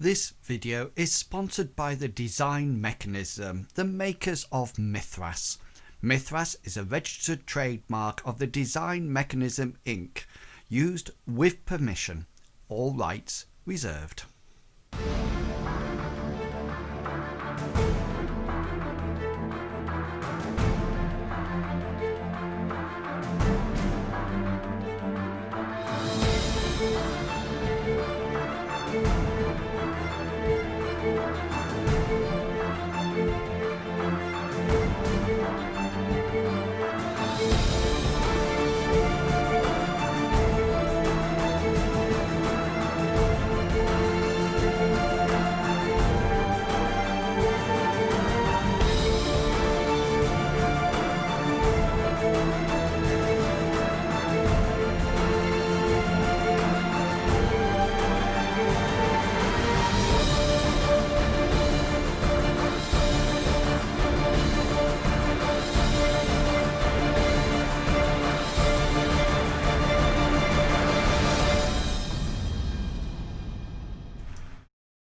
This video is sponsored by the Design Mechanism, the makers of Mythras. Mythras is a registered trademark of the Design Mechanism Inc., used with permission. All rights reserved.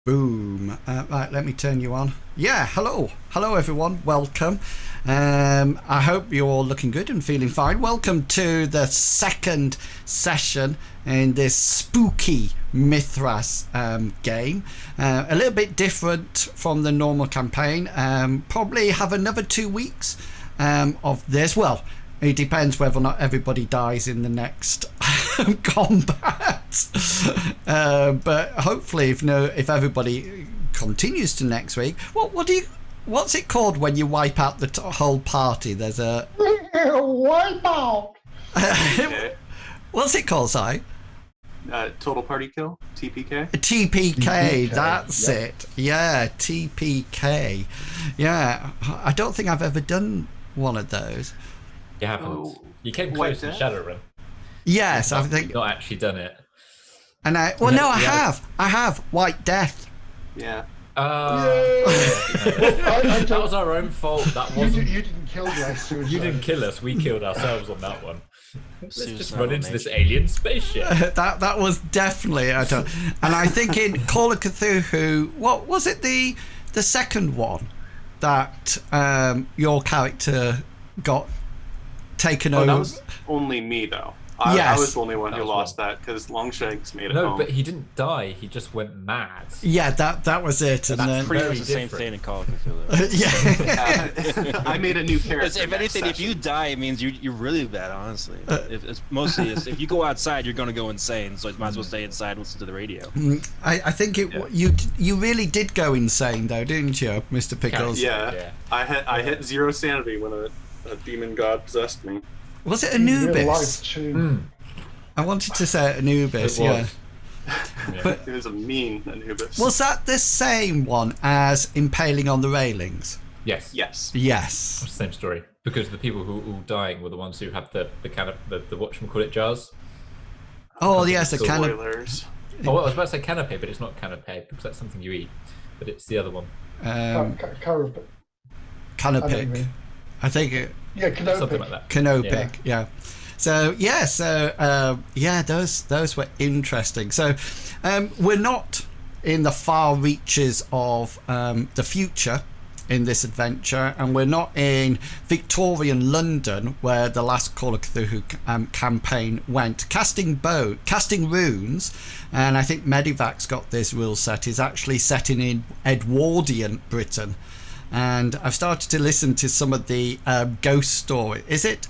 Boom. Right, let me turn you on. Yeah, hello everyone, welcome. I hope you're all looking good and feeling fine. Welcome to the second session in this spooky Mythras game. A little bit different from the normal campaign. Probably have another 2 weeks of this. Well, it depends whether or not everybody dies in the next combat. But hopefully, if everybody continues to next week, what's it called when you wipe out the whole party? There's a wipe out. What's it called, Si? Total party kill, TPK. TPK, that's it. Yeah, TPK. Yeah, I don't think I've ever done one of those. You haven't. You came close in Shadowrun. Yes, I think. You've not actually done it. And I have White Death. Yeah. That was our own fault. That wasn't. You didn't kill us. You didn't kill us. We killed ourselves on that one. Let's just run into this alien spaceship. that was definitely. And I think in Call of Cthulhu, what was it? The second one that your character got taken over. That was only me though. I was the only one who lost that because Longshanks made it home. No, but he didn't die. He just went mad. Yeah, that was it. And that's then, pretty much the same thing in Call of Cthulhu. Yeah. I made a new character. If anything, if you die, it means you're really bad. Honestly, if you go outside, you're gonna go insane. So you might as well stay inside, and listen to the radio. I think you really did go insane though, didn't you, Mr. Pickles? Yeah. I hit 0 sanity when a demon god possessed me. Was it Anubis? I wanted to say Anubis, yeah. But it was a mean Anubis. Was that the same one as impaling on the railings? Yes. Yes. Same story. Because the people who were all dying were the ones who had the whatchamacallit jars. Oh yes, the boilers. Oh, I was about to say canapé, but it's not canapé because that's something you eat. But it's the other one. Canopy. I think it. Yeah, Canopic. Something like that. Canopic, yeah. So those were interesting. So we're not in the far reaches of the future in this adventure, and we're not in Victorian London where the last Call of Cthulhu campaign went. Casting runes, and I think Medivac's got this rule set, is actually set in Edwardian Britain. And I've started to listen to some of the ghost story. Is it?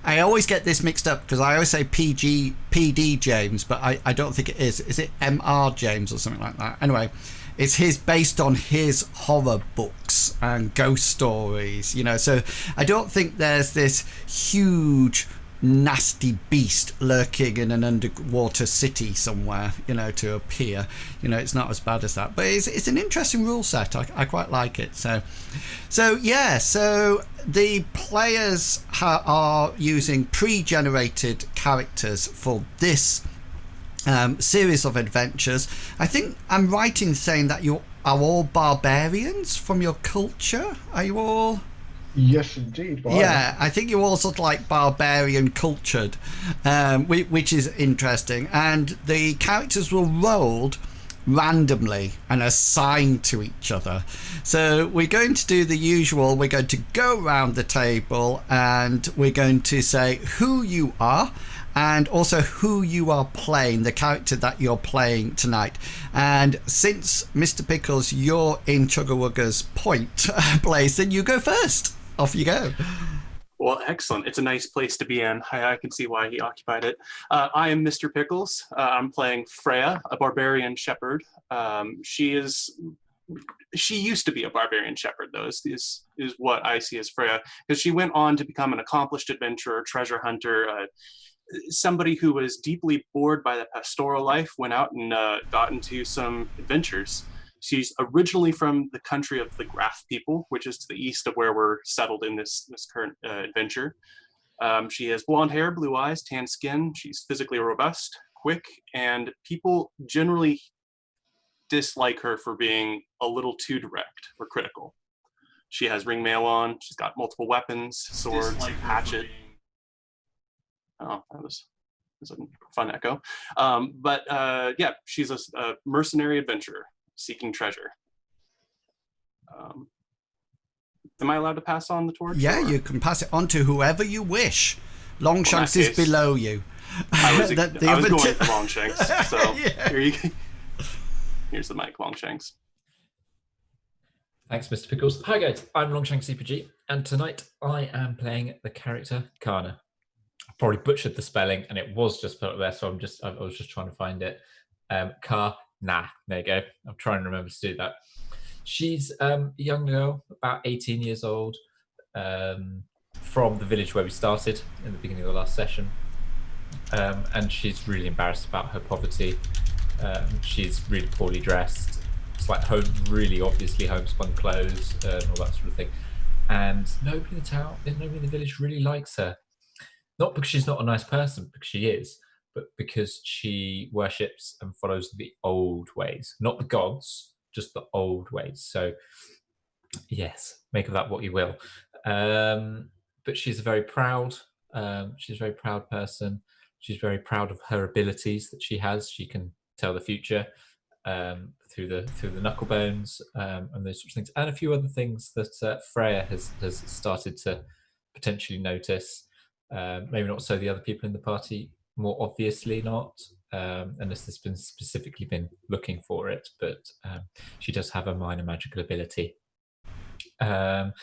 I always get this mixed up because I always say PD James, but I don't think it is. Is it MR James or something like that? Anyway, it's based on his horror books and ghost stories, So I don't think there's this huge nasty beast lurking in an underwater city somewhere, to appear. It's not as bad as that, but it's an interesting rule set. I quite like it. So the players are using pre-generated characters for this series of adventures. I think I'm right in saying that you are all barbarians from your culture. Are you all? Yes, indeed. Wow. Yeah, I think you're all sort of like barbarian cultured, which is interesting. And the characters were rolled randomly and assigned to each other. So we're going to do the usual. We're going to go around the table and we're going to say who you are and also who you are playing, the character that you're playing tonight. And since Mr. Pickles, you're in Chugawugga's point place, then you go first. Off you go. Well, excellent. It's a nice place to be in. I can see why he occupied it. I am Mr. Pickles. I'm playing Freya, a barbarian shepherd. She used to be a barbarian shepherd, though, is what I see as Freya, because she went on to become an accomplished adventurer, treasure hunter, somebody who was deeply bored by the pastoral life, went out and got into some adventures. She's originally from the country of the Graf people, which is to the east of where we're settled in this current adventure. She has blonde hair, blue eyes, tan skin. She's physically robust, quick, and people generally dislike her for being a little too direct or critical. She has ring mail on. She's got multiple weapons, swords, hatchet. Oh, that was a fun echo. Yeah, she's a mercenary adventurer seeking treasure. Am I allowed to pass on the torch? Yeah, you can pass it on to whoever you wish. Longshanks is below you. I was going for Longshanks, so Yeah. here's the mic, Longshanks. Thanks, Mr. Pickles. Hi guys, I'm Longshanks CPG, and tonight I am playing the character Kana. I probably butchered the spelling, and it was just put up there, so I was just trying to find it. Nah, there you go. I'm trying to remember to do that. She's a young girl, about 18 years old, from the village where we started in the beginning of the last session. And she's really embarrassed about her poverty. She's really poorly dressed. It's like really obviously homespun clothes and all that sort of thing. And nobody in the town, nobody in the village really likes her. Not because she's not a nice person, because she is, but because she worships and follows the old ways, not the gods, just the old ways. So, yes, make of that what you will. But she's a very proud person. She's very proud of her abilities that she has. She can tell the future through the knuckle bones and those sorts of things, and a few other things that Freya has started to potentially notice. Maybe not so the other people in the party, more obviously not, unless there's been specifically been looking for it, but she does have a minor magical ability. But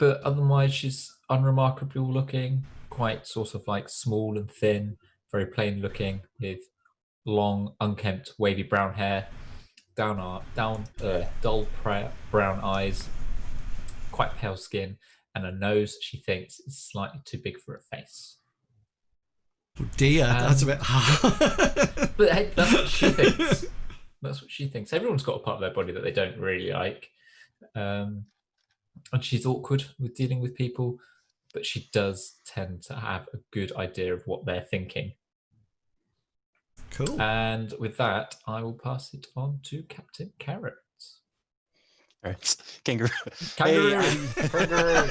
otherwise she's unremarkable looking, quite sort of like small and thin, very plain looking, with long, unkempt, wavy brown hair, dull brown eyes, quite pale skin, and a nose she thinks is slightly too big for her face. Oh dear, that's a bit hard. But hey, that's what she thinks. That's what she thinks. Everyone's got a part of their body that they don't really like. And she's awkward with dealing with people, but she does tend to have a good idea of what they're thinking. Cool. And with that, I will pass it on to Captain Carrot. All right. Kangaroo. Kangaroo. Hey, Kangaroo.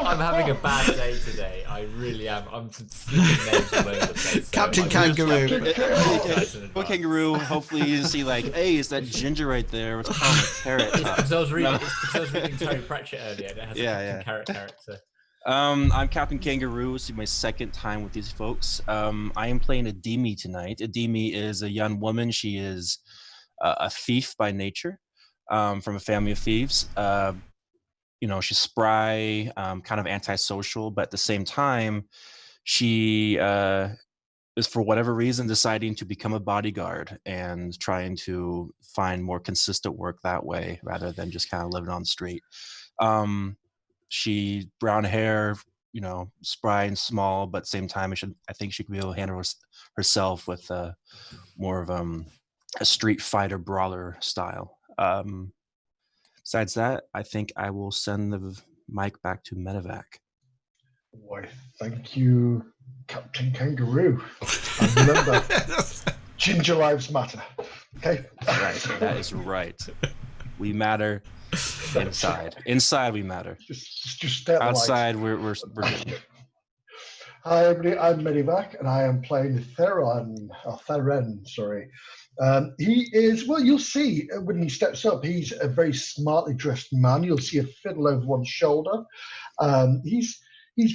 I'm having a bad day today. I really am. I'm slipping names all over the place. Captain Kangaroo. Well, Kangaroo, hopefully you see like, hey, is that ginger right there? What's called a carrot top? Because I was reading Terry Pratchett earlier, and it has a Captain Carrot character. I'm Captain Kangaroo. This is my second time with these folks. I am playing Adimi tonight. Adimi is a young woman. She is a thief by nature, from a family of thieves. She's spry, kind of antisocial, but at the same time, she is, for whatever reason, deciding to become a bodyguard and trying to find more consistent work that way rather than just kind of living on the street. She brown hair, spry and small, but at the same time, I think she could be able to handle herself with more of a street fighter brawler style. Besides that, I think I will send the mic back to Medevac. Why, thank you, Captain Kangaroo. And remember, ginger lives matter. Okay? Right, that is right. We matter inside. Inside, we matter. Just stay out outside, we're good. Hi everybody, I'm Medivac and I am playing Theren, sorry. He is, well, you'll see when he steps up, he's a very smartly dressed man. You'll see a fiddle over one shoulder. He's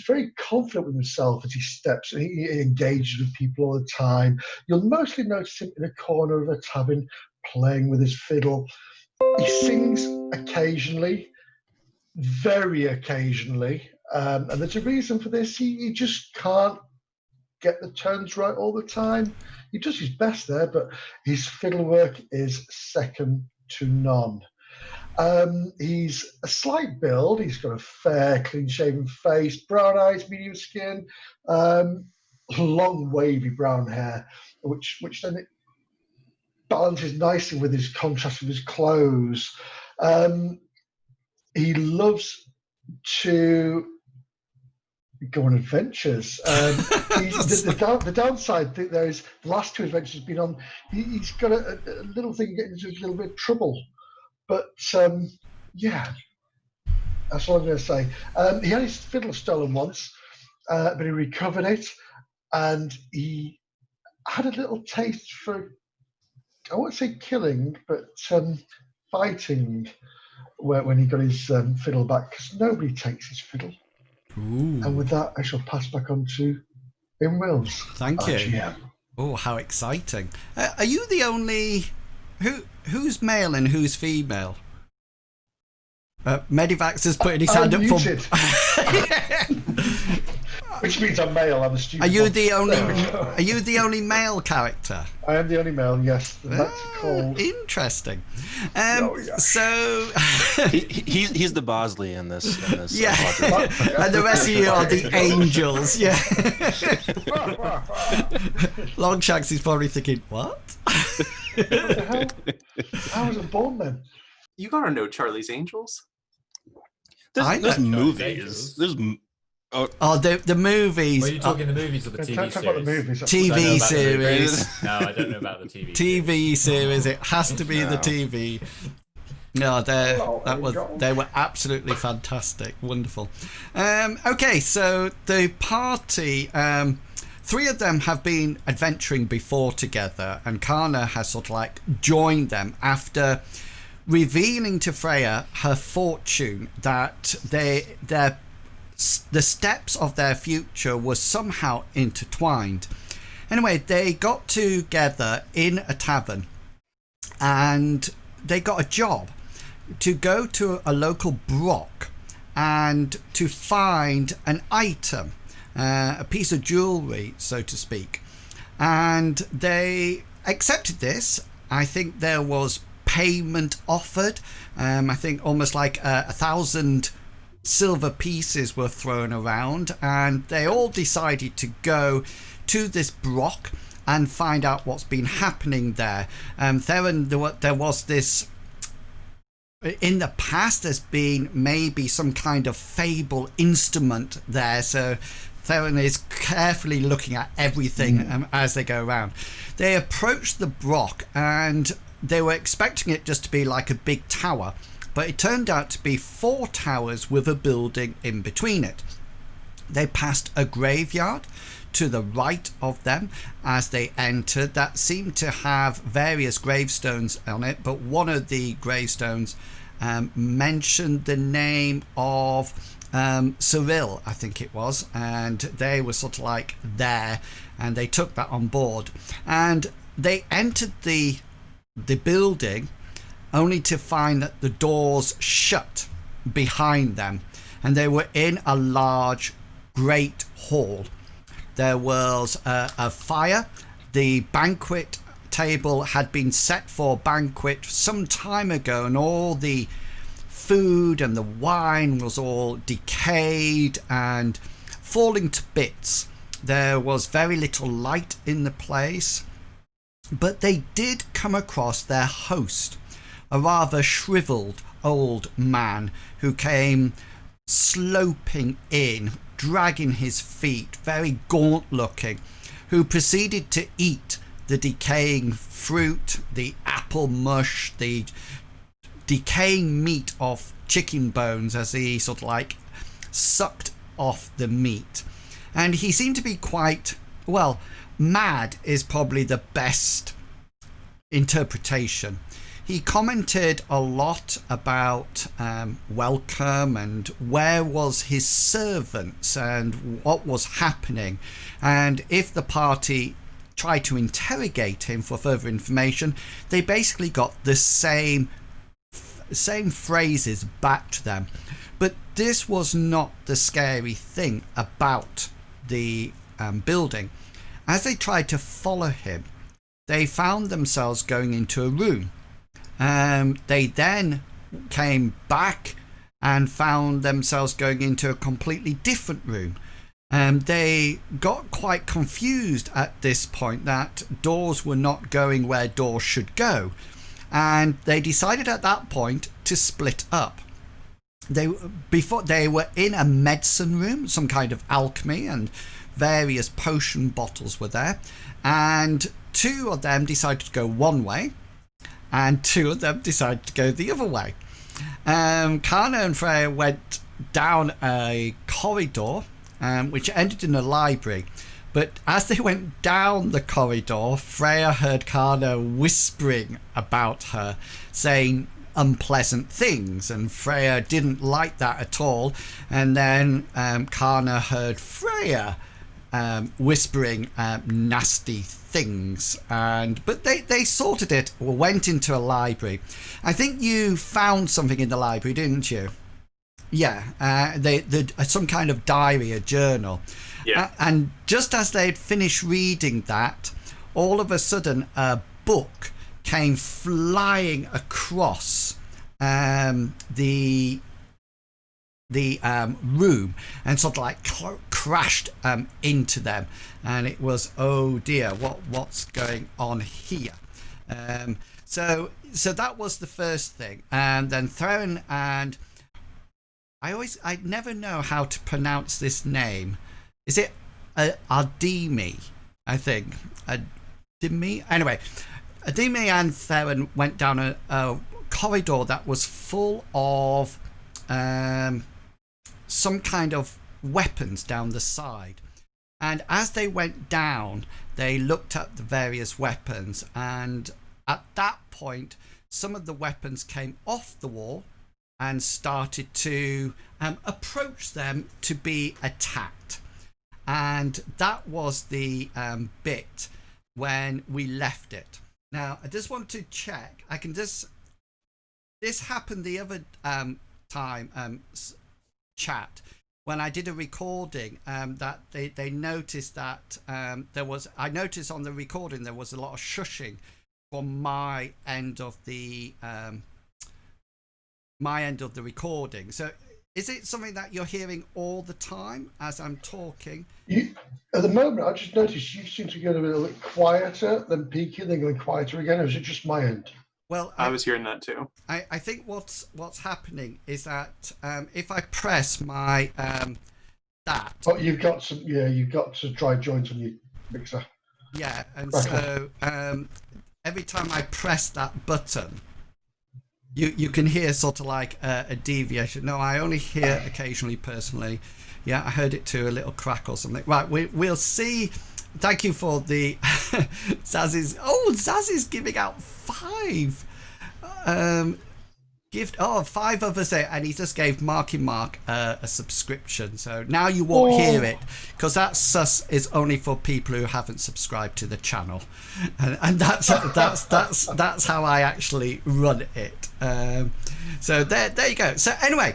very confident with himself as he steps, and he engages with people all the time. You'll mostly notice him in a corner of a tavern playing with his fiddle. He sings occasionally, very occasionally, and there's a reason for this. He just can't get the tones right all the time. He does his best there, but his fiddle work is second to none. He's a slight build. He's got a fair, clean-shaven face, brown eyes, medium skin, long, wavy brown hair, which then it balances nicely with his contrast with his clothes. He loves to go on adventures. The downside there is the last two adventures he's been on, he's got a little thing getting into a little bit of trouble. But yeah, that's all I'm going to say. He had his fiddle stolen once, but he recovered it, and he had a little taste for, I won't say killing, but fighting when he got his fiddle back, because nobody takes his fiddle. Ooh. And with that, I shall pass back on to Im Wills. Thank you. GM. Oh, how exciting. Are you the only... Who's male and who's female? Medivax is putting his hand up for... Which means I'm male. I'm a stupid. Are you the only male character? I am the only male. Yes, that's called. Interesting. Yeah. So he's the Bosley in this. Yeah, and the rest of you are the angels. Yeah. Longshanks is probably thinking, what? What the hell? How was I born then? You gotta know Charlie's Angels. There's movies. There's the movies. Are you talking the movies or the TV Talk about the series? movies. TV series. No, I don't know about the TV. TV series. It has to be the TV. No, they were absolutely fantastic, wonderful. Okay, so the party. Three of them have been adventuring before together, and Kana has sort of like joined them after revealing to Freya her fortune that the steps of their future were somehow intertwined. Anyway, they got together in a tavern and they got a job to go to a local Broch and to find an item, a piece of jewelry, so to speak. And they accepted this. I think there was payment offered. I think almost like 1,000 silver pieces were thrown around, and they all decided to go to this Broch and find out what's been happening there. Theren, there was this, in the past there's been maybe some kind of fable instrument there, so Theren is carefully looking at everything as they go around. They approached the Broch and they were expecting it just to be like a big tower, but it turned out to be 4 towers with a building in between it. They passed a graveyard to the right of them as they entered that seemed to have various gravestones on it, but one of the gravestones mentioned the name of Cyril, I think it was, and they were sort of like there, and they took that on board, and they entered the building only to find that the doors shut behind them, and they were in a large great hall. There was a fire. The banquet table had been set for banquet some time ago, and all the food and the wine was all decayed and falling to bits. There was very little light in the place, but they did come across their host, a rather shriveled old man who came sloping in, dragging his feet, very gaunt looking, who proceeded to eat the decaying fruit, the apple mush, the decaying meat of chicken bones as he sort of like sucked off the meat. and he seemed to be quite, well, mad is probably the best interpretation. He commented a lot about welcome and where was his servants and what was happening, and if the party tried to interrogate him for further information, they basically got the same phrases back to them. But this was not the scary thing about the building. As they tried to follow him, they found themselves going into a room. They then came back and found themselves going into a completely different room. They got quite confused at this point that doors were not going where doors should go. And they decided at that point to split up. They were in a medicine room, some kind of alchemy, and various potion bottles were there. And two of them decided to go one way, and two of them decided to go the other way. Kana and Freia went down a corridor, which ended in a library. But as they went down the corridor, Freya heard Kana whispering about her, saying unpleasant things, and Freya didn't like that at all. And then Kana heard Freya whispering nasty things, but they sorted it, or went into a library. I think you found something in the library, didn't you? Yeah, they some kind of diary, a journal. Yeah. And just as they'd finished reading that, all of a sudden a book came flying across the room and sort of like crashed into them, and it was, oh dear, what's going on here? So that was the first thing. And then Theren, and I never know how to pronounce this name. Is it Adimi? I think Adimi. Anyway, Adimi and Theren went down a corridor that was full of some kind of weapons down the side. And as they went down, they looked at the various weapons, and at that point, some of the weapons came off the wall and started to approach them to be attacked. And that was the bit when we left it. Now, I just want to check. This happened the other time, chat, when I did a recording, that they noticed that I noticed on the recording there was a lot of shushing from my end of the recording. So is it something that you're hearing all the time as I'm talking? At the moment, I just noticed you seem to get a little bit quieter, then peaking, then going quieter again. Or is it just my end? Well, I was hearing that too. I think what's happening is that if I press my that. Oh, you've got to dry joint on your mixer. Yeah, and Okay. So every time I press that button, you can hear sort of like a deviation. No, I only hear occasionally personally. Yeah, I heard it too, a little crack or something. Right, we'll see. Thank you for the Zaz's. Oh, Zaz's giving out 5 gift. Oh, 5 of us there, and he just gave Marky Mark a subscription. So now you won't hear it, because that sus is only for people who haven't subscribed to the channel, and that's how I actually run it. So there you go. So anyway,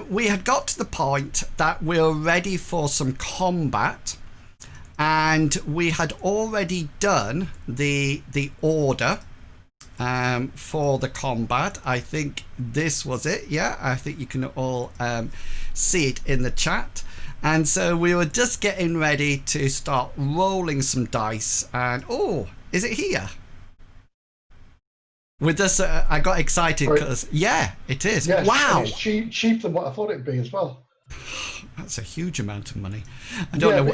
we had got to the point that we were ready for some combat. And we had already done the order for the combat. I think this was it. Yeah, I think you can all see it in the chat. And so we were just getting ready to start rolling some dice. And oh, is it here? With this, I got excited because yeah, it is. Yes, wow, it's cheaper than what I thought it'd be as well. That's a huge amount of money. I don't know.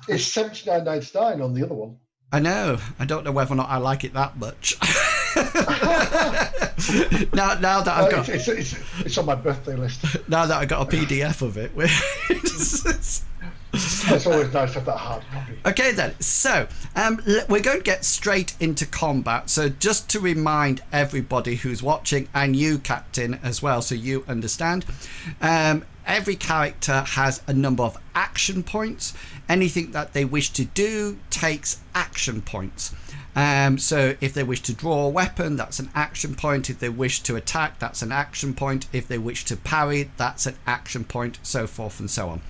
It's $79.99 on the other one. I know. I don't know whether or not I like it that much. now that I've got it's on my birthday list. Now that I got a PDF of it, It's always nice to have that hard copy. Okay then, so we're going to get straight into combat. So just to remind everybody who's watching, and you, Captain, as well, so you understand, every character has a number of action points. Anything that they wish to do takes action points. So if they wish to draw a weapon, that's an action point. If they wish to attack, that's an action point. If they wish to parry, that's an action point, so forth and so on.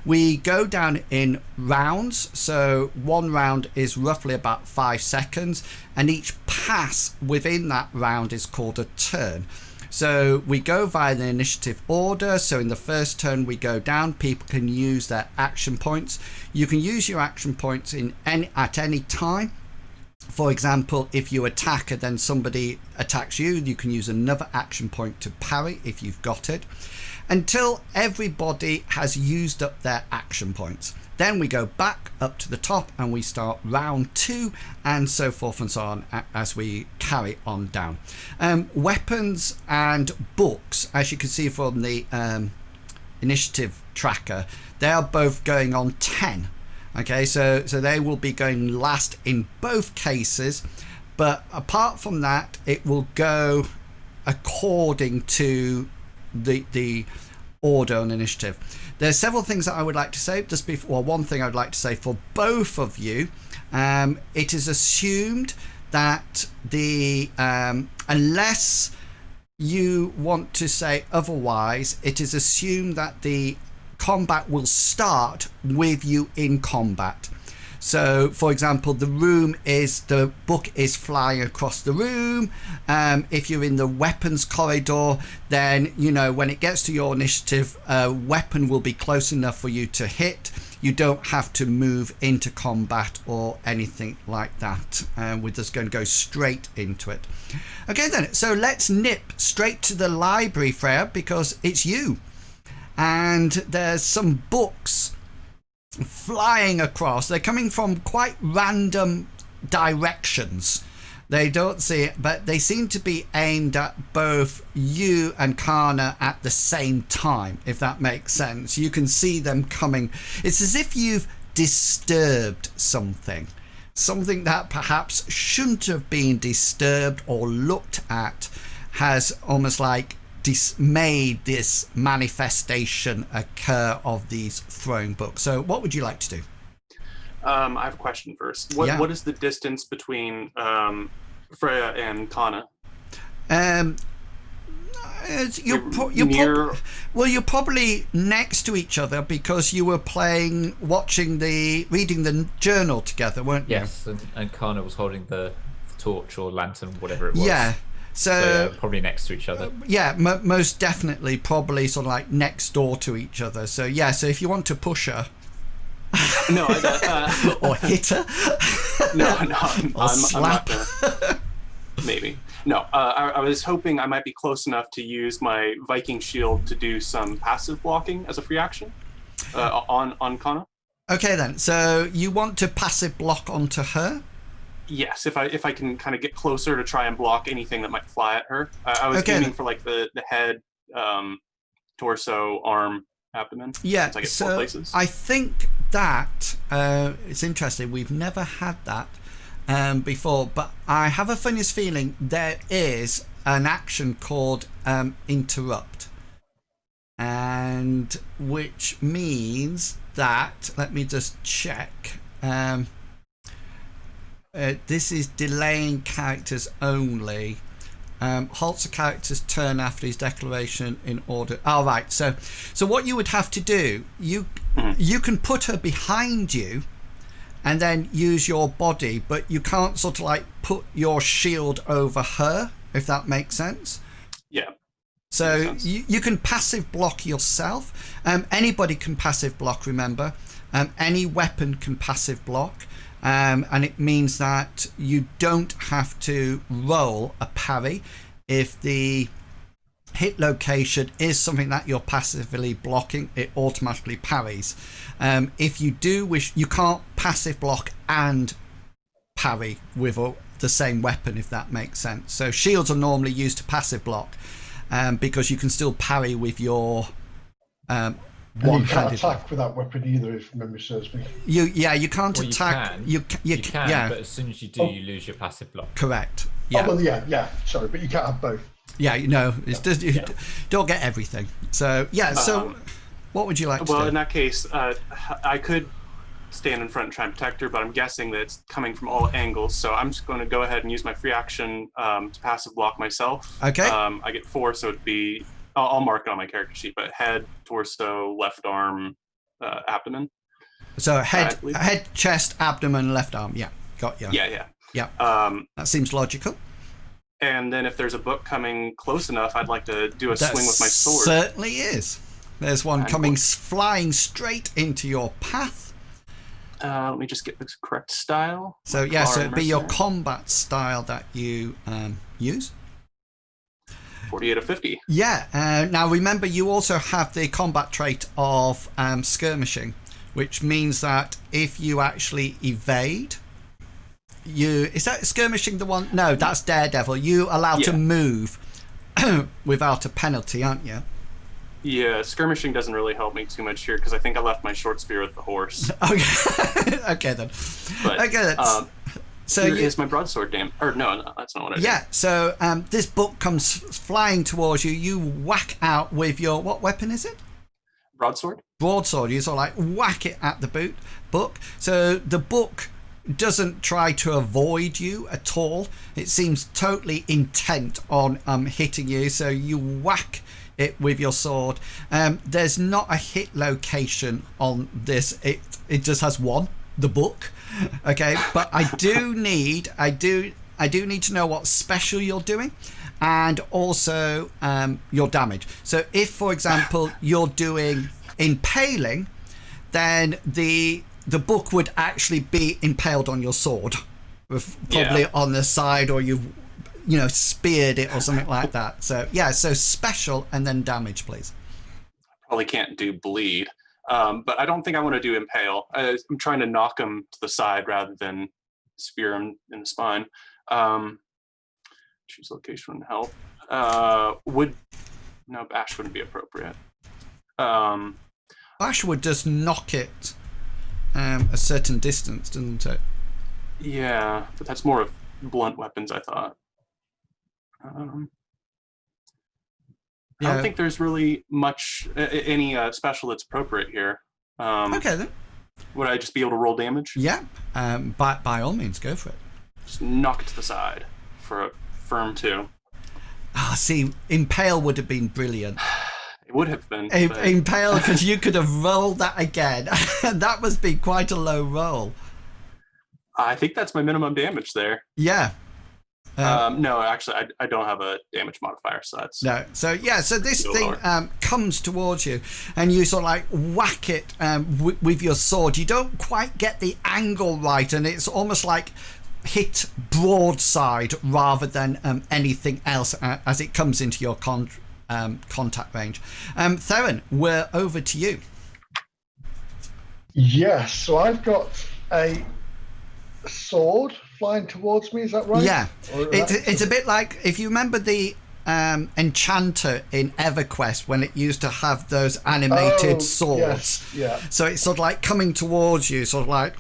We go down in rounds. So one round is roughly about 5 seconds, and each pass within that round is called a turn. So we go via the initiative order. So in the first turn we go down, people can use their action points. You can use your action points at any time. For example, if you attack and then somebody attacks you, you can use another action point to parry if you've got it, until everybody has used up their action points. Then we go back up to the top and we start round 2, and so forth and so on as we carry on down. Weapons and books, as you can see from the initiative tracker, they are both going on 10. Okay, so they will be going last in both cases, but apart from that, it will go according to the order and initiative. There's several things that I would like to say just before. One thing I would like to say for both of you, it is assumed that the unless you want to say otherwise, it is assumed that the combat will start with you in combat. So for example, the book is flying across the room. If you're in the weapons corridor, then when it gets to your initiative, a weapon will be close enough for you to hit. You don't have to move into combat or anything like that. We're just going to go straight into it. Okay then, so let's nip straight to the library, Freya, because it's you. And there's some books flying across. They're coming from quite random directions. They don't see it, but they seem to be aimed at both you and Kana at the same time, if that makes sense. You can see them coming. It's as if you've disturbed something that perhaps shouldn't have been disturbed or looked at, has almost like made this manifestation occur of these throwing books. So what would you like to do? I have a question first. What is the distance between Freya and Kana? You're probably next to each other because you were reading the journal together, weren't you? Yes, and Kana was holding the torch or lantern, whatever it was. Yeah. So probably next to each other. Most definitely, probably sort of like next door to each other. So so if you want to push her, no, or hit her, no, or slap. I'm not maybe no. I was hoping I might be close enough to use my Viking shield to do some passive blocking as a free action on Kana. Okay then. So you want to passive block onto her? Yes, if I can kind of get closer to try and block anything that might fly at her. I was aiming for like the head, torso, arm, abdomen. Yeah, I get so 4 places. I think that it's interesting. We've never had that before, but I have a funniest feeling there is an action called interrupt, and which means that, let me just check. This is delaying characters only. Halts a character's turn after his declaration in order. Oh, right. So what you would have to do, you can put her behind you and then use your body, but you can't sort of like put your shield over her, if that makes sense. Yeah. So you can passive block yourself. Anybody can passive block, remember. Any weapon can passive block. And it means that you don't have to roll a parry if the hit location is something that you're passively blocking. It automatically parries. If you do wish, you can't passive block and parry with the same weapon, if that makes sense. So shields are normally used to passive block because you can still parry with your And you can't one-handed. attack with that weapon either, if memory serves me. You can't Well, attack. you can, yeah, but as soon as you do, you lose your passive block. correct. Oh, Yeah, well, yeah. Sorry, but you can't have both. yeah. No, it's just you don't get everything. So yeah. So what would you like to Well, do? in that case, I could stand in front and try and protect her, but I'm guessing that it's coming from all angles. So I'm just going to go ahead and use my free action to passive block myself. Okay. I get 4, so it'd be. I'll mark it on my character sheet, but head, torso, left arm, abdomen. So I believe. head, chest, abdomen, left arm. Yeah, got you. Yeah. That seems logical. And then if there's a book coming close enough, I'd like to do a swing with my sword. Certainly is. There's one And coming what- flying straight into your path. Let me just get the correct style. So yeah, so Clara it'd be your Mercenary. combat style that you use. 48 of 50. Yeah. Now remember, you also have the combat trait of skirmishing, which means that if you actually evade, is that skirmishing the one? No, that's Daredevil. You allowed to Yeah. move without a penalty, aren't you? Yeah, skirmishing doesn't really help me too much here because I think I left my short spear with the horse. Okay. Okay then. But Okay. So here you, is my broadsword, damn. Or no, that's not what I did. yeah. So this book comes flying towards you. You whack out with your, what weapon is it? Broadsword? Broadsword. You sort of like whack it at the book. So the book doesn't try to avoid you at all. It seems totally intent on hitting you. So you whack it with your sword. There's not a hit location on this. It just has one, the book. Okay, but I do need to know what special you're doing, and also your damage. So if, for example, you're doing impaling, then the book would actually be impaled on your sword, probably on the side, or you've speared it or something like that. So yeah, so special and then damage, please. Probably can't do bleed. But I don't think I want to do impale. I'm trying to knock him to the side rather than spear him in the spine. Choose location and help. Bash wouldn't be appropriate. Bash would just knock it a certain distance, doesn't it? Yeah, but that's more of blunt weapons, I thought. I don't think there's really much any special that's appropriate here. Okay then. Would I just be able to roll damage? Yeah. By all means, go for it. Just knock it to the side for a firm 2. See, impale would have been brilliant. It would have been. but Impale, because you could have rolled that again. That must be quite a low roll. I think that's my minimum damage there. Yeah. No, actually, I don't have a damage modifier, so that's... No. So yeah, so this Go thing lower. comes towards you, and you sort of like whack it with your sword. You don't quite get the angle right, and it's almost like hit broadside rather than anything else as it comes into your contact range. Theren, we're over to you. Yes, so I've got a sword flying towards me, is that right? Yeah, it's a bit like, if you remember the enchanter in EverQuest when it used to have those animated swords. Yes, yeah. So it's sort of like coming towards you, sort of like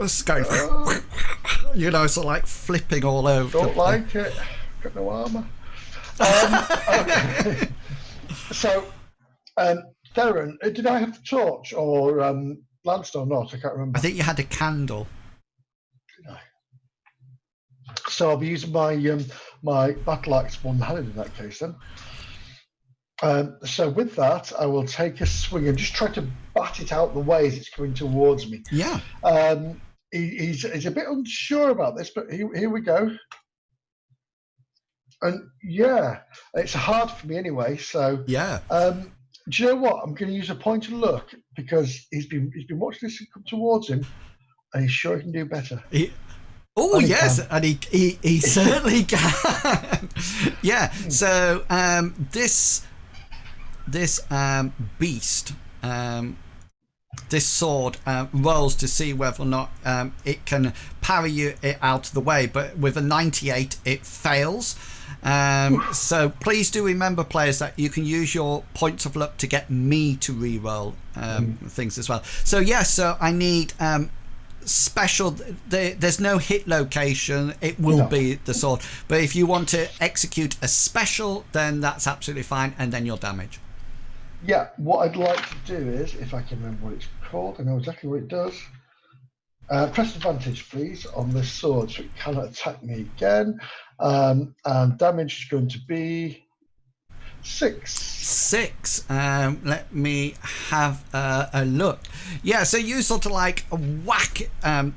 it's going, sort of like flipping all over. Don't like it. Got no armor. Okay. So, Theren, did I have the torch or lanced or not? I can't remember. I think you had a candle. So I'll be using my my battle axe one-handed in that case then. So with that, I will take a swing and just try to bat it out the way as it's coming towards me. Yeah. He's a bit unsure about this, but here we go. And yeah, it's hard for me anyway. So Yeah. do you know what? I'm going to use a point of luck because he's been watching this come towards him, and he's sure he can do better. Oh And he yes, can. and he certainly can. Yeah. So this beast this sword rolls to see whether or not it can parry you it out of the way, but with a 98 it fails. So please do remember, players, that you can use your points of luck to get me to re-roll things as well. So yes, so I need special. There's no hit location. It will be the sword, but if you want to execute a special, then that's absolutely fine, and then your damage. Yeah, what I'd like to do is, if I can remember what it's called, I know exactly what it does. Press advantage, please, on this sword, so it cannot attack me again. And damage is going to be 6. Let me have a look. Yeah, so you sort of like whack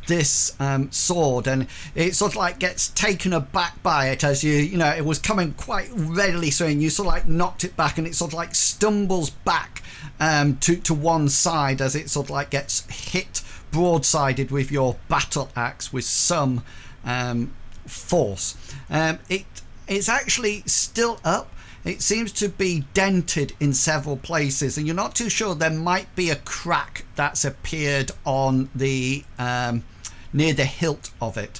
this sword, and it sort of like gets taken aback by it as you know, it was coming quite readily, so you sort of like knocked it back, and it sort of like stumbles back to one side as it sort of like gets hit broadsided with your battle axe with some force. It's actually still up. It seems to be dented in several places, and you're not too sure. There might be a crack that's appeared on the near the hilt of it.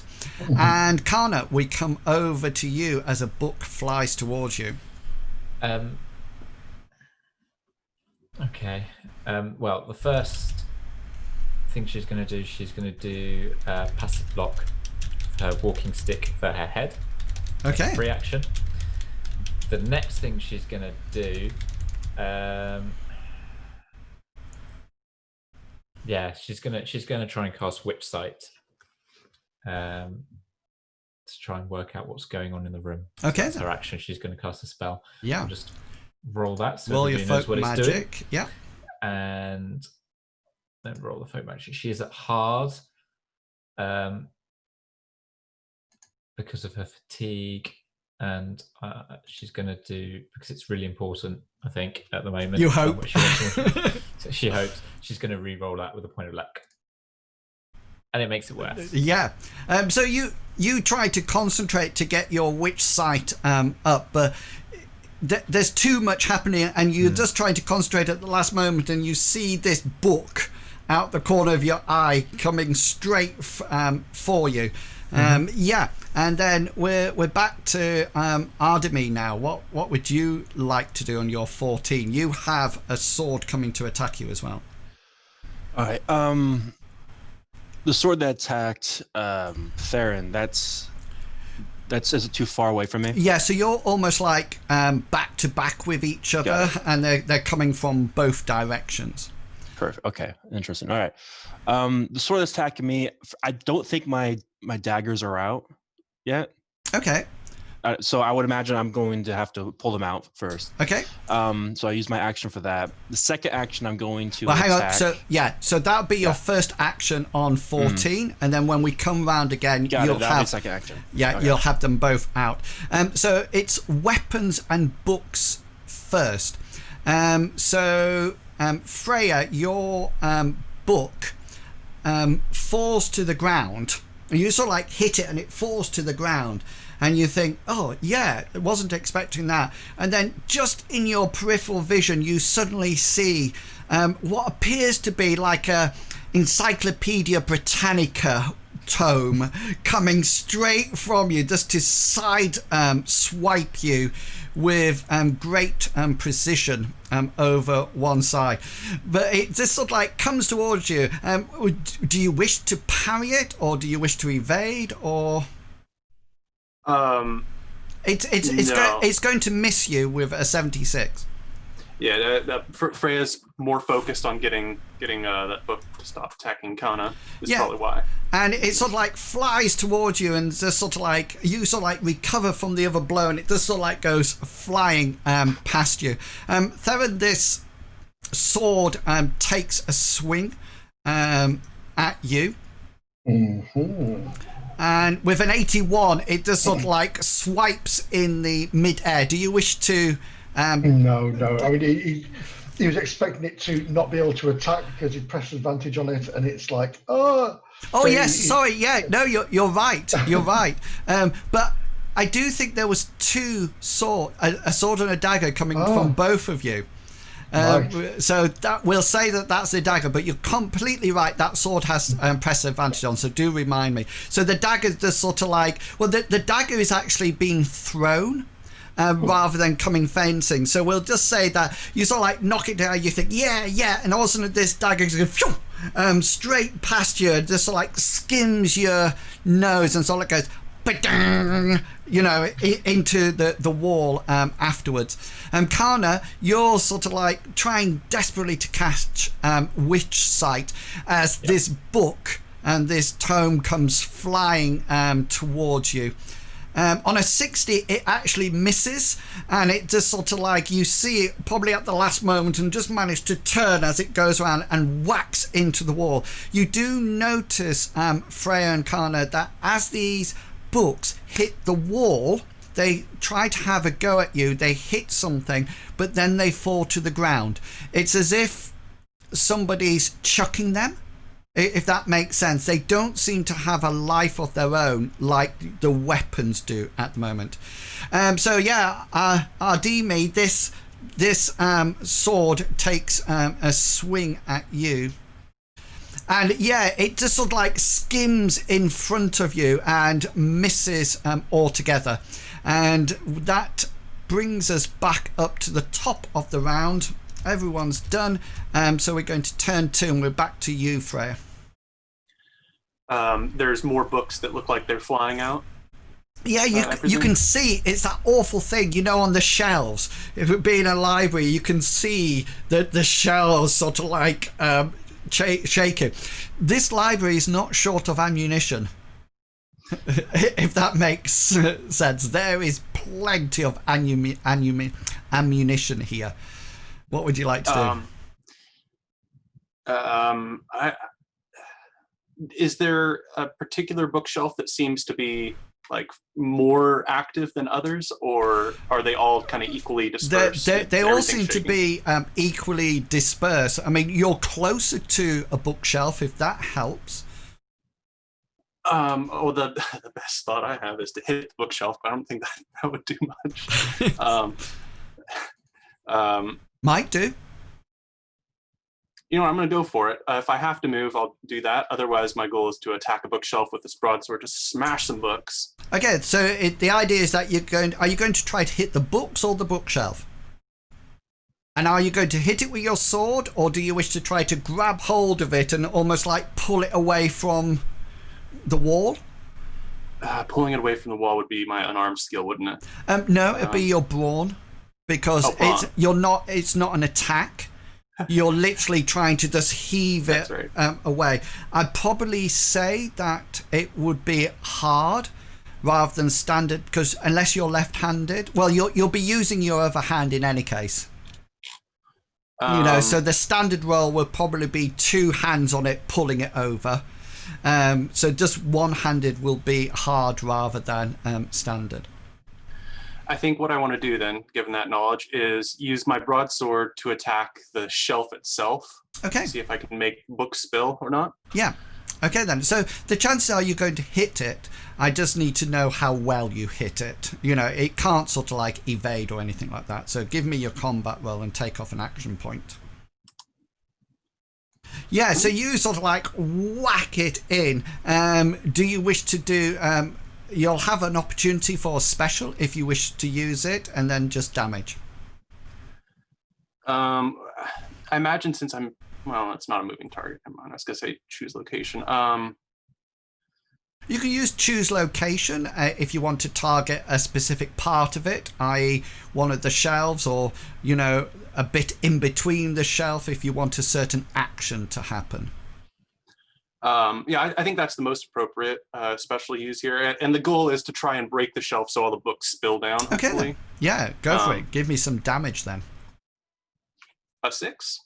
And Kana, we come over to you as a book flies towards you. Okay. Well, the first thing she's going to do passive block her walking stick for her head. Okay. Free action. The next thing she's going to do, she's gonna try and cast Witch Sight, to try and work out what's going on in the room. Okay. So that's her action. She's going to cast a spell. Yeah. I'll just roll that so roll your everybody knows folk what it's doing. magic. Yeah. And then roll the folk magic. She is at hard, because of her fatigue, and she's going to do, because it's really important, I think, at the moment. You hope. She hopes she's going to re-roll that with a point of luck, and it makes it worse. Yeah. So you try to concentrate to get your witch sight up, but there's too much happening, and you're just trying to concentrate at the last moment, and you see this book out the corner of your eye coming straight for you. Yeah, and then we're back to Adimi now. What would you like to do on your 14? You have a sword coming to attack you as well. All right. The sword that attacked Theren, that's is it too far away from me? Yeah, so you're almost like back to back with each other, and they're coming from both directions. Perfect. Okay. Interesting. All right. The sword that's attacking me, I don't think my daggers are out yet. Okay. So I would imagine I'm going to have to pull them out first. Okay. So I use my action for that. The second action I'm going to hang on. attack. So that'll be your first action on 14, and then when we come round again, you'll have second action. Yeah, Okay. you'll have them both out. So it's weapons and books first. So Freya, your book falls to the ground. You sort of like hit it and it falls to the ground, and you think, oh yeah, I wasn't expecting that. And then just in your peripheral vision, you suddenly see what appears to be like a Encyclopedia Britannica tome coming straight from you, just to side swipe you with great precision over one side. But it just sort of like comes towards you. Do you wish to parry it, or do you wish to evade, or it's going to miss you with a 76. Yeah, Freya's more focused on getting that book to stop attacking Kana. Is probably why. And it sort of like flies towards you, and just sort of like you sort of like recover from the other blow, and it just sort of like goes flying past you. Theren, this sword takes a swing at you. Mm-hmm. And with an 81, it just sort of like swipes in the mid-air. Do you wish to... No. I mean, he was expecting it to not be able to attack because he pressed advantage on it, and it's like, oh... Oh, so yes, sorry, yeah. No, you're right. You're right. But I do think there was two a sword and a dagger coming from both of you. Nice. So that we'll say that that's the dagger, but you're completely right. That sword has press advantage on, so do remind me. So the dagger is just sort of like, well, the dagger is actually being thrown rather than coming fencing. So we'll just say that you sort of like knock it down, you think, yeah, and all of a sudden this dagger is going straight past you, just sort of like skims your nose and sort of like goes, you know, into the wall afterwards. Kana, you're sort of like trying desperately to catch witch sight as this book and this tome comes flying towards you. On a 60, it actually misses, and it just sort of like, you see it probably at the last moment and just manage to turn as it goes around and whacks into the wall. You do notice, Freya and Kana, that as these books hit the wall, they try to have a go at you, they hit something, but then they fall to the ground. It's as if somebody's chucking them, if that makes sense. They don't seem to have a life of their own like the weapons do at the moment. So yeah, Adimi, this sword takes a swing at you. And yeah, it just sort of like skims in front of you and misses altogether. And that brings us back up to the top of the round. Everyone's done. So we're going to turn 2 and we're back to you, Freya. There's more books that look like they're flying out. Yeah, you can see, it's that awful thing, you know, on the shelves. If it being a library, you can see the shelves sort of like shaking. This library is not short of ammunition. If that makes sense. There is plenty of ammunition here. What would you like to do? Is there a particular bookshelf that seems to be like more active than others, or are they all kind of equally dispersed? They all seem to be equally dispersed. I mean, you're closer to a bookshelf, if that helps. The best thought I have is to hit the bookshelf, but I don't think that would do much. Might do. You know, I'm going to go for it. If I have to move, I'll do that. Otherwise, my goal is to attack a bookshelf with this broadsword, just smash some books. Okay, so the idea is that are you going to try to hit the books or the bookshelf? And are you going to hit it with your sword, or do you wish to try to grab hold of it and almost like pull it away from the wall? Pulling it away from the wall would be my unarmed skill, wouldn't it? No, it'd be your brawn, because it's not an attack. You're literally trying to just heave it away. I'd probably say that it would be hard rather than standard, because unless you're left-handed, well, you'll be using your other hand in any case. You know, so the standard roll would probably be 2 hands on it, pulling it over. So just one-handed will be hard rather than standard. I think what I want to do then, given that knowledge, is use my broadsword to attack the shelf itself. Okay. See if I can make books spill or not. Yeah. Okay then. So the chances are you're going to hit it. I just need to know how well you hit it. You know, it can't sort of like evade or anything like that. So give me your combat roll and take off an action point. Yeah, so you sort of like whack it in. Do you wish to do... you'll have an opportunity for a special if you wish to use it, and then just damage. I imagine since it's not a moving target. Come on, I was going to say choose location. You can use choose location if you want to target a specific part of it, i.e. one of the shelves, or, you know, a bit in between the shelf if you want a certain action to happen. I think that's the most appropriate special use here. And the goal is to try and break the shelf so all the books spill down. Okay, then. Yeah, go for it. Give me some damage then. A 6.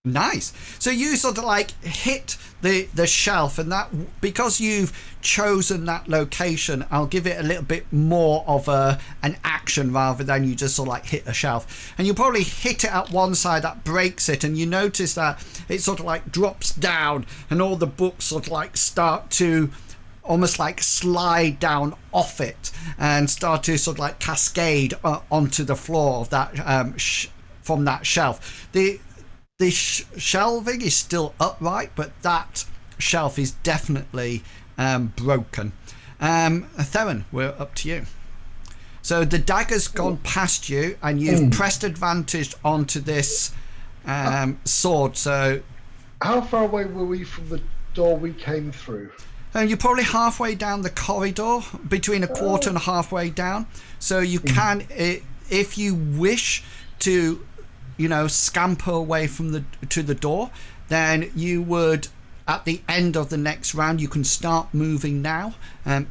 Nice. So you sort of like hit the shelf, and that, because you've chosen that location, I'll give it a little bit more of an action rather than you just sort of like hit a shelf. And you probably hit it at one side, that breaks it, and you notice that it sort of like drops down and all the books sort of like start to almost like slide down off it and start to sort of like cascade onto the floor of that from that shelf. The shelving is still upright, but that shelf is definitely broken. Theren, we're up to you. So the dagger's gone past you, and you've pressed advantage onto this sword. So, how far away were we from the door we came through? You're probably halfway down the corridor, between a quarter and halfway down. So you can, if you wish to, scamper away from to the door, then you would, at the end of the next round, you can start moving now,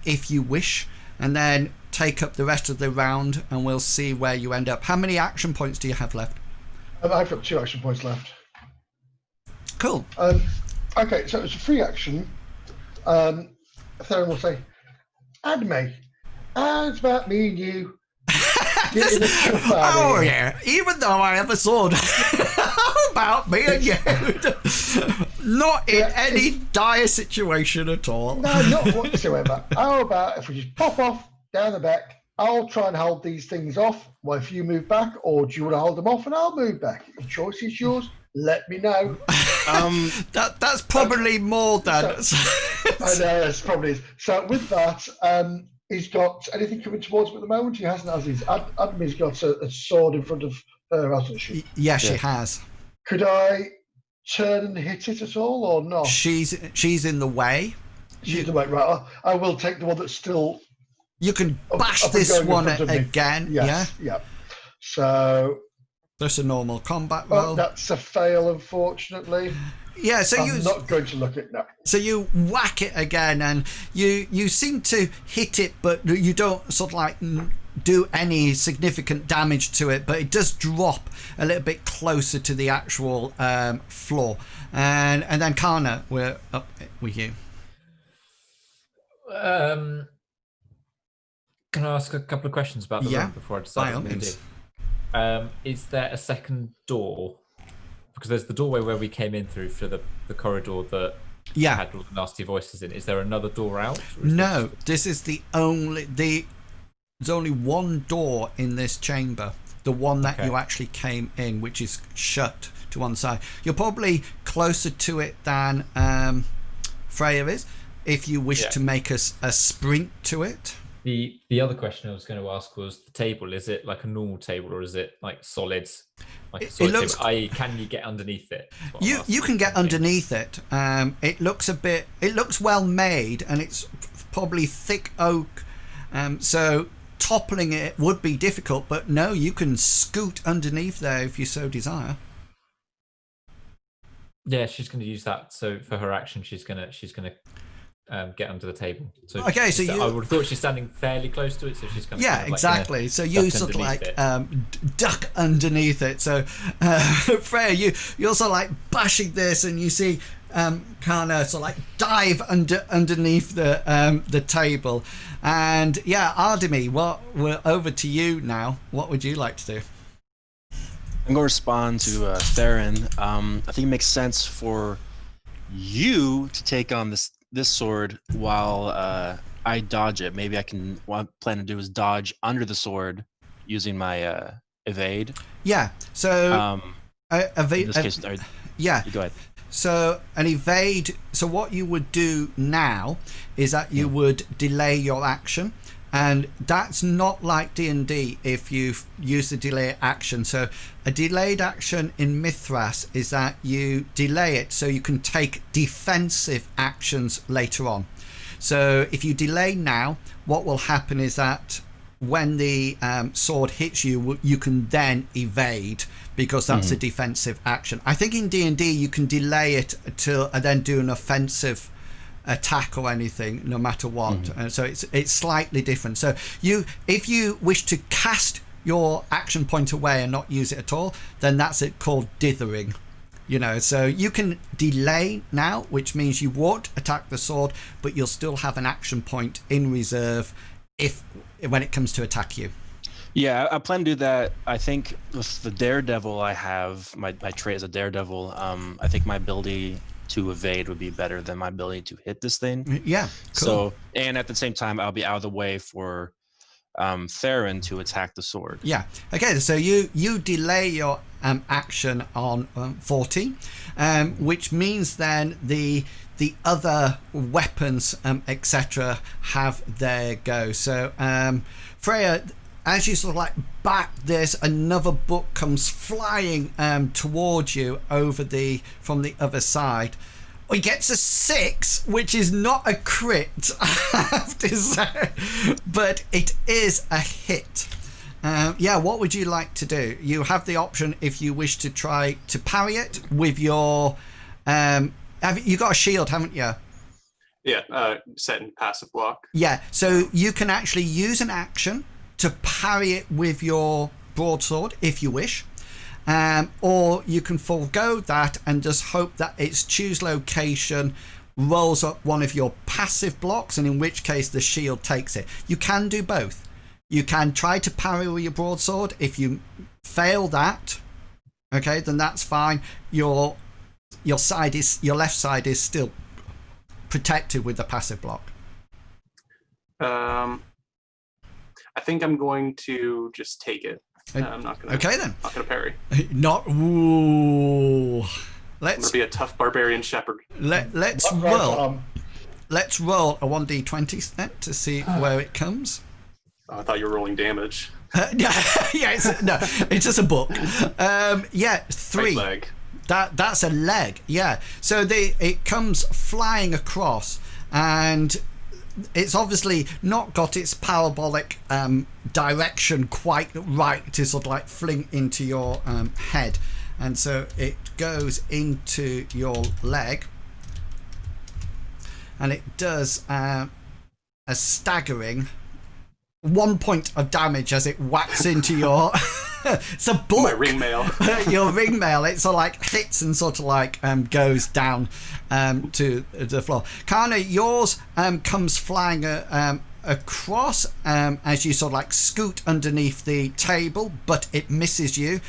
if you wish, and then take up the rest of the round, and we'll see where you end up. How many action points do you have left? I've got 2 action points left. Cool. Okay, so it's a free action. Theren will say, Adimi, how's about me and you? Oh yeah, even though I have a sword. How about me and you? Not in any dire situation at all. No, not whatsoever. How about if we just pop off down the back? I'll try and hold these things off. Well, if you move back, or do you want to hold them off and I'll move back? The choice is yours. Let me know. That's probably more than. I know, that's probably is. So with that, he's got anything coming towards him at the moment? He hasn't, has he? Adami's got a sword in front of her, hasn't she? Yes, she has. Could I turn and hit it at all, or not? She's in the way. She's in the way, right. I will take the one that's still... You can bash this one again. Yes, yeah. So... That's a normal combat roll. That's a fail, unfortunately. Yeah, so I'm not going to look at that. So you whack it again, and you seem to hit it, but you don't sort of like do any significant damage to it. But it does drop a little bit closer to the actual floor. And then Kana, we're up with you. Can I ask a couple of questions about the room before I decide what to do? Is there a second door? Because there's the doorway where we came in through for the corridor that had all the nasty voices in. Is there another door out? No, this is the only... There's only one door in this chamber. The one that you actually came in, which is shut to one side. You're probably closer to it than Freya is, if you wish to make a sprint to it. The other question I was going to ask was the table. Is it like a normal table, or is it like solid? Like a solid table? I.e., can you get underneath it? You can get underneath it. It looks well made, and it's probably thick oak. So toppling it would be difficult, but no, you can scoot underneath there if you so desire. Yeah, she's going to use that. So for her action, she's gonna get under the table. So okay, so I would have thought she's standing fairly close to it, so she's kind of exactly. So you sort of like duck underneath it. So Freya, you're sort of like bashing this, and you see Kana sort of like dive underneath the table. And Adimi, we're over to you now. What would you like to do? I'm going to respond to Theren. I think it makes sense for you to take on this sword while I dodge it. Maybe what I plan to do is dodge under the sword using my evade. Yeah. So evade. In this case, yeah. Go ahead. So an evade. So what you would do now is that you would delay your action, and that's not like D&D if you use the delay action. So a delayed action in Mythras is that you delay it so you can take defensive actions later on. So if you delay now, what will happen is that when the sword hits you, you can then evade, because that's a defensive action. I think in D&D you can delay it till and then do an offensive attack or anything, no matter what. So it's slightly different. So if you wish to cast your action point away and not use it at all, then that's it called dithering. So you can delay now, which means you won't attack the sword, but you'll still have an action point in reserve when it comes to attack you. Yeah, I plan to do that. I think with the daredevil I have, my trait as a daredevil, I think my ability to evade would be better than my ability to hit this thing. Yeah, cool. So, and at the same time, I'll be out of the way for Theren to attack the sword. Yeah. Okay, so you delay your action on 14, which means then the other weapons, etc., have their go. So Freya, as you sort of like back this, another book comes flying towards you from the other side. He gets a 6, which is not a crit, I have to say, but it is a hit. What would you like to do? You have the option if you wish to try to parry it with your... you got a shield, haven't you? Yeah, set in passive block. Yeah, so you can actually use an action to parry it with your broadsword if you wish. Or you can forego that and just hope that its choose location rolls up one of your passive blocks, and in which case the shield takes it. You can do both. You can try to parry with your broadsword. If you fail that, okay, then that's fine. Your left side is still protected with the passive block. I think I'm going to just take it. I'm not gonna. Okay then. Not gonna parry. Not. Ooh. I'm gonna be a tough barbarian shepherd. Let's roll. Let's roll a 1d20 then to see where it comes. Oh, I thought you were rolling damage. It's just a book. 3. Right leg. That's a leg. Yeah. So it comes flying across, and it's obviously not got its parabolic direction quite right to sort of like fling into your head, and so it goes into your leg, and it does a staggering 1 point of damage as it whacks into your it's a book. My ring mail. Your ring mail. It sort of like hits and sort of like goes down to the floor. Kana, yours comes flying across as you sort of like scoot underneath the table, but it misses you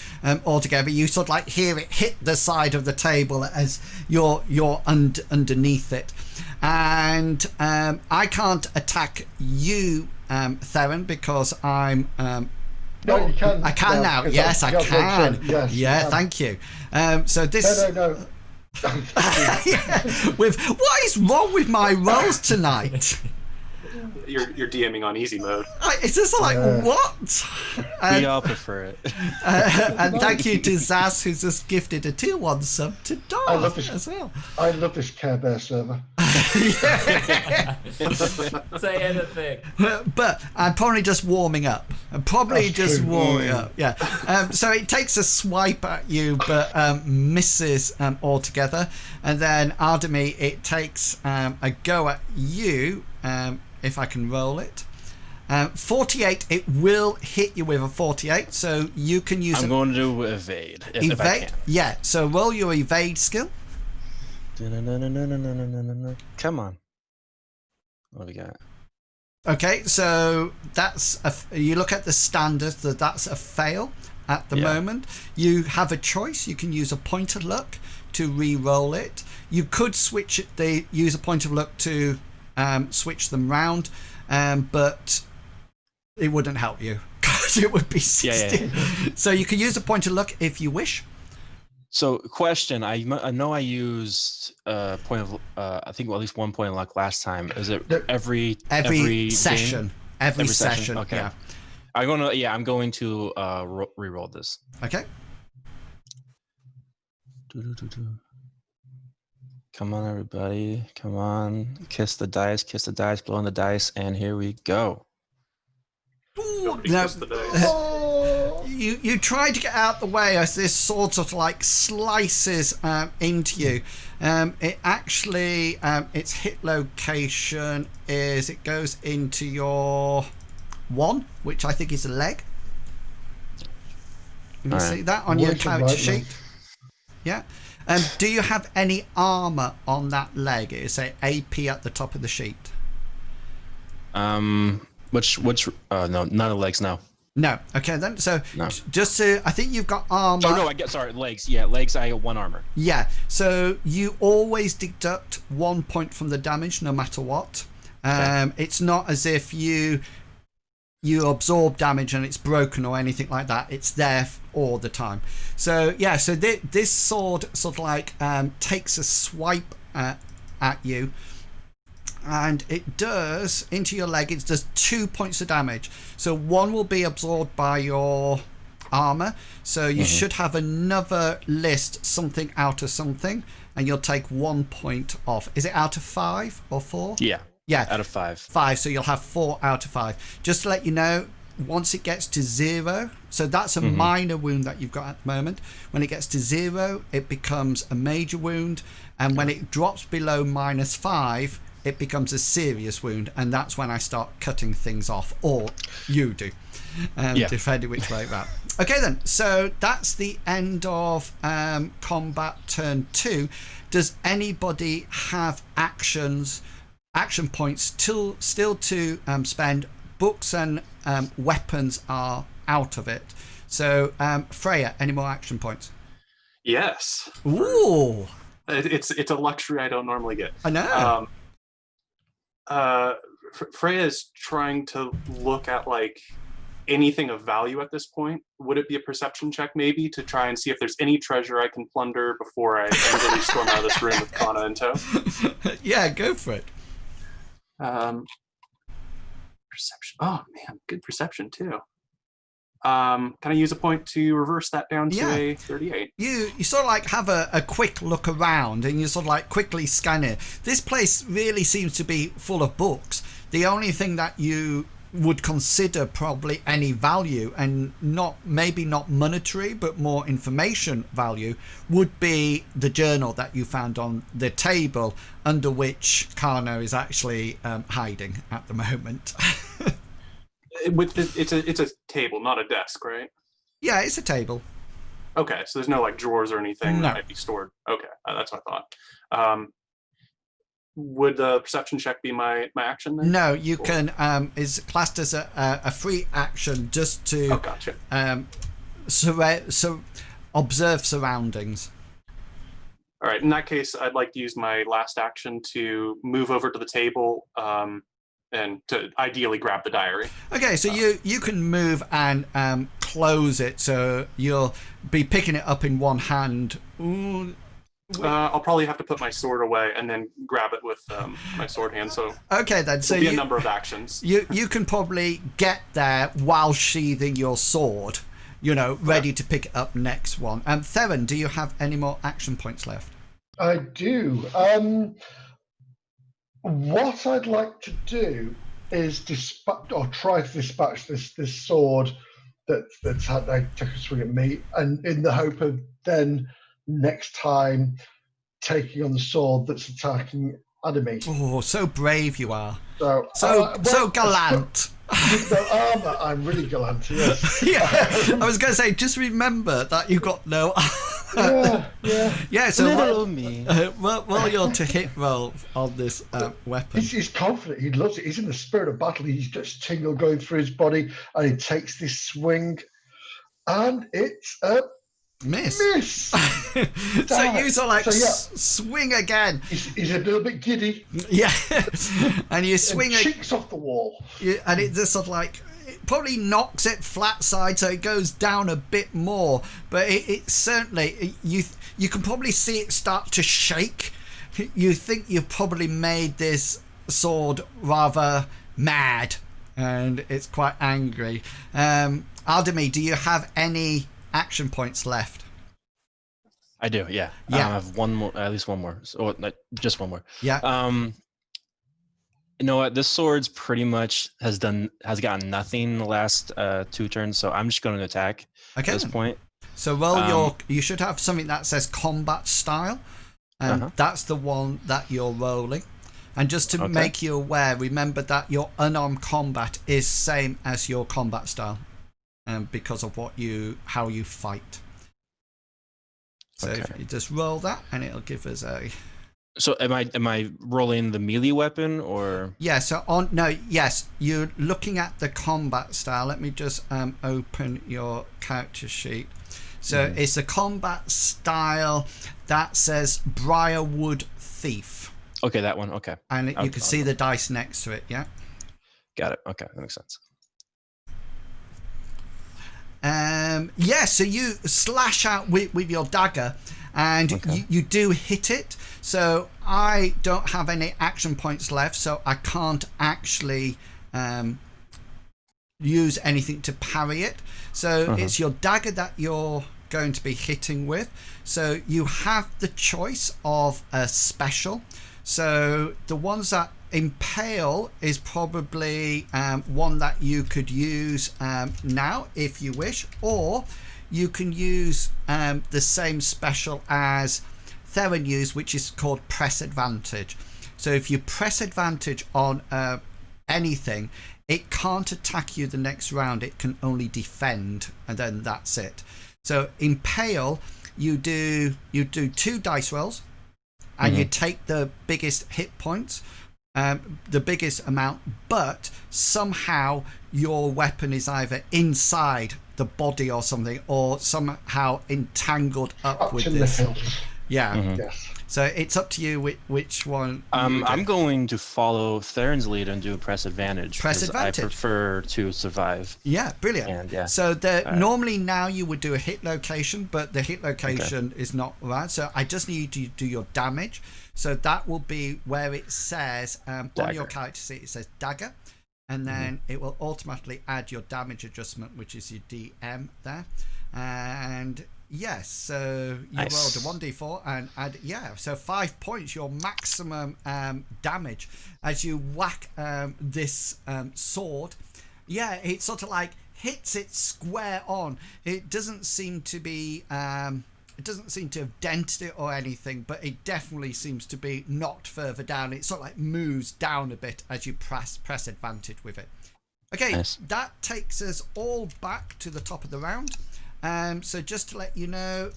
altogether. You sort of like hear it hit the side of the table as you're underneath it, and I can't attack you, Theren, because I'm no, you can. I can now. Yes, I can. Yes, yeah, thank you. So this. No. With what is wrong with my rolls tonight? You're DMing on easy mode. It's just like what? We all prefer it. And thank you to Zaz, who's just gifted a tier 1 sub to Darth as well. I love this Care Bear server. Say anything. But I'm probably just warming up. Yeah. So it takes a swipe at you, but misses altogether. And then Adimi, it takes a go at you. If I can roll it. 48, it will hit you with a 48, so you can use I'm going to do evade. If I can. Yeah, so roll your evade skill. Come on. What do we got? Okay, so that's you look at the standard, that's a fail at the moment. You have a choice. You can use a point of luck to re-roll it. You could switch it. Use a point of luck to switch them round, but it wouldn't help you because it would be 16. So you can use a point of luck if you wish. So question, I know I used point of I think at least 1 point of luck last time. Is it every session? Game? Every session. Okay. Yeah. I'm going to re-roll this. Okay. Come on, everybody. Come on. Kiss the dice, blow on the dice, and here we go. Ooh, now, you try to get out the way as this sword sort of like slices into you. It actually, its hit location is, it goes into your 1, which I think is a leg. You see that on your character sheet? Yeah. Do you have any armor on that leg? It say AP at the top of the sheet. Which no, none of legs, no. No. Okay then. So no. Just to, I think you've got armor. Oh no, legs. Yeah, legs. I got 1 armor. Yeah. So you always deduct 1 point from the damage, no matter what. Okay. It's not as if you you absorb damage and it's broken or anything like that. It's there all the time. So yeah, so this sword sort of like takes a swipe at you, and it does into your leg. It does 2 points of damage. So one will be absorbed by your armor. So you should have another list, something out of something, and you'll take 1 point off. Is it out of 5 or 4? Yeah, out of 5. 5, so you'll have 4 out of 5. Just to let you know, once it gets to 0, so that's a minor wound that you've got at the moment. When it gets to 0, it becomes a major wound, and when it drops below -5, it becomes a serious wound, and that's when I start cutting things off, or you do, depending which way that. Okay then, so that's the end of combat turn 2. Does anybody have action points still to spend? Books and weapons are out of it. So Freya, any more action points? Yes. Ooh. It's a luxury I don't normally get. I know. Freya is trying to look at like anything of value at this point. Would it be a perception check maybe to try and see if there's any treasure I can plunder before I really storm out of this room with Kana in tow? Yeah, go for it. Perception. Oh man, good perception too. Can I use a point to reverse that down to a 38? You sort of like have a quick look around, and you sort of like quickly scan it. This place really seems to be full of books. The only thing that you would consider probably any value, and maybe not monetary but more information value, would be the journal that you found on the table, under which Kana is actually hiding at the moment. It's a table, not a desk, right? Yeah, it's a table. Okay, so there's no like drawers or anything No. that might be stored. Okay, that's what I thought. Would the perception check be my action then? No, you can. Is classed as a free action just to gotcha. Observe surroundings. All right, in that case, I'd like to use my last action to move over to the table and to ideally grab the diary. Okay, so you can move and close it, so you'll be picking it up in one hand. Ooh. I'll probably have to put my sword away and then grab it with my sword hand. So okay, then. So a number of actions. You can probably get there while sheathing your sword, ready to pick it up next one. Theren, do you have any more action points left? I do. What I'd like to do is try to dispatch this sword that's had they took a swing at me, and in the hope of then next time taking on the sword that's attacking Adimi. Oh, so brave you are. So gallant. With no armor, I'm really gallant, yes. Yeah, I was going to say, just remember that you've got no armor. Yeah, so while you're to hit roll on this weapon. He's confident, he loves it, he's in the spirit of battle, he's just tingle going through his body, and he takes this swing, and it's a miss. So you sort of like swing again. He's a little bit giddy. Yeah, and you swing and cheeks off the wall. And it just sort of like it probably knocks it flat side, so it goes down a bit more. But it certainly you can probably see it start to shake. You think you've probably made this sword rather mad, and it's quite angry. Adimi, do you have any action points left? I do, yeah. I have one more, at least one more, or just one more. Yeah. You know what? This sword's pretty much has gotten nothing in the last 2 turns, so I'm just going to attack at this point. So roll you should have something that says combat style, and that's the one that you're rolling. And just to make you aware, remember that your unarmed combat is same as your combat style. Because of how you fight. So if you just roll that, and it'll give us a. So am I rolling the melee weapon or? Yeah. So yes, you're looking at the combat style. Let me just open your character sheet. So it's a combat style that says Briarwood Thief. Okay, that one. Okay. And you can see the dice next to it. Yeah. Got it. Okay, that makes sense. So you slash out with your dagger, and you do hit it. So I don't have any action points left, so I can't actually use anything to parry it. So it's your dagger that you're going to be hitting with. So you have the choice of a special. So the ones that impale is probably one that you could use now if you wish, or you can use the same special as Theren used, which is called press advantage. So if you press advantage on anything, it can't attack you the next round, it can only defend, and then that's it. So impale, you do 2 dice rolls, and you take the biggest hit points, the biggest amount, but somehow your weapon is either inside the body or something, or somehow entangled up with this. Yes. So it's up to you which one. I'm going to follow Theron's lead and do press advantage. Press 'cause advantage. I prefer to survive. Yeah, brilliant. And, So normally now you would do a hit location, but the hit location is not right. So I just need you to do your damage. So that will be where it says on your character sheet, it says dagger, and then it will automatically add your damage adjustment, which is your DM there. And yes, so you rolled a 1d4 and add, so 5 points, your maximum damage as you whack this sword. It sort of like hits it square on. It doesn't seem to be it doesn't seem to have dented it or anything, but it definitely seems to be knocked further down. It sort of like moves down a bit as you press advantage with it. Okay, that takes us all back to the top of the round. So just to let you know,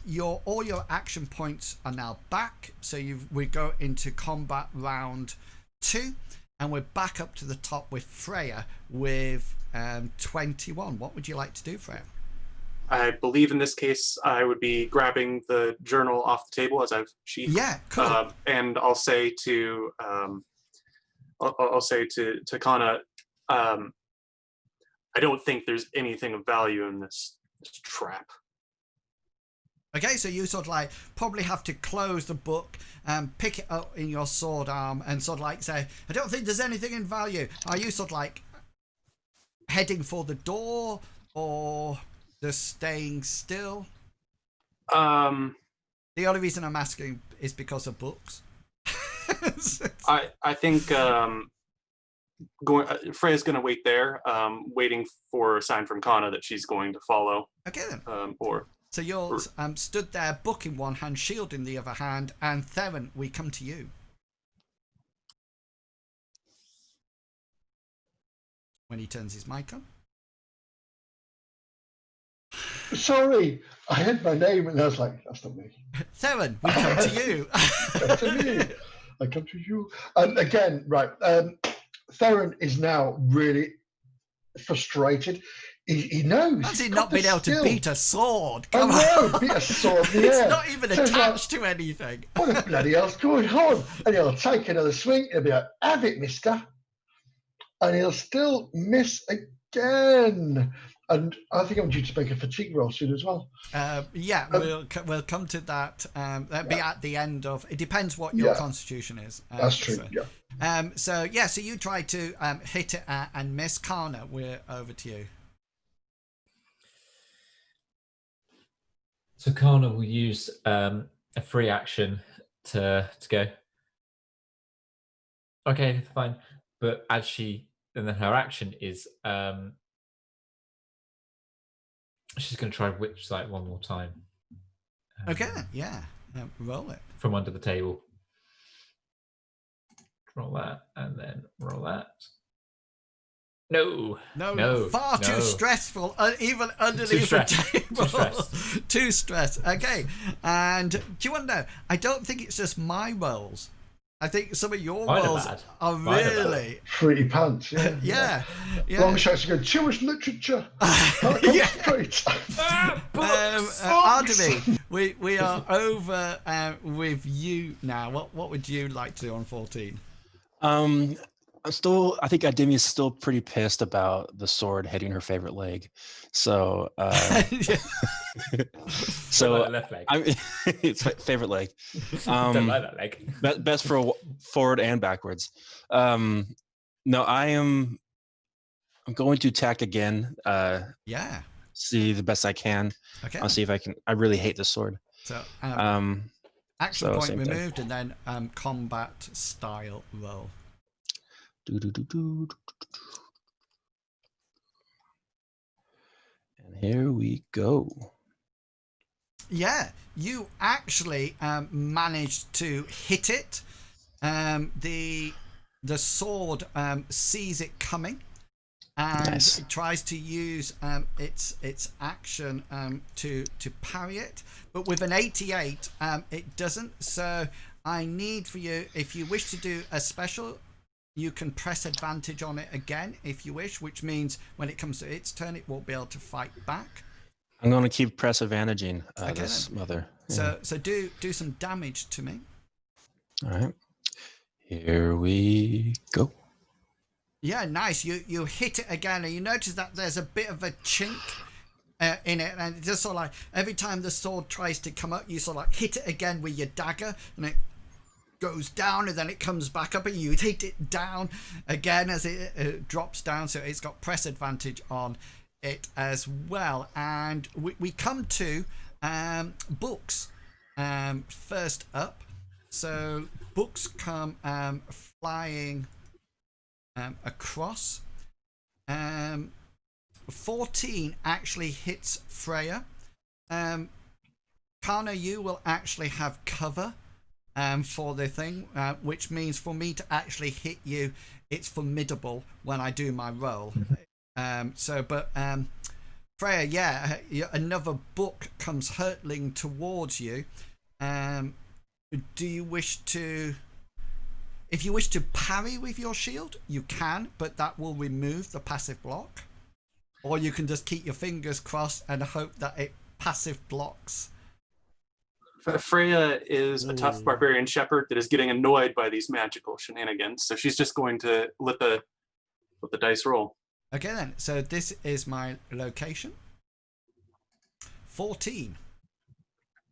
all your action points are now back. So we go into combat round 2, and we're back up to the top with Freya with 21. What would you like to do, Freya? I believe in this case I would be grabbing the journal off the table as I've sheathed. Yeah, cool. And I'll say to Kana, I don't think there's anything of value in this trap. Okay, so you sort of like probably have to close the book and pick it up in your sword arm and sort of like say, I don't think there's anything in value. Are you sort of like heading for the door or just staying still? The only reason I'm asking is because of books. I think Freya's going to wait there, waiting for a sign from Kana that she's going to follow. Okay then. So you're stood there, book in one hand, shield in the other hand, and Theren, we come to you. When he turns his mic on. Sorry, I had my name and I was like, that's not me. Theren, we come to you. That's me. I come to you. And again, right, Theren is now really frustrated. He knows. Has he not been able to beat a sword? Come on. Beat a sword in the It's air. not even attached to anything. What the bloody hell's going on? And he'll take another swing and he'll be like, have it, mister. And he'll still miss again. And I think I'm due to make a fatigue roll soon as well. We'll come to that. That'll be at the end of. It depends what your constitution is. That's true. So you try to hit it and miss. Kana, we're over to you. So Kana will use a free action to go. Okay, fine. But and then her action is she's going to try witch sight one more time. Okay, roll it. From under the table. Roll that, and then roll that. No. Far too stressful, even underneath the table. Too stressed. Okay, and do you want to know, I don't think it's just my rolls. I think some of your rolls are really pretty pants. Yeah. Long shots are good. Too much literature. Adimi, we are over with you now. What would you like to do on 14? I think Adimi is still pretty pissed about the sword hitting her favorite leg. So, So left leg. it's my favorite leg. Don't like that leg. Best for forward and backwards. No, I'm going to attack again. Yeah. See the best I can. Okay. I'll see if I can. I really hate this sword. So action so point same removed, thing. and then combat style roll. And here we go. Yeah, you actually managed to hit it. The sword sees it coming, and Nice. it tries to use its action to parry it. But with an 88, it doesn't. So I need for you, if you wish to do a special, you can press advantage on it again if you wish, which means when it comes to its turn, it won't be able to fight back. I'm going to keep press advantaging Okay, this then. mother. So do some damage to me. All right. Here we go. Yeah, nice. You hit it again, and you notice that there's a bit of a chink in it, and it just sort of like every time the sword tries to come up, you sort of like hit it again with your dagger, and it goes down, and then it comes back up, and you hit it down again as it drops down. So it's got press advantage on it as well. And we come to books first up. So books come flying across. 14 actually hits Freya. Kana, you will actually have cover for the thing, which means for me to actually hit you, it's formidable when I do my roll. Freya, yeah, another book comes hurtling towards you. Do you wish to... If you wish to parry with your shield, you can, but that will remove the passive block. Or you can just keep your fingers crossed and hope that it passive blocks. Freya is a tough barbarian shepherd that is getting annoyed by these magical shenanigans, so she's just going to let the dice roll. Okay then, so this is my location. 14.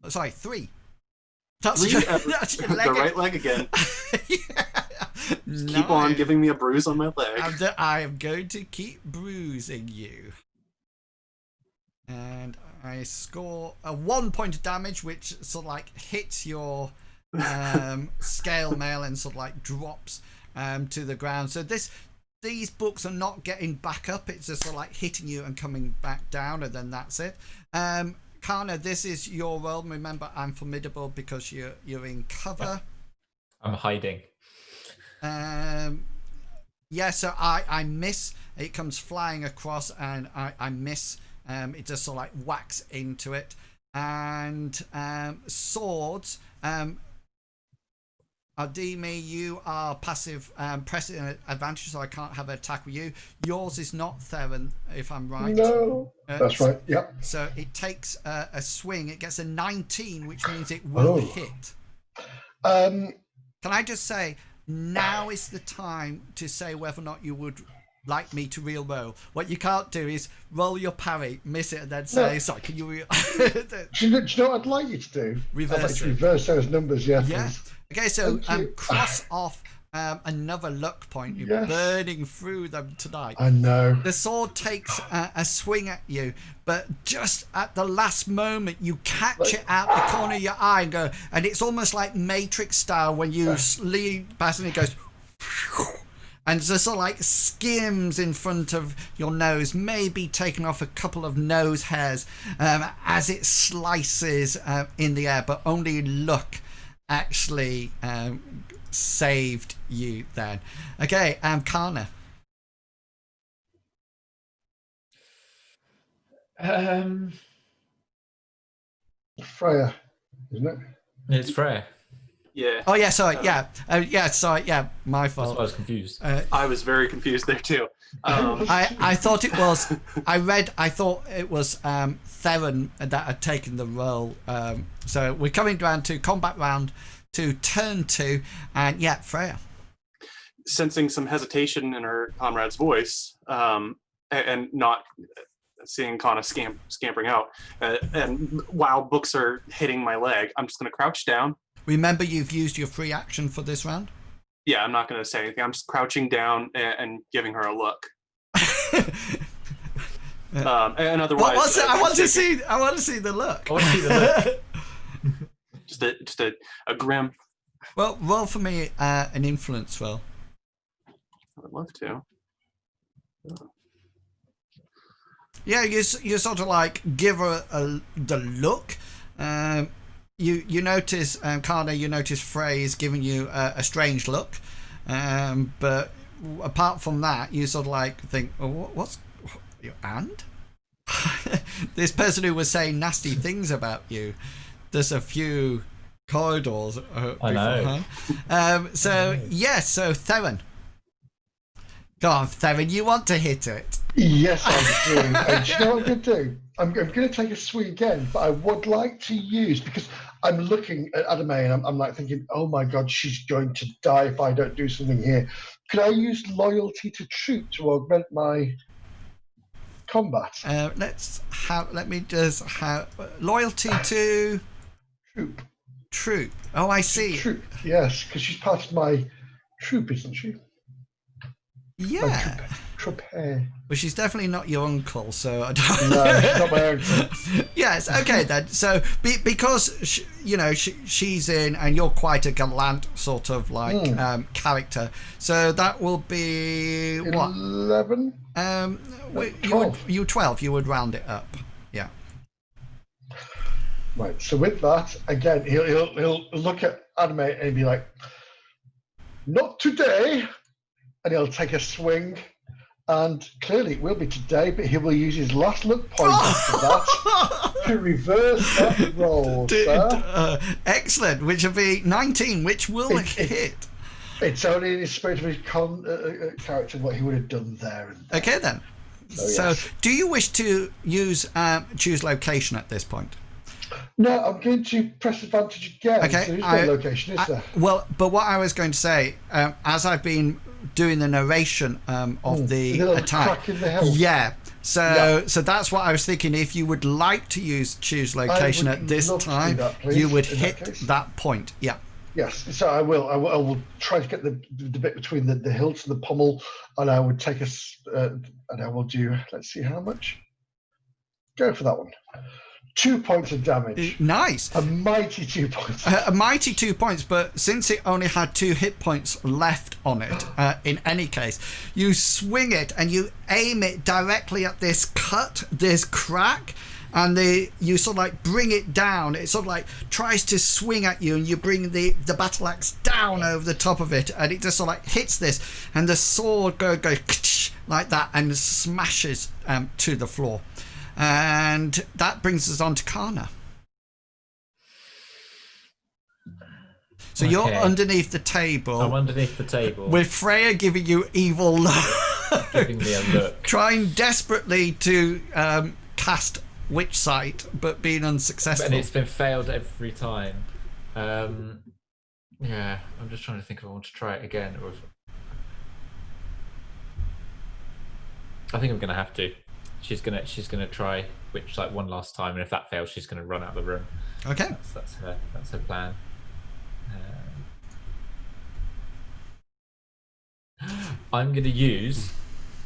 Oh, sorry, 3. That's Three, that's your leg. the right leg again. Yeah. Keep on giving me a bruise on my leg. I am going to keep bruising you. And I score a 1 point of damage, which sort of like hits your scale mail and sort of like drops to the ground. So these books are not getting back up. It's just sort of like hitting you and coming back down, and then that's it. Kana, this is your role. Remember, I'm formidable because you're in cover. I'm hiding. Yeah, so I miss. It comes flying across, and I miss. It just sort of like whacks into it. And swords. Adimi, you are passive pressing advantage, so I can't have an attack with you. Yours is not Theren, if I'm right. No, that's right. Yep. So it takes a swing. It gets a 19, which means it will hit. Can I just say, now is the time to say whether or not you would like me to roll. What you can't do is roll your parry, miss it, and then say, No. sorry, can you... Do you know what I'd like you to do? Reverse I'd like to it. reverse those numbers, yeah. Yeah. Please. Okay, so Thank you. cross off another luck point. You're Yes. burning through them tonight. I know. The sword takes a swing at you, but just at the last moment, you catch it out the corner of your eye and go, and it's almost like Matrix style when you lean past and it goes, and just sort of like skims in front of your nose, maybe taking off a couple of nose hairs as it slices in the air, but only luck actually saved you then. Okay, Kana. Freya, isn't it? It's Freya. Yeah. Oh yeah, sorry, sorry, my That's fault. why I was confused. I was very confused there too. I thought it was. I thought it was Theren that had taken the role. So we're coming down to combat round to turn 2, and Freya. sensing some hesitation in her comrade's voice, and not seeing Kana scampering out, and while books are hitting my leg, I'm just going to crouch down. Remember, you've used your free action for this round. Yeah, I'm not going to say anything. I'm just crouching down and giving her a look. And otherwise, I want to see the look. I want to see the look. just a grim. Well, roll for me an influence roll. I'd love to. Yeah, you sort of like give her the look. You notice, Kana, you notice Frey is giving you a strange look. But apart from that, you sort of like think, oh, what's and? This person who was saying nasty things about you, there's a few corridors beforehand. So Theren. Go on, Theren, you want to hit it? Yes, I do. And do you know what I'm going to do? I'm going to take a swing again, but I would like to use, because I'm looking at Adimi and I'm like thinking, oh my God, she's going to die if I don't do something here. Could I use loyalty to troop to augment my combat? Let me just have loyalty to troop. Oh, I see. Troop, yes, because she's part of my troop, isn't she? Yeah. Troop hair. But she's definitely not your uncle, so I don't. No, she's not my uncle. Yes, okay then. So because she's in, and you're quite a gallant sort of like character. So that will be 11. 12. You 12. You would round it up. Yeah. Right. So with that, again, he'll look at Adimi and be like, "Not today," and he'll take a swing. And clearly it will be today, but he will use his last luck point after that to reverse that roll. Excellent, which will be 19, which will hit. It's only in the spirit of his character what he would have done there. Okay then. So yes. Do you wish to use choose location at this point? No, I'm going to press advantage again. Okay. So there's no location, is there? Well, but what I was going to say, as I've been doing the narration of the attack. Crack in the hill. Yeah. So that's what I was thinking. If you would like to use choose location at this time, you would hit that point. Yeah. Yes. So I will try to get the bit between the hilt and the pommel, and I would take and I will do. Let's see how much. Go for that one. 2 points of damage. Nice. A mighty 2 points. A mighty 2 points, but since it only had 2 hit points left on it, in any case, you swing it and you aim it directly at this cut, this crack, and you sort of like bring it down. It sort of like tries to swing at you, and you bring the battle axe down over the top of it, and it just sort of like hits this, and the sword goes like that and smashes to the floor. And that brings us on to Kana. So you're underneath the table. I'm underneath the table. With Freya giving you evil look. Giving me a look. Trying desperately to cast Witch Sight, but being unsuccessful. And it's been failed every time. Yeah, I'm just trying to think if I want to try it again. Or I think I'm going to have to. She's gonna try Witch Sight one last time, and if that fails, she's gonna run out of the room. Okay. That's her plan. I'm gonna use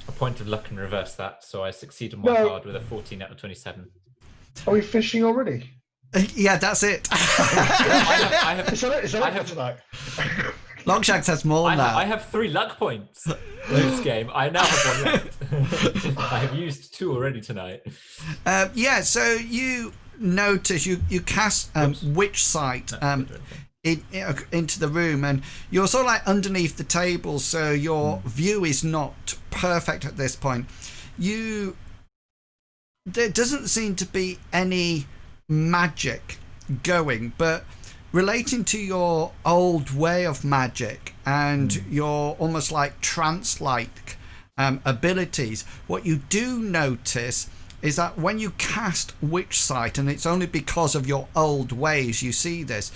a point of luck and reverse that, so I succeed on my card with a 14 out of 27. Are we fishing already? Yeah, that's it. I have tonight. Longshanks has more now. I have 3 luck points this game. I now have 1 left. I have used 2 already tonight. So you notice you cast Witch Sight into the room, and you're sort of like underneath the table, so your view is not perfect at this point. There doesn't seem to be any magic going, but relating to your old way of magic and your almost like trance-like abilities, what you do notice is that when you cast Witch Sight, and it's only because of your old ways you see this,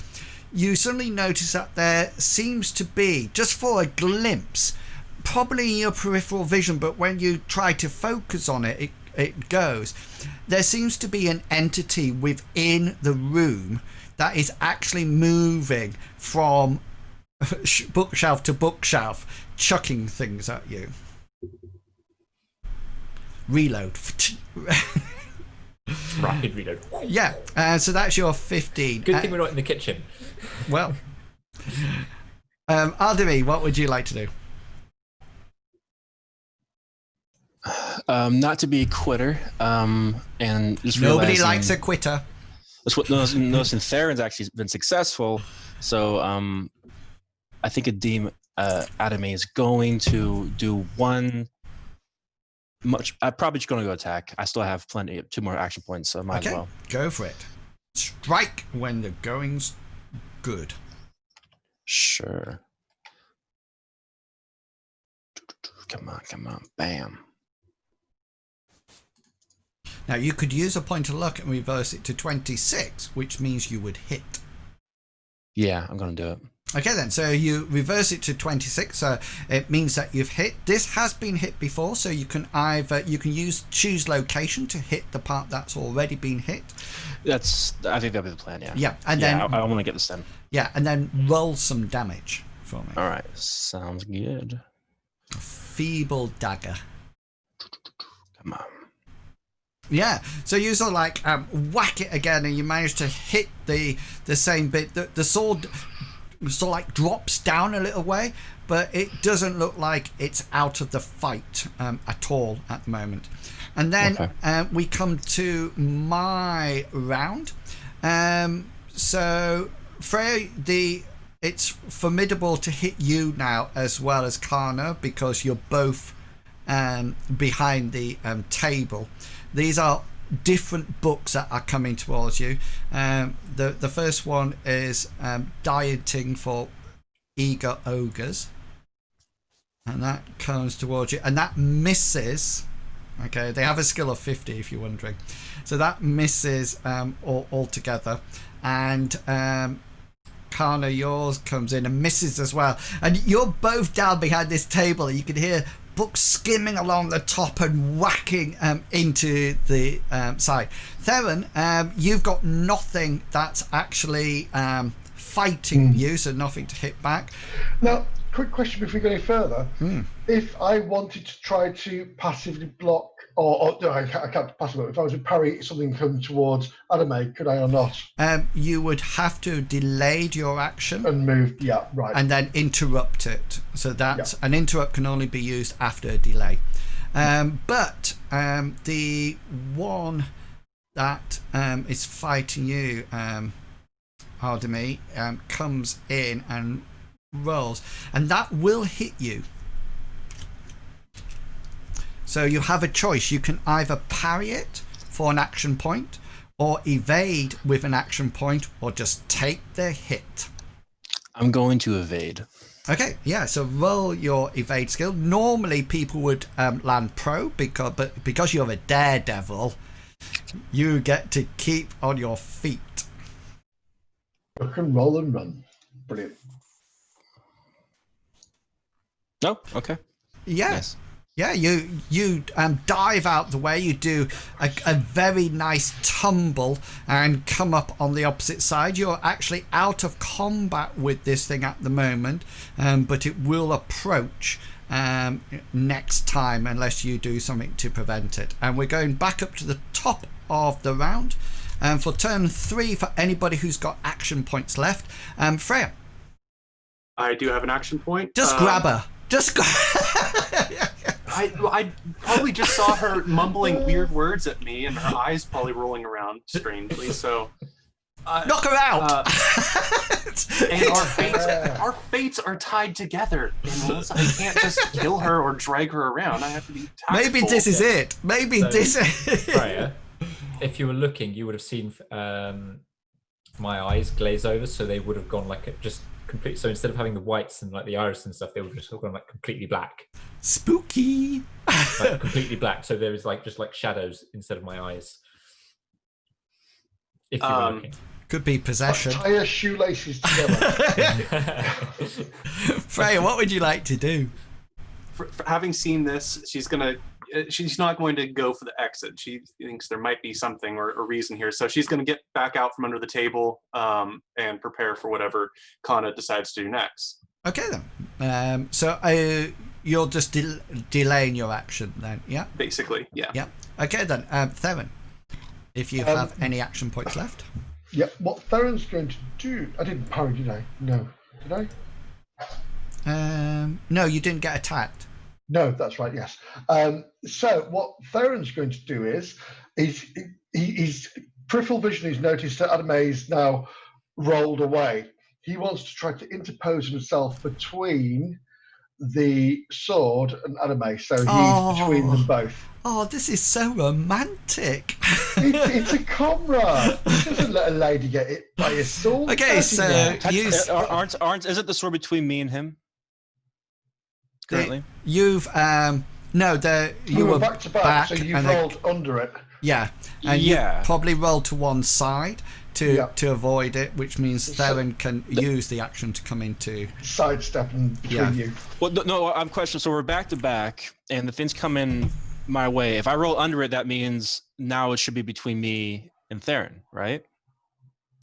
you suddenly notice that there seems to be, just for a glimpse, probably in your peripheral vision, but when you try to focus on it, it goes. There seems to be an entity within the room that is actually moving from bookshelf to bookshelf, chucking things at you. Reload. Rapid reload. Yeah, so that's your 15. Good thing we're not in the kitchen. Well, Adimi, what would you like to do? Not to be a quitter, and just Nobody likes a quitter. Noticing Theron's actually been successful, so I think Adimi is going to do one. I'm probably just going to go attack. I still have 2 more action points, so might as well. Go for it. Strike when the going's good. Sure. Come on, bam. Now you could use a point of luck and reverse it to 26, which means you would hit. Yeah, I'm going to do it. Okay then, so you reverse it to 26, so it means that you've hit. This has been hit before, so you can either choose location to hit the part that's already been hit. I think that'll be the plan. Yeah. Yeah, and then I want to get this done. Yeah, and then roll some damage for me. All right, sounds good. Feeble dagger. Come on. Yeah, so you sort of like whack it again, and you manage to hit the same bit. The sword sort of like drops down a little way, but it doesn't look like it's out of the fight at all at the moment. And then we come to my round. So Freya, it's formidable to hit you now as well as Kana, because you're both behind the table. These are different books that are coming towards you. The first one is Dieting for Eager Ogres, and that comes towards you, and that misses. Okay, they have a skill of 50 if you're wondering, so that misses altogether. And Kana, yours comes in and misses as well, and you're both down behind this table. You can hear books skimming along the top and whacking into the side. Theren, you've got nothing that's actually fighting you, so nothing to hit back. Now, quick question before we go any further. If I wanted to try to passively block, or no, I can't passively, if I was to parry something coming towards Adimi, could I or not? You would have to delay your action and move, yeah, right. And then interrupt it. So that's an interrupt can only be used after a delay. But the one that is fighting you, Adimi, comes in and rolls, and that will hit you. So you have a choice. You can either parry it for an action point, or evade with an action point, or just take the hit. I'm going to evade. Okay, yeah, so roll your evade skill. Normally people would land pro, but because you're a daredevil, you get to keep on your feet. Rock and roll and run. Brilliant. No? Okay. Yeah. Nice. Yeah, you dive out the way. You do a very nice tumble and come up on the opposite side. You're actually out of combat with this thing at the moment, but it will approach next time unless you do something to prevent it. And we're going back up to the top of the round for turn 3 for anybody who's got action points left. Freya. I do have an action point. Just grab her. Just I probably just saw her mumbling weird words at me, and her eyes probably rolling around strangely. So knock her out. And our fates are tied together. And I can't just kill her or drag her around. I have to be tactful. Maybe this is it. Maybe this is Freya, if you were looking, you would have seen my eyes glaze over, so they would have gone like just complete. So instead of having the whites and like the iris and stuff, they would have just gone like completely black. Spooky. Like completely black. So there is like just like shadows instead of my eyes. If you were looking. Could be possession. Tie her shoelaces together. Freya, what would you like to do? For having seen this, she's not going to go for the exit. She thinks there might be something or a reason here. So she's going to get back out from under the table and prepare for whatever Kana decides to do next. Okay then. So you're just delaying your action then, yeah? Basically, yeah. Yeah. Okay then, Theren, if you have any action points left. Yeah, what Theron's going to do... I didn't parry, did I? No. Did I? No, you didn't get attacked. No, that's right, yes. So what Theron's going to do is he's peripheral vision. He's noticed that Adime's now rolled away. He wants to try to interpose himself between the sword and Adime, so he's between them both. Oh, this is so romantic. It's a comrade. He doesn't let a lady get hit by a sword. Okay, so aren't is it the sword between me and him? Currently, you've you were back to back, so you've rolled under it. Yeah, and you probably rolled to one side to avoid it, which means Theren can use the action to come into sidestepping between you. Well, no, I'm questioning. So we're back to back, and the things come in my way. If I roll under it, that means now it should be between me and Theren, right?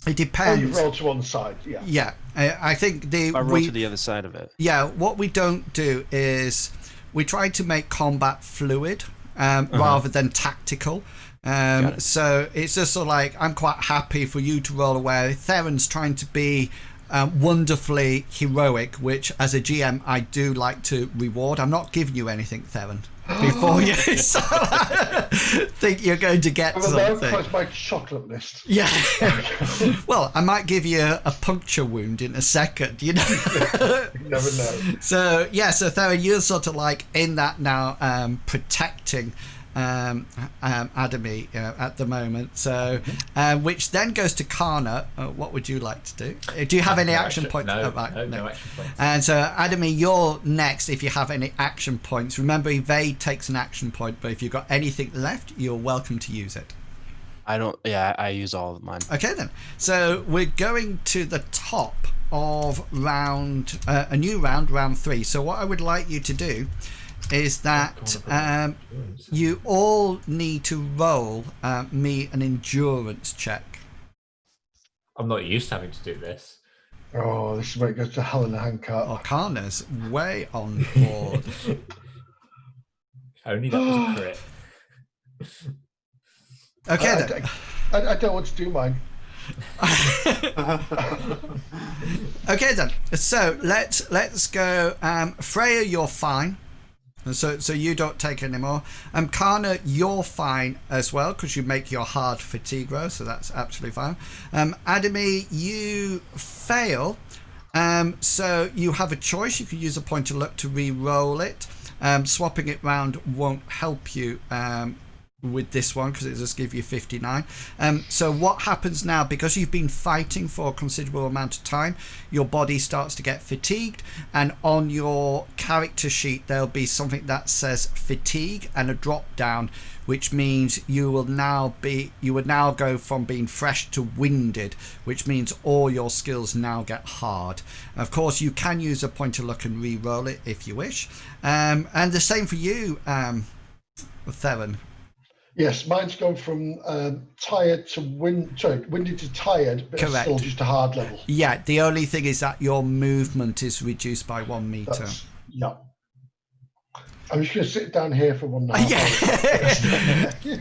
It depends. Oh, you roll to one side, yeah. Yeah, I think I roll to the other side of it. Yeah, what we don't do is we try to make combat fluid rather than tactical. So it's just sort of like, I'm quite happy for you to roll away. Theron's trying to be wonderfully heroic, which as a GM I do like to reward. I'm not giving you anything, Theren, before you think you're going to get something. That's my chocolate list. Yeah. Well, I might give you a puncture wound in a second, you know. You never know. So Theren, you're sort of like in that now, protecting Adimi at the moment, so which then goes to Kana. What would you like to do? Do you have any action points? No action points. And so Adimi, you're next if you have any action points. Remember, evade takes an action point, but if you've got anything left, you're welcome to use it. I don't. Yeah, I use all of mine. Okay then. So we're going to the top of round, a new round 3. So what I would like you to do is that you all need to roll me an endurance check. I'm not used to having to do this. Oh, this is where it goes to hell in a handcart. Oh, Kana's way on board. Only that was a crit. Okay then. I don't want to do mine. Okay then. So let's go. Freya, you're fine. So you don't take any more. Kana, you're fine as well because you make your hard fatigue roll, so that's absolutely fine. Adimi, you fail. So you have a choice. You can use a point of luck to re-roll it. Swapping it round won't help you with this one because it just gives you 59. So what happens now, because you've been fighting for a considerable amount of time, your body starts to get fatigued, and on your character sheet there'll be something that says fatigue and a drop down, which means you would now go from being fresh to winded, which means all your skills now get hard. Of course, you can use a point of luck and re-roll it if you wish, and the same for you, Theren. Yes, mine's gone from tired to winded to tired, but it's still just a hard level. Yeah, the only thing is that your movement is reduced by 1 meter. Yeah. I'm just going to sit down here for 1.5 hours.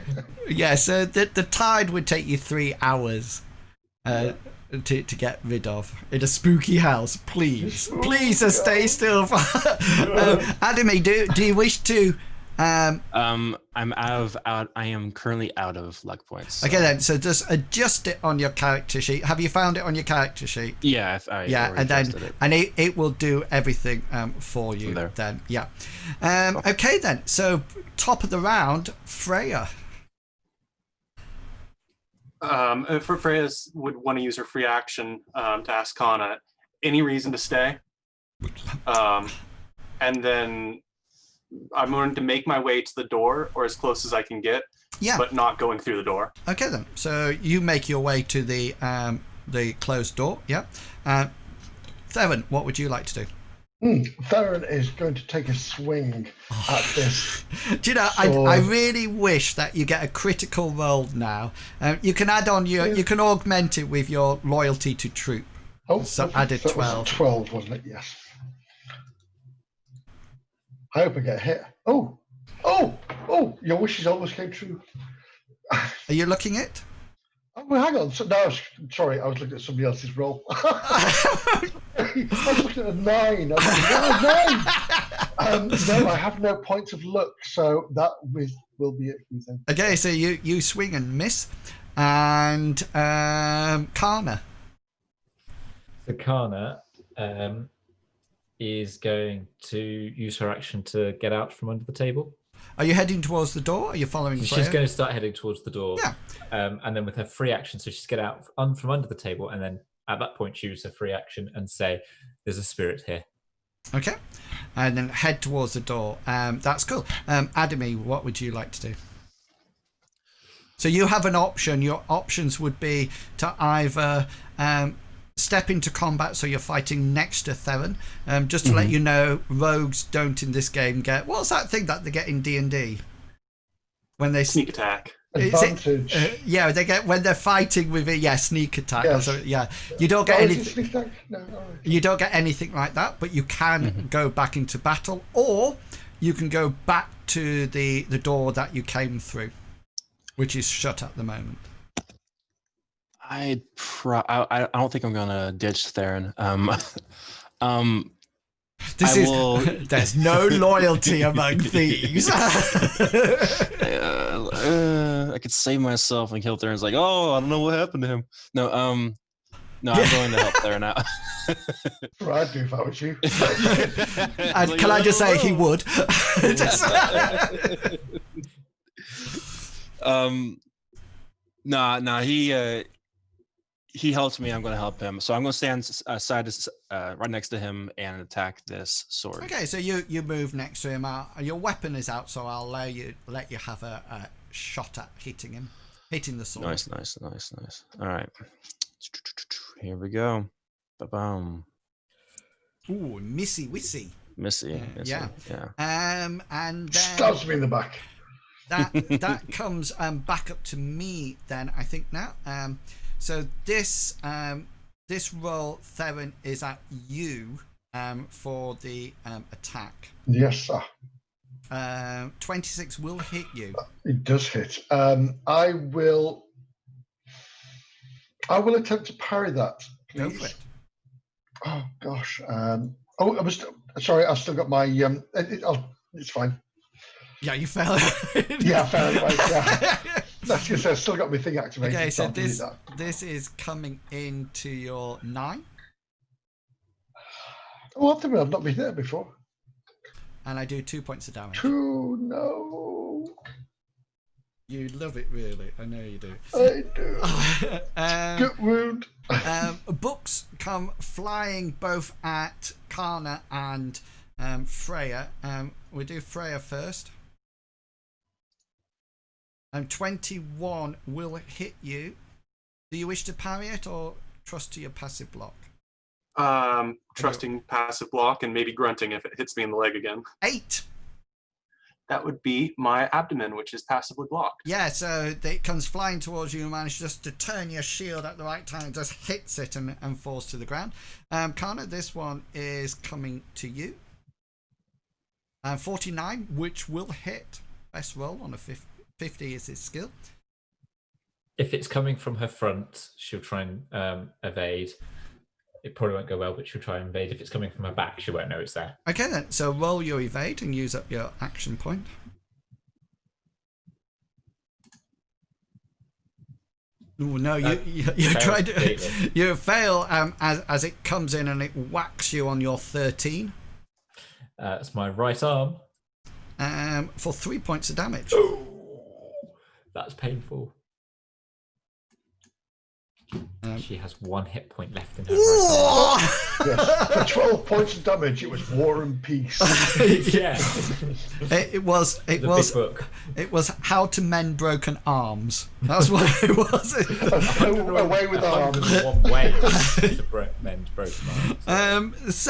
Yeah, so the tide would take you 3 hours to get rid of in a spooky house. Please stay still. Adimi, do you wish to... I am currently out of luck points. So. Okay then, so just adjust it on your character sheet. Have you found it on your character sheet? Yeah, and it will do everything for you then. Yeah. Okay then, so top of the round, Freya. For Freya would want to use her free action to ask Kana any reason to stay, and then I'm going to make my way to the door, or as close as I can get, but not going through the door. Okay then. So you make your way to the the closed door. Yeah. Theren, what would you like to do? Theren is going to take a swing at this. Do you know, I really wish that you get a critical roll now. You can add on you can augment it with your loyalty to troop. Oh, So okay. added So it was 12. 12, wasn't it? Yes. I hope I get hit. Oh, your wishes almost came true. Are you looking at? Oh, well, hang on. So, no, sorry, I was looking at somebody else's roll. I was looking at a 9. No, I have no points of luck, so that will be it. Okay, so you swing and miss. And Kana. So Kana is going to use her action to get out from under the table. Are you heading towards the door? Or are you following So Freya? she's going to start heading towards the door. Yeah. And then with her free action, so she's get out from under the table, and then at that point she uses her free action and say, "There's a spirit here." Okay. And then head towards the door. That's cool. Adimi, what would you like to do? So you have an option. Your options would be to either step into combat, so you're fighting next to Theren. Just to let you know, rogues don't in this game get... What's that thing that they get in D&D? When they... Sneak attack. Advantage. Yeah, they get when they're fighting with it. Yeah, sneak attack. Yes. So, yeah, you don't get anything. No. You don't get anything like that, but you can go back into battle, or you can go back to the door that you came through, which is shut at the moment. I don't think I'm gonna ditch Theren. There's no loyalty among thieves. I could save myself and kill Theren. It's like, oh, I don't know what happened to him. No, I'm going to help Theren out. That's what I'd do if I was you. And can I just say he would? He helps me. I'm going to help him. So I'm going to stand right next to him and attack this sword. Okay, so you move next to him. Your weapon is out, so I'll let you have a shot at hitting the sword. Nice. All right, here we go. Ba-bam. Ooh, missy wissy. Missy. Yeah. And then Stabs me in the back. that comes back up to me then, I think now. So this roll, Theren, is at you for the attack. Yes, sir. 26 will hit you. It does hit. I will attempt to parry that, please. Go for it. Oh gosh. Sorry. I've still got my. It's fine. Yeah, you fell. Yeah, fair enough. Yeah. That's just I've still got my thing activated. Okay, so this is coming into your 9. Oh, I've not been there before. And I do 2 points of damage. 2, no. You love it, really. I know you do. I do. Good wound. Books come flying both at Kana and Freya. We'll do Freya first. 21 will hit you. Do you wish to parry it or trust to your passive block? Trusting passive block and maybe grunting if it hits me in the leg again. 8. That would be my abdomen, which is passively blocked. Yeah, so it comes flying towards you and manage just to turn your shield at the right time, just hits it and falls to the ground. Kana, this one is coming to you. 49, which will hit. Best roll on a 50 is his skill. If it's coming from her front, she'll try and evade. It probably won't go well, but she'll try and evade. If it's coming from her back, she won't know it's there. Okay then, so roll your evade and use up your action point. Ooh, no, you tried to, you fail as it comes in and it whacks you on your 13. It's my right arm. For 3 points of damage. That's painful. She has 1 hit point left in her right Yes. For 12 points of damage, it was War and Peace. arm. Yeah. It was The big book. it was How to Mend Broken Arms. That's what it was. Away with arms. 101 ways to mend broken arms.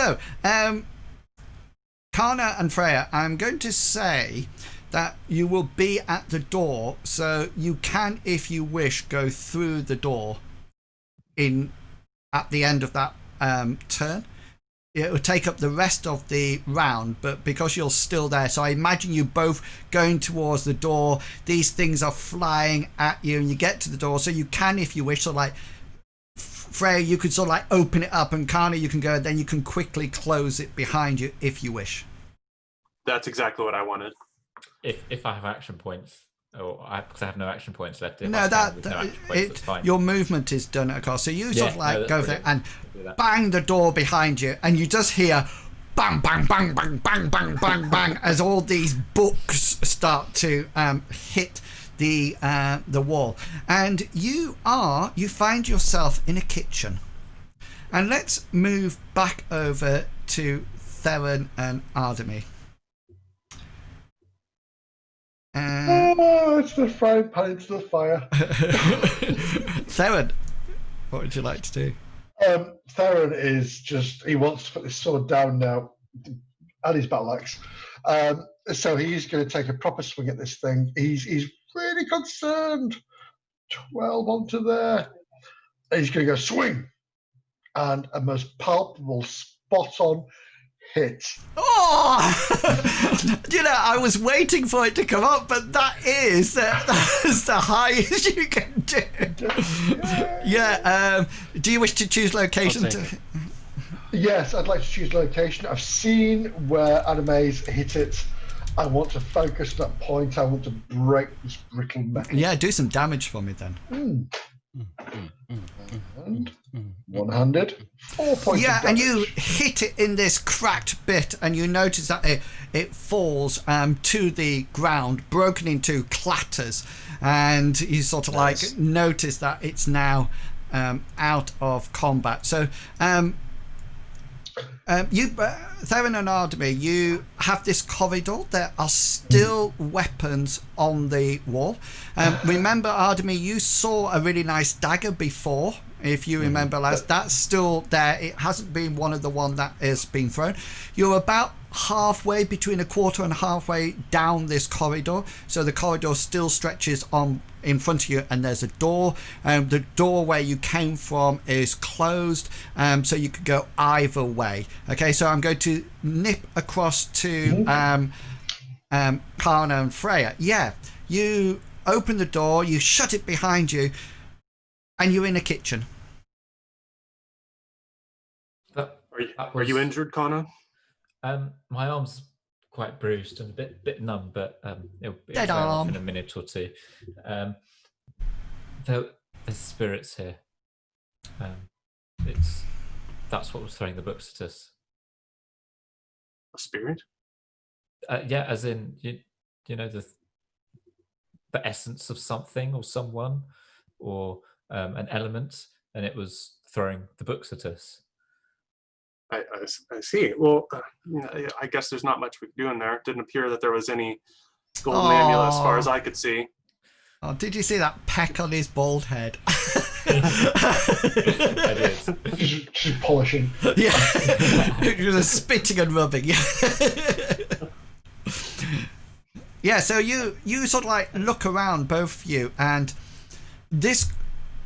Kana and Freya, I'm going to say that you will be at the door, so you can, if you wish, go through the door at the end of that turn. It will take up the rest of the round, but because you're still there, so I imagine you both going towards the door. These things are flying at you, and you get to the door, so you can, if you wish, so like Freya, you could sort of like open it up, and Kana, you can go, then you can quickly close it behind you if you wish. That's exactly what I wanted. If I have action points, because I have no action points left. Your movement is done at a cost. So you sort of like go there and that. bang the door behind you, and you just hear bang, bang, bang, bang, bang, bang, bang, bang, as all these books start to hit the wall, and you find yourself in a kitchen. And let's move back over to Theren and Adimi. It's the frying pan into the fire. Theren, what would you like to do? Theren is he wants to put this sword down now, and his battle axe. So he's going to take a proper swing at this thing. He's really concerned. 12 onto there. And he's going to go swing, and a most palpable, spot-on hit. Oh, I was waiting for it to come up, but that's the highest you can do. Yeah. Do you wish to choose location? Yes, I'd like to choose location. I've seen where Anime's hit it. I want to focus that point. I want to break this brittle metal. Yeah, do some damage for me then. One-handed, 4 points. Yeah, of damage. and you hit it in this cracked bit, and you notice that it falls to the ground, broken into clatters, and you sort of like notice that it's now out of combat. So you, Theren and Adimi, you have this corridor. There are still weapons on the wall. Remember, Adimi, you saw a really nice dagger before. If you remember, lads, that's still there. It hasn't been one of the one that has been thrown. You're about halfway, between a quarter and halfway down this corridor. So the corridor still stretches on in front of you, and there's a door. The door where you came from is closed, so you could go either way. Okay, so I'm going to nip across to Kana and Freya. Yeah, you open the door, you shut it behind you, and you're in a kitchen. Are you injured, Kana? My arm's quite bruised and a bit numb, but it'll be Dead off arm. in a minute or two. There's spirits here. That's what was throwing the books at us. A spirit? Yeah, as in you know the essence of something or someone or an element, and it was throwing the books at us. I see. Well, I guess there's not much we can do in there. It didn't appear that there was any golden amulet as far as I could see. Oh, did you see that peck on his bald head? I did. Just polishing. Yeah. It was spitting and rubbing. Yeah, so you sort of like look around, both of you, and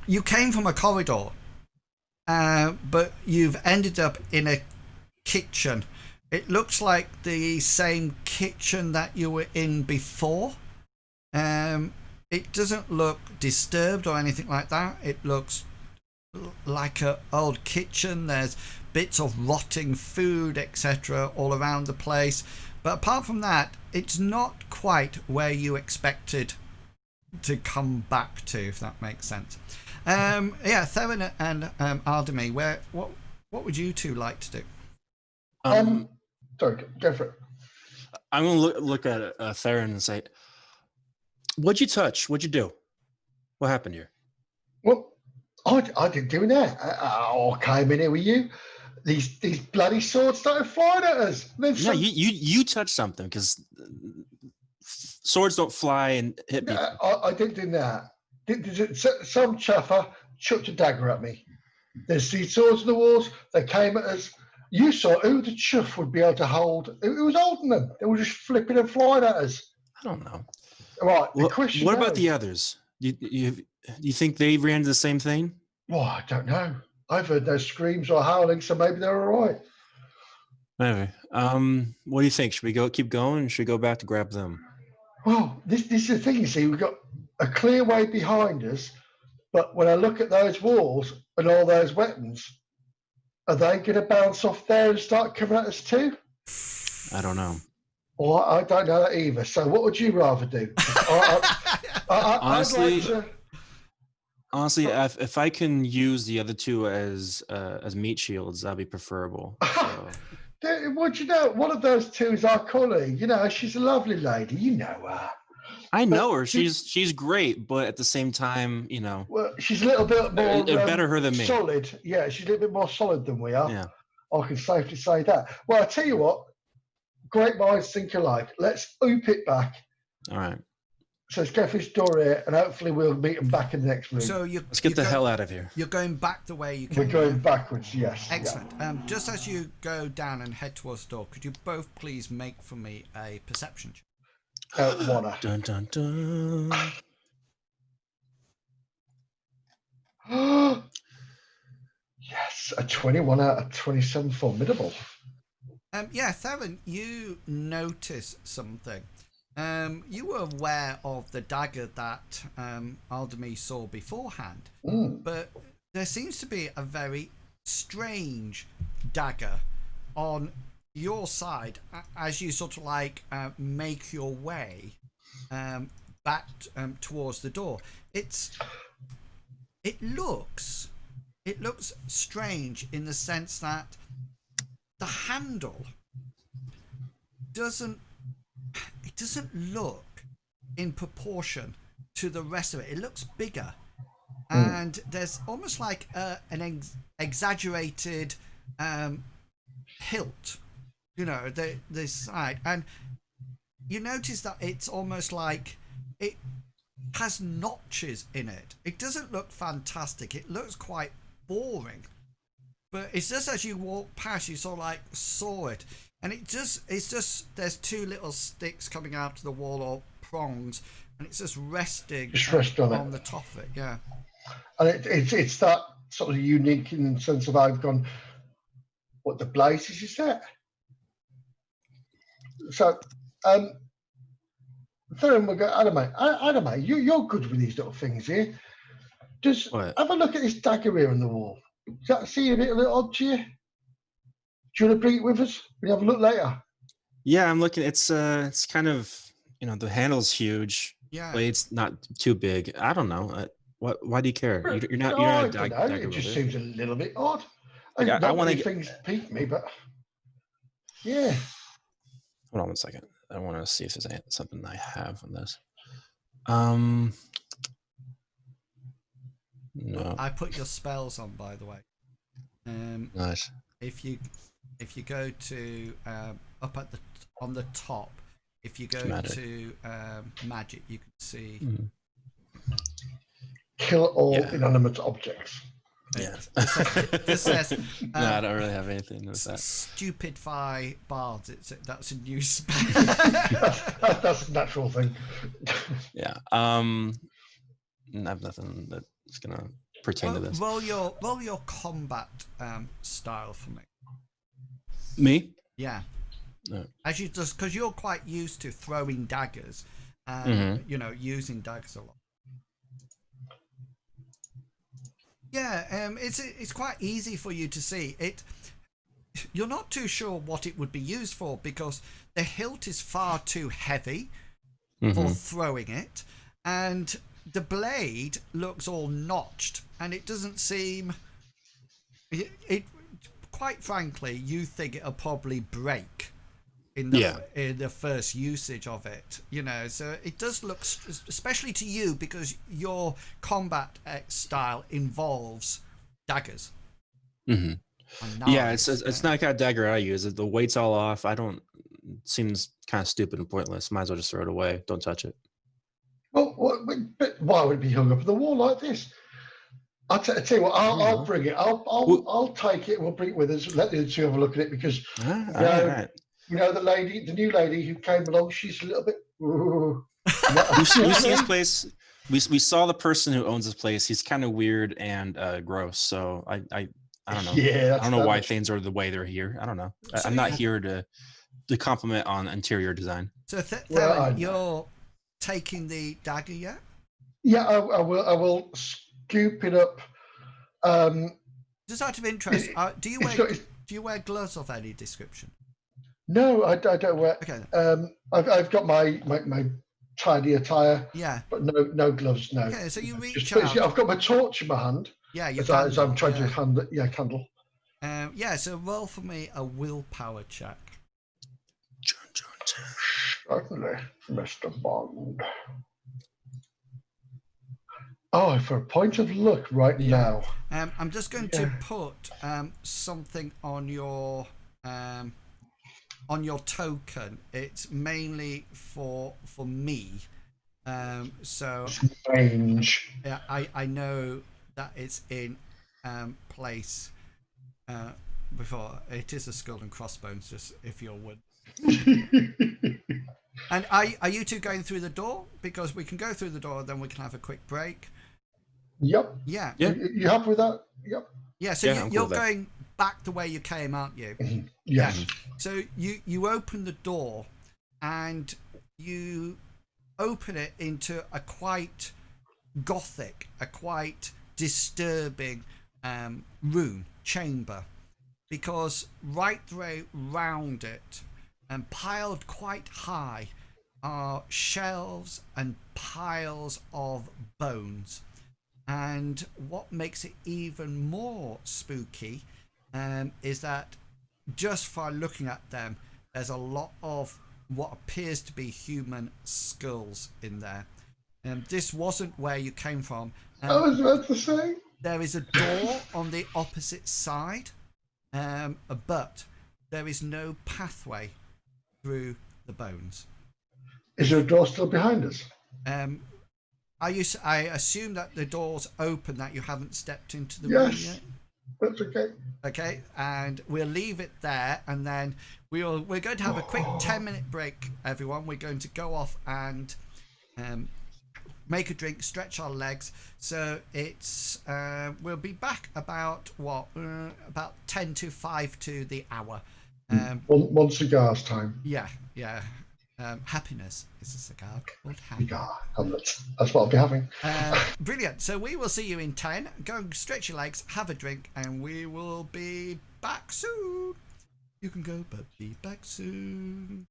you came from a corridor, but you've ended up in a kitchen. It looks like the same kitchen that you were in before. It doesn't look disturbed or anything like that. It looks like an old kitchen. There's bits of rotting food, etc., all around the place. But apart from that, it's not quite where you expected to come back to, if that makes sense. Yeah, Theren and Adimi, what would you two like to do? Sorry, go for it. I'm going to look at Theren and say, what'd you touch? What'd you do? What happened here? Well, I didn't do that. I came in here with you. These bloody swords started flying at us. Then No, you touched something because swords don't fly and hit people. I didn't do that. Some chuffer chucked a dagger at me. There's these swords on the walls. They came at us. You saw who the chuff would be able to hold. Who was holding them? They were just flipping and flying at us. I don't know. Right. Well, the question what about now the others? Do you think they ran into the same thing? Well, I don't know. I've heard no screams or howling, so maybe they're all right. Maybe. What do you think? Should we keep going? Or should we go back to grab them? Well, this is the thing, you see. We've got a clear way behind us, but when I look at those walls and all those weapons, are they going to bounce off there and start coming at us too? I don't know. Well, I don't know that either. So what would you rather do? Honestly, if I can use the other two as meat shields, that'd be preferable. So. What you know? One of those two is our colleague. You know, she's a lovely lady. You know her. I know her. She's great, but at the same time, you know. Well, she's a little bit more better her than me. Solid. Yeah, she's a little bit more solid than we are. Yeah. I can safely say that. Well, I tell you what, great minds think alike. Let's oop it back. All right. So let's go through this door here, and hopefully we'll meet them back in the next room. So let's get the hell out of here. You're going back the way you came. We're going backwards, yes. Excellent. Yeah. Just as you go down and head towards the door, could you both please make for me a perception check? Wanna. Dun dun dun. Yes, a 21 out of 27, formidable. Yeah, Theren, you notice something. You were aware of the dagger that Adimi saw beforehand, but there seems to be a very strange dagger on your side as you sort of like make your way back towards the door. It looks strange in the sense that the handle doesn't look in proportion to the rest of it. It looks bigger, and there's almost like an exaggerated hilt, you know, this side, and you notice that it's almost like it has notches in it. It doesn't look fantastic. It looks quite boring, but it's just as you walk past, you sort of like saw it. And it's just there's two little sticks coming out of the wall, or prongs, and it's just resting on the top of it. Yeah. And it's that sort of unique in the sense of I've gone, what the blazes is that? So, Theren will go, Adimi, you're good with these little things here. Just have a look at this dagger here on the wall. Does that seem a little odd to you? Do you want to bring it with us? We have a look later. Yeah, I'm looking. It's kind of, you know, the handle's huge. Yeah. Blade's not too big. I don't know. Why do you care? You're not a dagger. It just seems a little bit odd. I want to things pique me, but yeah. Hold on 1 second. I want to see if there's something I have on this. No. I put your spells on, by the way. Nice. If you go to up at on the top, if you go to magic, you can see kill all inanimate objects. Yeah. This says no, I don't really have anything with that. Stupidify bards. That's a new spell. That's a natural thing. Yeah. I have nothing that's gonna pertain to this. Roll your combat style for me. Me? Yeah. No. As you just because you're quite used to throwing daggers, you know, using daggers a lot. Yeah, it's quite easy for you to see it. You're not too sure what it would be used for because the hilt is far too heavy for throwing it, and the blade looks all notched, and it doesn't seem. It quite frankly, you think it'll probably break in the first usage of it, so it does look, especially to you, because your combat style involves daggers. Mm-hmm. Yeah, it's not got a dagger I use. The weight's all off. Seems kind of stupid and pointless. Might as well just throw it away. Don't touch it. Well, but why would it be hung up on the wall like this? I'll tell you what. I'll bring it. I'll take it. We'll bring it with us. Let the other two have a look at it, because right. the new lady who came along. She's a little bit. We've seen this place. We saw the person who owns this place. He's kind of weird and gross. So I don't know. Yeah, I don't know why things are the way they're here. I don't know. So I'm not here to compliment on interior design. So Theren, you're taking the dagger yet? Yeah, I will scoop it up. Just out of interest, do you wear gloves of any description? No, I don't wear. Okay. I've got my tidy attire. Yeah. But no gloves. No. Okay, so you reach out. I've got my torch in my hand. Yeah, as I'm trying to handle. Yeah, candle. So roll for me a willpower check. Certainly, Mr. Bond. Oh, for a point of luck now. I'm just going to put something on your token. It's mainly for me. So strange. Yeah, I know that it's in place before. It is a skull and crossbones, just if you're wood. And are you two going through the door? Because we can go through the door, then we can have a quick break. Yep. Yeah. You happy with that? Yep. Yeah. So you're going back the way you came, aren't you? Yes. Yeah. So you open the door, and you open it into a quite gothic, a quite disturbing chamber, because right round it and piled quite high are shelves and piles of bones. And what makes it even more spooky is that just by looking at them, there's a lot of what appears to be human skulls in there. This wasn't where you came from. I was about to say. There is a door on the opposite side, but there is no pathway through the bones. Is there a door still behind us? I assume that the door's open, that you haven't stepped into the room yet. That's okay. Okay, and we'll leave it there, and then we're going to have a quick 10-minute break, everyone. We're going to go off and make a drink, stretch our legs. So it's we'll be back about about 10 to 5 to the hour. One cigar's time. Yeah. Happiness is a cigar called Cigar. That's what I'll be having. Brilliant. So we will see you in 10. Go and stretch your legs, have a drink, and we will be back soon. You can go, but be back soon.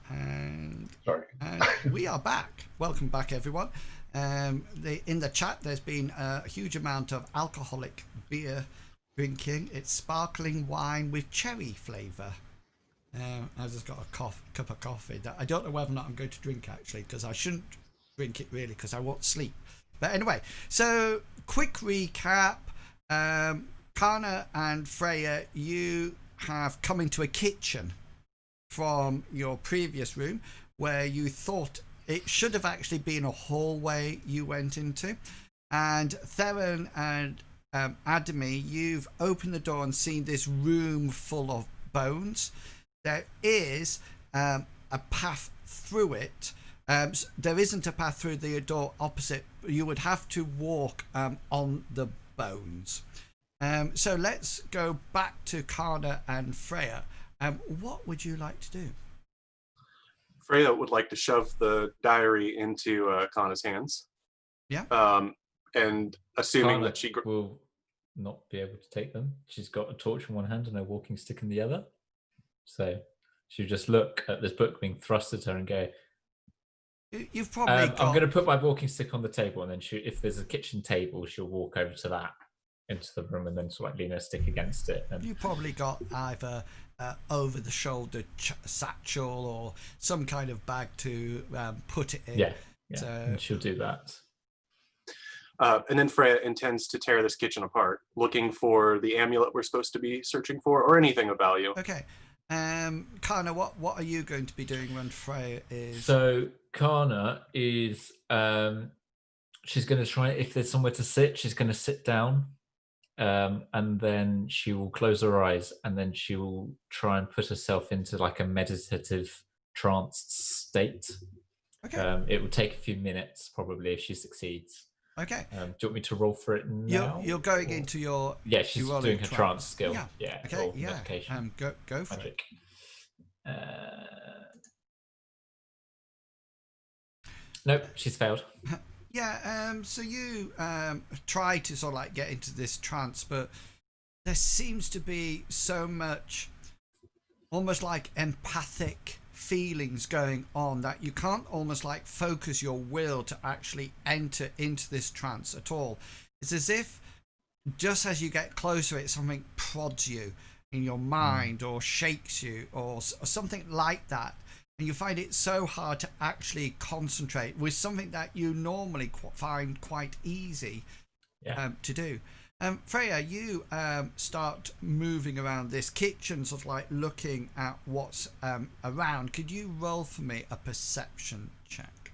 And Sorry. we are back. Welcome back, everyone. In the chat, there's been a huge amount of alcoholic beer drinking. It's sparkling wine with cherry flavour. I just got a cup of coffee that I don't know whether or not I'm going to drink, actually, because I shouldn't drink it really, because I won't sleep. But anyway, so quick recap. Kana and Freya, you have come into a kitchen from your previous room where you thought it should have actually been a hallway you went into. And Theren and Adimi, you've opened the door and seen this room full of bones. There is a path through it. There isn't a path through the door opposite. You would have to walk on the bones. So let's go back to Kana and Freya. What would you like to do? Freya would like to shove the diary into Kana's hands. Yeah. And assuming Kana that she will not be able to take them. She's got a torch in one hand and a walking stick in the other. So she'll just look at this book being thrust at her and go, You've probably got... I'm going to put my walking stick on the table, and then if there's a kitchen table, she'll walk over to that into the room and then sort of lean her stick against it. And you've probably got either over-the-shoulder satchel or some kind of bag to put it in. Yeah, So and she'll do that. And then Freya intends to tear this kitchen apart, looking for the amulet we're supposed to be searching for, or anything of value. okay. Kana, what are you going to be doing when Freya is... So Kana is she's going to try, if there's somewhere to sit, she's going to sit down, and then she will close her eyes, and then she will try and put herself into like a meditative trance state. Okay. It will take a few minutes probably if she succeeds. Okay. Do you want me to roll for it now? You're going into your... Yeah, she's you're doing her trance skill. Yeah. Yeah. Okay, or yeah. meditation. Go for Magic. Nope, she's failed. it. Yeah, so you try to sort of like get into this trance, but there seems to be so much almost like empathic feelings going on that you can't almost like focus your will to actually enter into this trance at all. It's as if just as you get closer, it's something prods you in your mind or shakes you or something like that, and you find it so hard to actually concentrate with something that you normally find quite easy to do. Freya, you start moving around this kitchen, sort of like looking at what's around. Could you roll for me a perception check?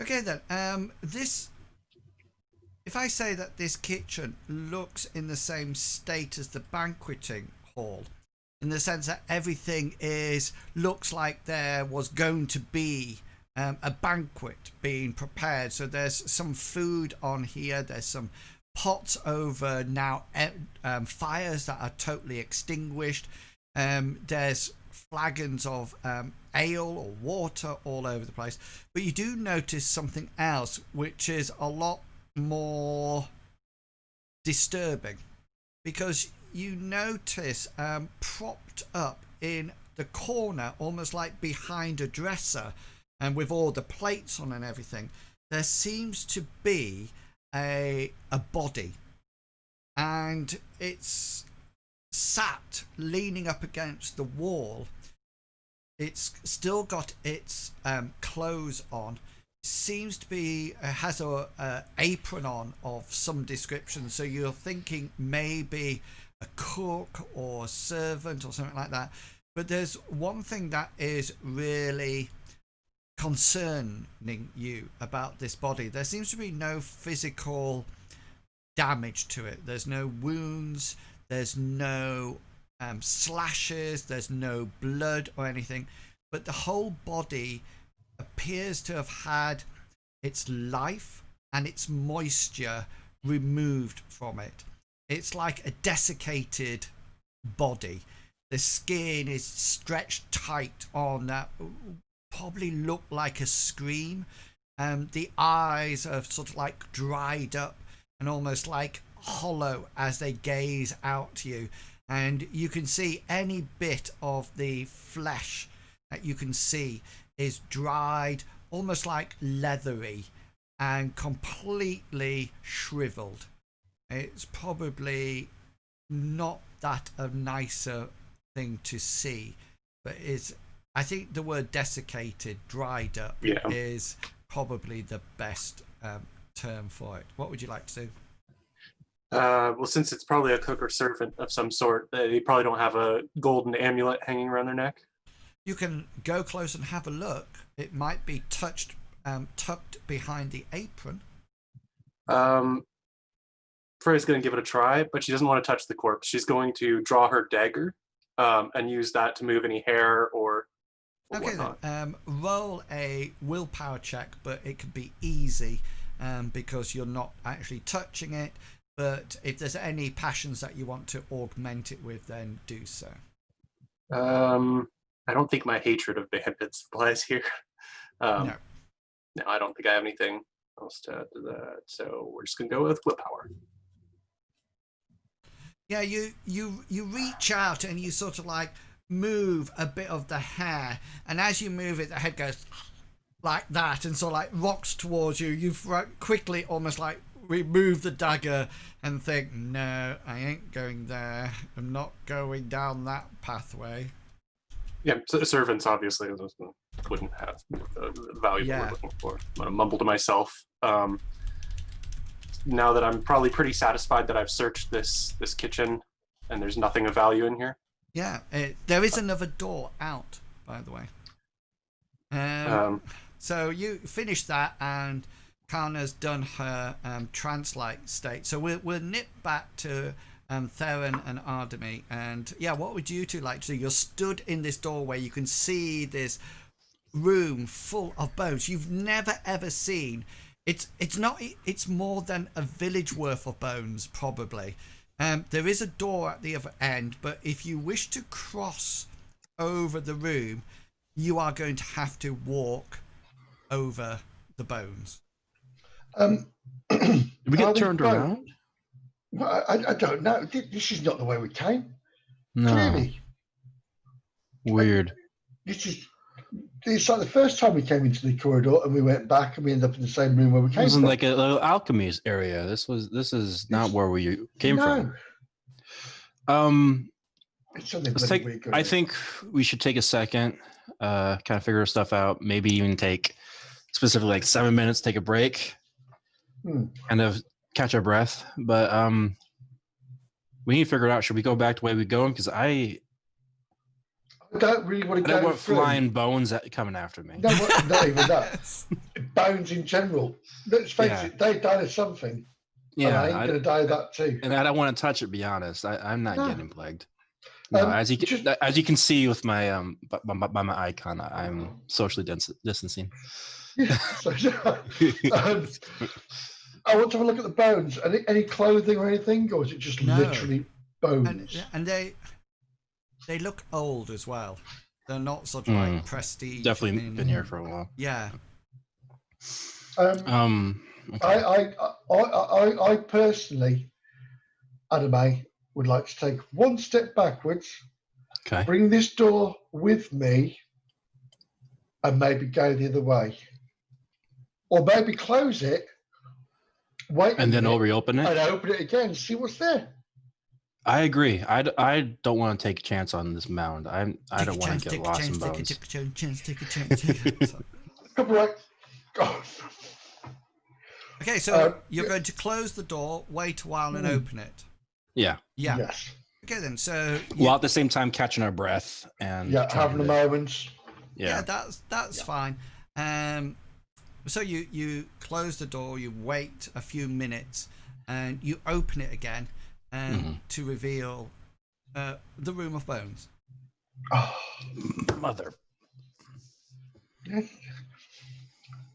Okay then, if I say that this kitchen looks in the same state as the banqueting hall, in the sense that everything looks like there was going to be a banquet being prepared. So there's some food on here, there's some pots over now, fires that are totally extinguished, there's flagons of ale or water all over the place. But you do notice something else which is a lot more disturbing, because you notice propped up in the corner, almost like behind a dresser, and with all the plates on and everything, there seems to be a body, and it's sat leaning up against the wall. It's still got its clothes on. Seems to be has a apron on of some description, so you're thinking maybe a cook or a servant or something like that. But there's one thing that is really concerning you about this body. There seems to be no physical damage to it. There's no wounds, there's no slashes, there's no blood or anything, but the whole body appears to have had its life and its moisture removed from it. It's like a desiccated body. The skin is stretched tight on that probably look like a scream. The eyes are sort of like dried up and almost like hollow as they gaze out to you. and you can see any bit of the flesh that you can see is dried, almost like leathery, and completely shriveled. It's probably not that a nicer thing to see, but I think the word desiccated, dried up, is probably the best term for it. What would you like to do? Well, since it's probably a cook or servant of some sort, they probably don't have a golden amulet hanging around their neck. You can go close and have a look. It might be tucked behind the apron. Freya's going to give it a try, but she doesn't want to touch the corpse. She's going to draw her dagger and use that to move any hair or whatnot. Then, roll a willpower check, but it could be easy because you're not actually touching it. But if there's any passions that you want to augment it with, then do so. I don't think my hatred of bandits applies here. No, I don't think I have anything else to add to that. So we're just going to go with willpower. Yeah, you reach out and you sort of like move a bit of the hair, and as you move it, the head goes like that and sort of like rocks towards you. You quickly almost like remove the dagger and think, no, I ain't going there. I'm not going down that pathway. Yeah, so servants obviously wouldn't have the value that we're looking for. I'm going to mumble to myself. Now that I'm probably pretty satisfied that I've searched this kitchen and there's nothing of value in here. Yeah, there is another door out, by the way. So you finish that, and Kana's done her trance-like state. So we'll nip back to Theren and Adimi. And yeah, what would you two like to do? You're stood in this doorway. You can see this room full of bones you've never ever seen. It's more than a village worth of bones, probably. There is a door at the other end, but if you wish to cross over the room, you are going to have to walk over the bones. Did we get turned around? Well, I don't know. This is not the way we came. No. Clearly. Weird. It's like the first time we came into the corridor and we went back and we ended up in the same room where we came from. It wasn't like a little alchemy area. This is not where we came from. I think we should take a second, kind of figure stuff out. Maybe even take specifically like 7 minutes, take a break, kind of catch our breath. But we need to figure it out. Should we go back the way we're going? Because I don't really want to go. I don't want flying bones coming after me. No, not even that. Bones in general. Let's face it, they died of something. Yeah, and I ain't going to die of that too. And I don't want to touch it. Be honest, I'm not getting plagued. No, as you can see with my by my icon, I'm socially distancing. Yeah, I want to have a look at the bones. Any clothing or anything, or is it just literally bones? And they look old as well. They're not sort of like prestige. Definitely been here for a while. Yeah. Okay. I personally, Adimi, would like to take one step backwards, bring this door with me, and maybe go the other way. Or maybe close it, wait and then reopen it? And open it again, see what's there. I agree. I don't want to take a chance on this mound. I don't want to get lost in bones. Take a chance. Right. Oh. Okay, so you're going to close the door, wait a while, and open it. Yeah. Yes. Okay, then. So while at the same time catching our breath and having a moment. Yeah, that's fine. So you close the door, you wait a few minutes, and you open it again, to reveal the room of bones. Oh, mother!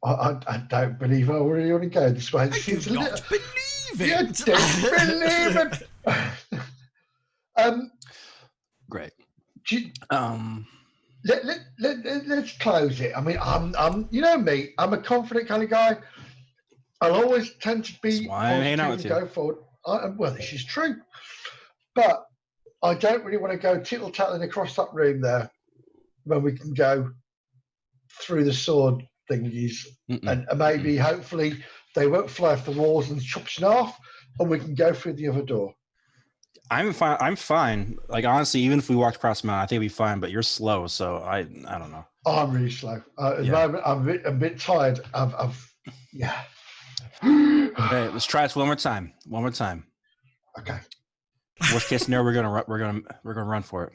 I don't believe I really want to go this way. I do not believe it. You don't believe it. Great. Let's close it. I mean, I'm you know me. I'm a confident kind of guy. I'll always tend to be hang out with you. Go forward. Well, this is true, but I don't really want to go tittle-tattling across that room there when we can go through the sword thingies. And maybe, hopefully, they won't fly off the walls and chop us in half, and we can go through the other door. I'm fine. I'm fine. Like, honestly, even if we walked across the mountain, I think we'd be fine. But you're slow, so I don't know. Oh, I'm really slow. At the moment, I'm a bit tired. Yeah. Okay, let's try this one more time. One more time. Okay. Worst case scenario, we're gonna run for it.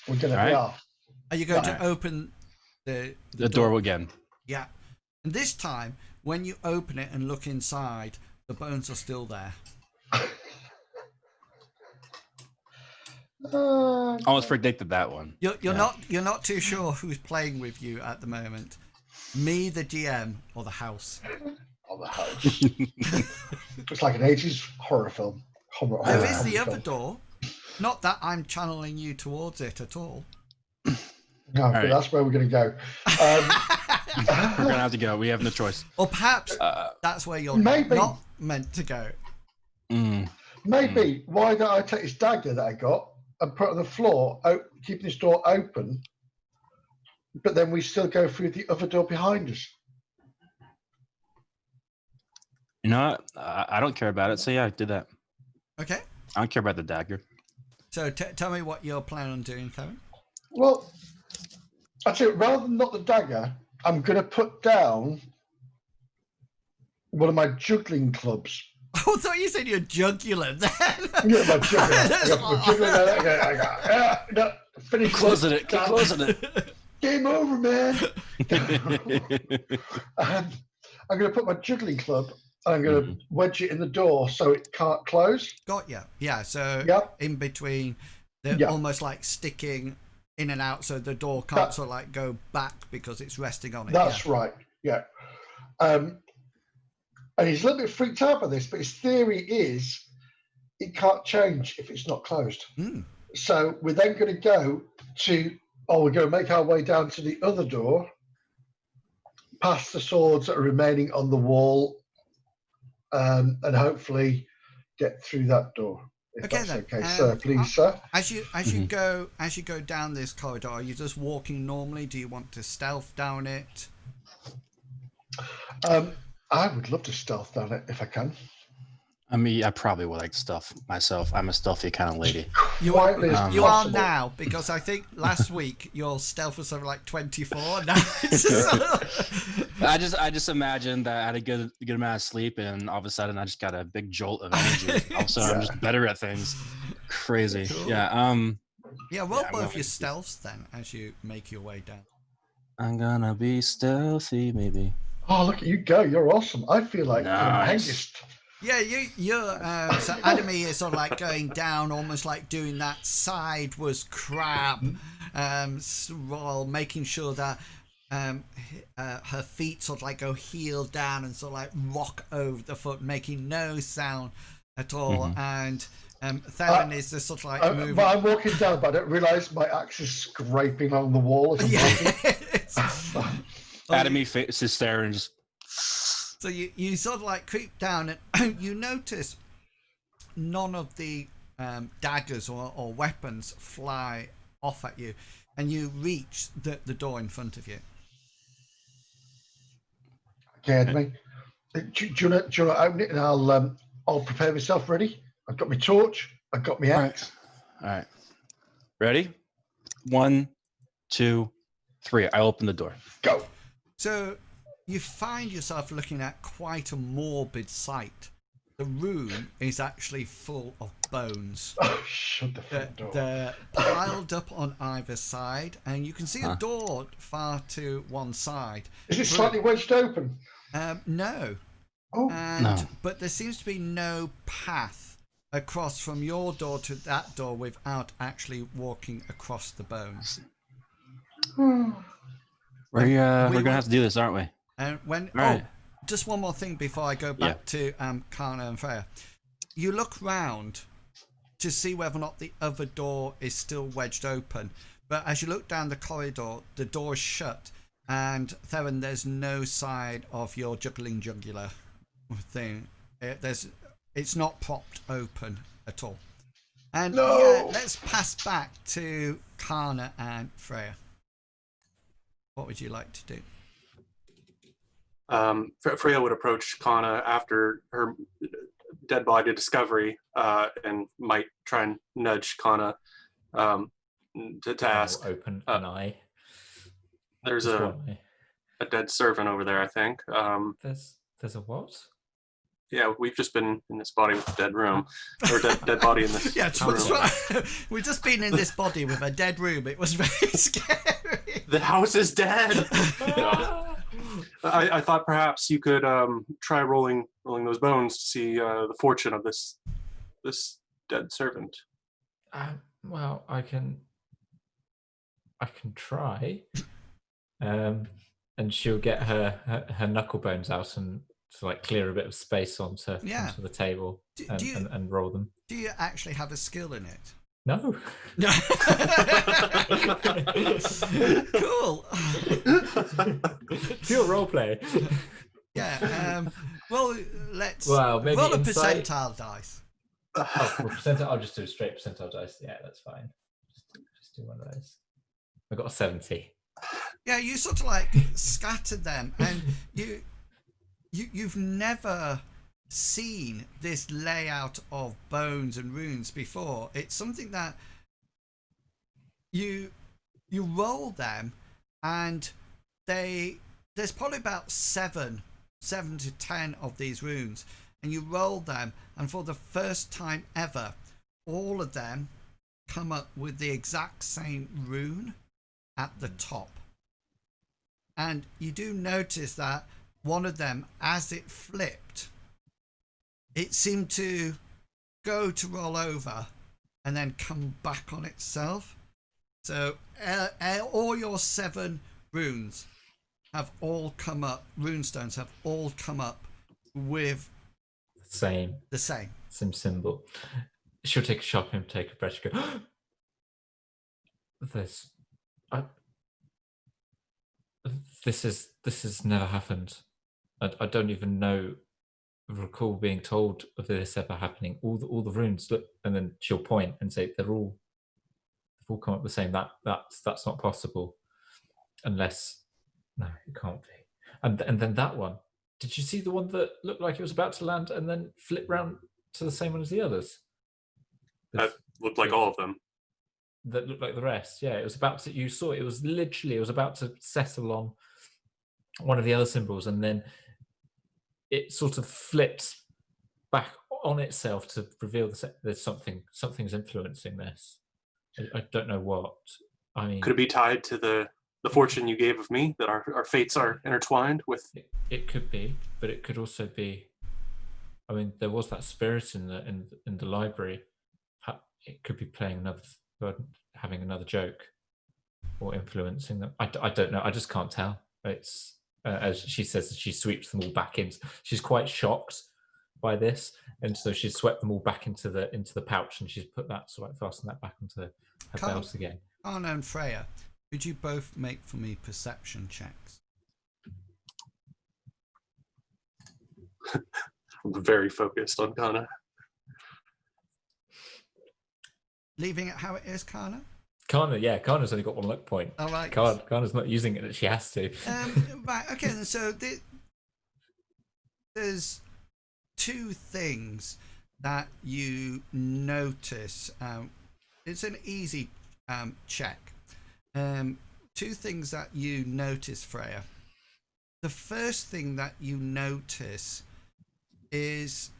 We're gonna All right. be off. Are you going to open the door again? Yeah. And this time, when you open it and look inside, the bones are still there. Almost predicted that one. You're not too sure who's playing with you at the moment. Me, the GM, or the house. On the house. It's like an 80s horror film. There is the other door. Not that I'm channeling you towards it at all. No, but that's where we're going to go. We're going to have to go. We have no choice. Or perhaps that's where you're maybe not meant to go. Maybe. Why don't I take this dagger that I got and put it on the floor, keeping this door open, but then we still go through the other door behind us? You know what? I don't care about it. So yeah, do that. Okay. I don't care about the dagger. So tell me what you're planning on doing, Theren. Well, actually, rather than not the dagger, I'm going to put down one of my juggling clubs. Oh, I thought you said you're jugular then. Yeah, my juggler. Finish closing it. Keep closing it. Game over, man. I'm going to put my juggling club and I'm going to wedge it in the door so it can't close. Got you. Yeah, so in between, they're almost like sticking in and out so the door can't sort of like go back because it's resting on it. That's right, yeah. And he's a little bit freaked out by this, but his theory is it can't change if it's not closed. So we're then going to go to, we're going to make our way down to the other door, past the swords that are remaining on the wall, and hopefully get through that door. Okay, then. Okay, sir, please, sir. As you go down this corridor, are you just walking normally? Do you want to stealth down it? I would love to stealth down it if I can. I mean, I probably would like stealth myself. I'm a stealthy kind of lady. You are now, because I think last week your stealth was something like 24. Now I just imagined that I had a good amount of sleep, and all of a sudden I just got a big jolt of energy. Also, I'm just better at things. Crazy. Cool. Yeah. Roll both your stealths then as you make your way down. I'm gonna be stealthy, maybe. Oh, look at you go! You're awesome. I feel like nice. Yeah, you're so Adimi is sort of like going down, almost like doing that sideways crab, while making sure that her feet sort of like go heel down and sort of like rock over the foot, making no sound at all. And Theren is just sort of like moving. But I'm walking down, but I don't realise my axe is scraping on the wall. Adimi faces there and just. So you sort of like creep down and you notice none of the daggers or weapons fly off at you, and you reach the door in front of you. Okay, Adimi. Do you want to open it and I'll prepare myself ready? I've got my torch. I've got my axe. All right. Ready? 1, 2, 3. I open the door. Go. So you find yourself looking at quite a morbid sight. The room is actually full of bones. Oh, shut the front door. They're piled up on either side, and you can see a door far to one side. Is it slightly wedged open? No. Oh, no. But there seems to be no path across from your door to that door without actually walking across the bones. We're gonna have to do this, aren't we? And when right. Just one more thing before I go back to Kana and Freia. You look round to see whether or not the other door is still wedged open, but as you look down the corridor, the door is shut, and Theren, there's no sign of your jugular thing. It's not propped open at all. And No! yeah, let's pass back to Kana and Freya. What would you like to do? Freya would approach Kana after her dead body discovery and might try and nudge Kana to ask. I'll open an eye. There's Just a one eye. dead servant over there, I think. There's a what? Yeah, we've just been in this body with a dead room, or dead body in this Yeah, room. that's right. We've just been in this body with a dead room. It was very scary. The house is dead. I thought perhaps you could try rolling those bones to see the fortune of this dead servant. Well, I can try. And she'll get her knuckle bones out and to like clear a bit of space onto the table and roll them. Do you actually have a skill in it? No. No. Cool. Pure roleplay. Yeah. Well, let's maybe roll a insight. percentile dice. I'll just do a straight percentile dice. Yeah, that's fine. Just do one of those. I got a 70. Yeah, you sort of like scattered them, and you've never seen this layout of bones and runes before. It's something that you roll them, and there's probably about seven to 10 of these runes, and you roll them, and for the first time ever, all of them come up with the exact same rune at the top. And you do notice that one of them, as it flipped, it seemed to go to roll over and then come back on itself. So all your 7 runes have all come up, runestones have all come up with the same symbol. She'll take a shot and take a breath and go, this has never happened. I don't even recall being told of this ever happening. All the runes look, and then she'll point and say they've all come up the same. That's not possible, unless it can't be. And then that one. Did you see the one that looked like it was about to land and then flip round to the same one as the others? That looked like all of them. That looked like the rest. Yeah, it was about to. You saw it. It was about to settle on one of the other symbols, and then it sort of flipped back on itself to reveal there's something's influencing this. I don't know what. I mean, could it be tied to the fortune you gave of me, that our fates are intertwined with? It could be, but it could also be. I mean, there was that spirit in the library. It could be playing having another joke, or influencing them. I don't know. I just can't tell. It's as she says, she sweeps them all back in. She's quite shocked by this, and so she's swept them all back into the pouch, and she's put that fastened that back onto her belt again. Kana and Freya, could you both make for me perception checks? I'm very focused on Kana. Leaving it how it is, Kana? Kana's only got 1 luck point. All right. Kana's not using it; she has to. Right. Okay. So there's 2 things that you notice. It's an easy check. 2 things that you notice, Freya. The first thing that you notice is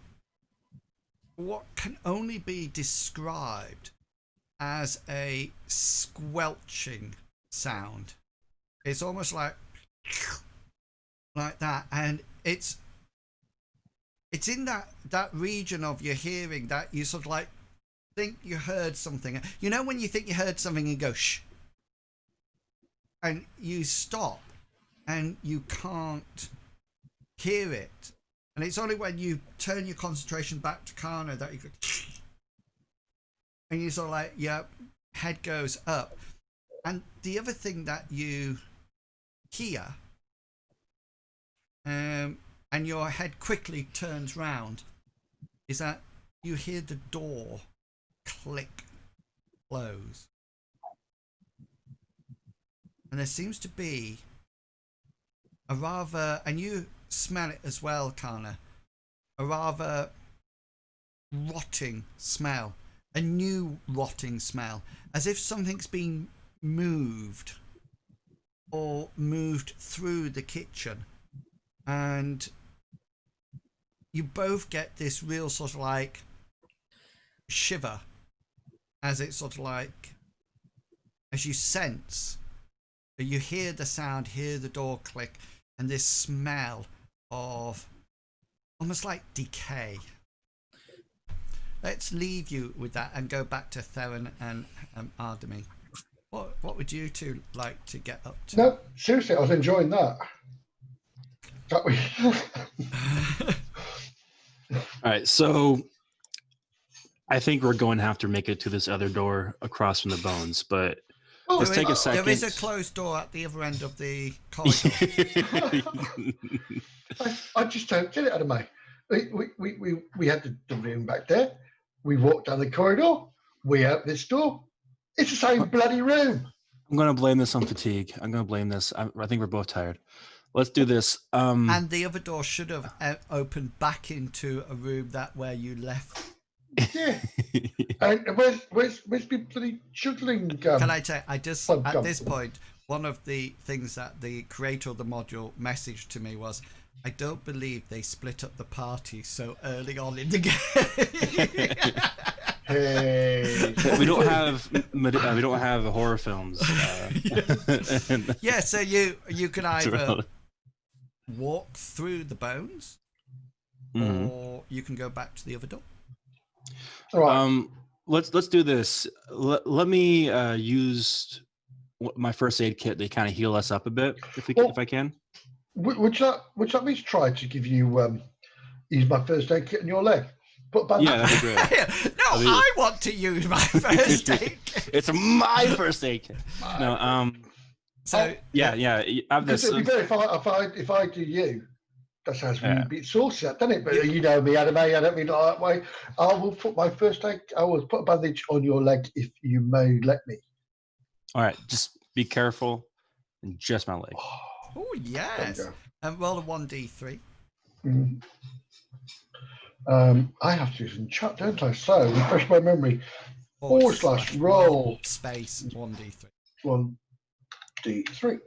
what can only be described as a squelching sound. It's almost like that, and it's in that region of your hearing that you sort of like think you heard something. You know when you think you heard something and go shh, and you stop and you can't hear it, and it's only when you turn your concentration back to Kana that you go and you sort of like your head goes up. And the other thing that you hear, and your head quickly turns round, is that you hear the door click close. And there seems to be a rather, and you smell it as well, Kana, a rather rotting smell, a new rotting smell, as if something's been moved or moved through the kitchen. And you both get this real sort of like shiver as it's sort of like, as you sense, you hear the sound, hear the door click, and this smell of almost like decay. Let's leave you with that and go back to Theren and Adimi. What would you two like to get up to? No, seriously, I was enjoying that. All right, so I think we're going to have to make it to this other door across from the bones, but let's take a second. There is a closed door at the other end of the corridor. I just don't get it, Adimi. We had the room back there. We walked down the corridor. We out this door. It's the same bloody room. I'm going to blame this on fatigue. I'm going to blame this. I think we're both tired. Let's do this. And the other door should have opened back into a room that where you left. Yeah. And where's the bloody juggling? Can I tell you, at this point, one of the things that the creator of the module messaged to me was, I don't believe they split up the party so early on in the game. Hey. we don't have horror films. Yeah, so you can either walk through the bones, or you can go back to the other door. All right. Let's do this. Let me use my first aid kit to kind of heal us up a bit, if I can. Would you like me to try to give you use my first aid kit in your leg? Yeah, that'd be great. I want to use my first aid kit. It's my first aid kit. No, So yeah. I have this. It'd be better if I do you. That sounds really a bit saucy, doesn't it? But you know me, Adimi. I don't mean that way. I will put my first aid. I will put a bandage on your leg if you may let me. All right, just be careful, and just my leg. Oh yes. And roll a 1d3. Mm. I have to do some chat, don't I? So refresh my memory. /roll space 1d3. 1d3.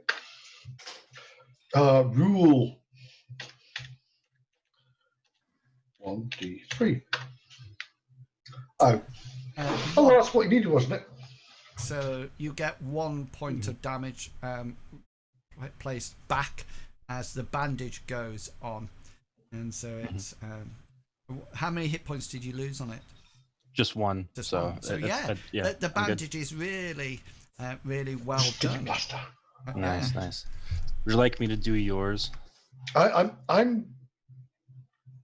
Rule 1d3. Oh, that's what you needed, wasn't it? So you get 1 point of damage placed back as the bandage goes on, and so it's how many hit points did you lose on it? Just one. So the bandage is really really well done. Blaster. Nice. Would you like me to do yours? Am I fine?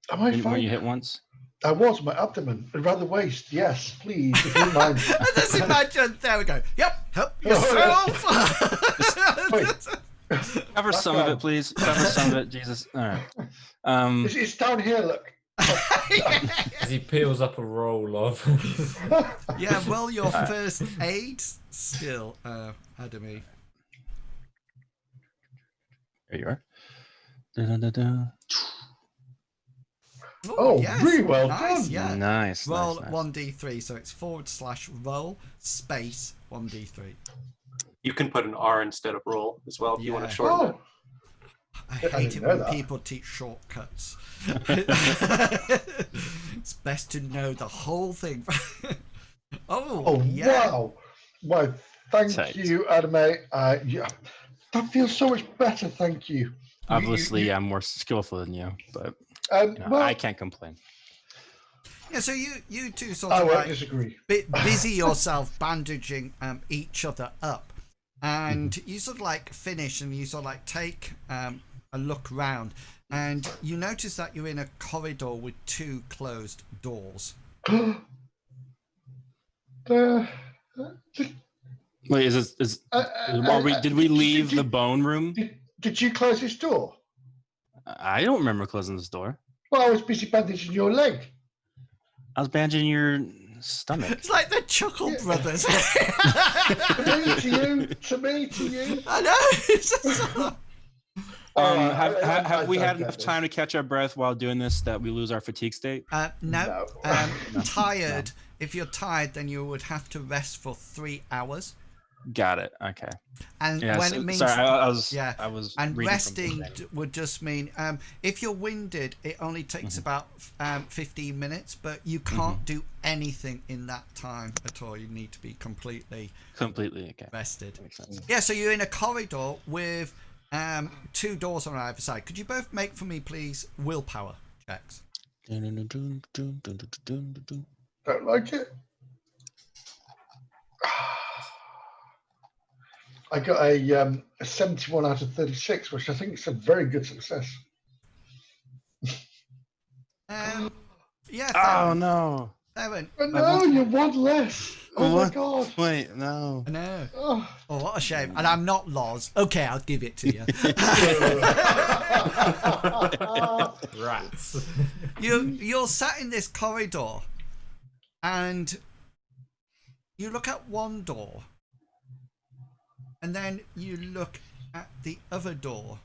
When you hit once? I was my abdomen, rather waist. Yes, please, if you don't mind. Just imagine. There we go. Yep, help yourself. Cover some of it, please. Cover some of it, Jesus. All right. It's down here. Look. As he peels up a roll of. Yeah, well, your first aid skill, Adimi. There you are. Da-da-da-da. Oh, yes. really well Nice, done. yeah. Nice. Roll nice. 1d3, so it's /roll space 1d3. You can put an R instead of roll as well if you want to shorten it. I hate it when people teach shortcuts. It's best to know the whole thing. Yeah. Wow. Well, thank you, Adimi. Yeah, that feels so much better. Thank you. Obviously, I'm more skillful than you, but I can't complain. Yeah, so you two sort I of won't disagree. busy yourself bandaging each other up, and you sort of like finish and you sort of like take a look round, and you notice that you're in a corridor with 2 closed doors. Wait, did we leave the bone room? Did you close this door? I don't remember closing this door. Well, I was busy bandaging your leg. I was bandaging your. stomach. It's like the Chuckle Brothers. To me, to you. I know. It's just so- Have we I had get enough this. time to catch our breath while doing this that we lose our fatigue state? no. No. Tired. If you're tired, then you would have to rest for 3 hours. Got it. Okay. And Yeah. when it means sorry, I was. yeah, I was. and reading from resting the thing. would just mean if you're winded, it only takes about 15 minutes, but you can't do anything in that time at all. You need to be completely Completely. Okay. rested. Makes sense. Yeah, so you're in a corridor with 2 doors on either side. Could you both make for me, please, willpower checks? Don't like it. I got a 71 out of 36, which I think is a very good success. Yeah, Oh no! Theren. But no, you're one less. Oh my god. Wait, no. I know. Oh. Oh, what a shame. And I'm not Loz. Okay, I'll give it to you. Rats. You're sat in this corridor and you look at one door and then you look at the other door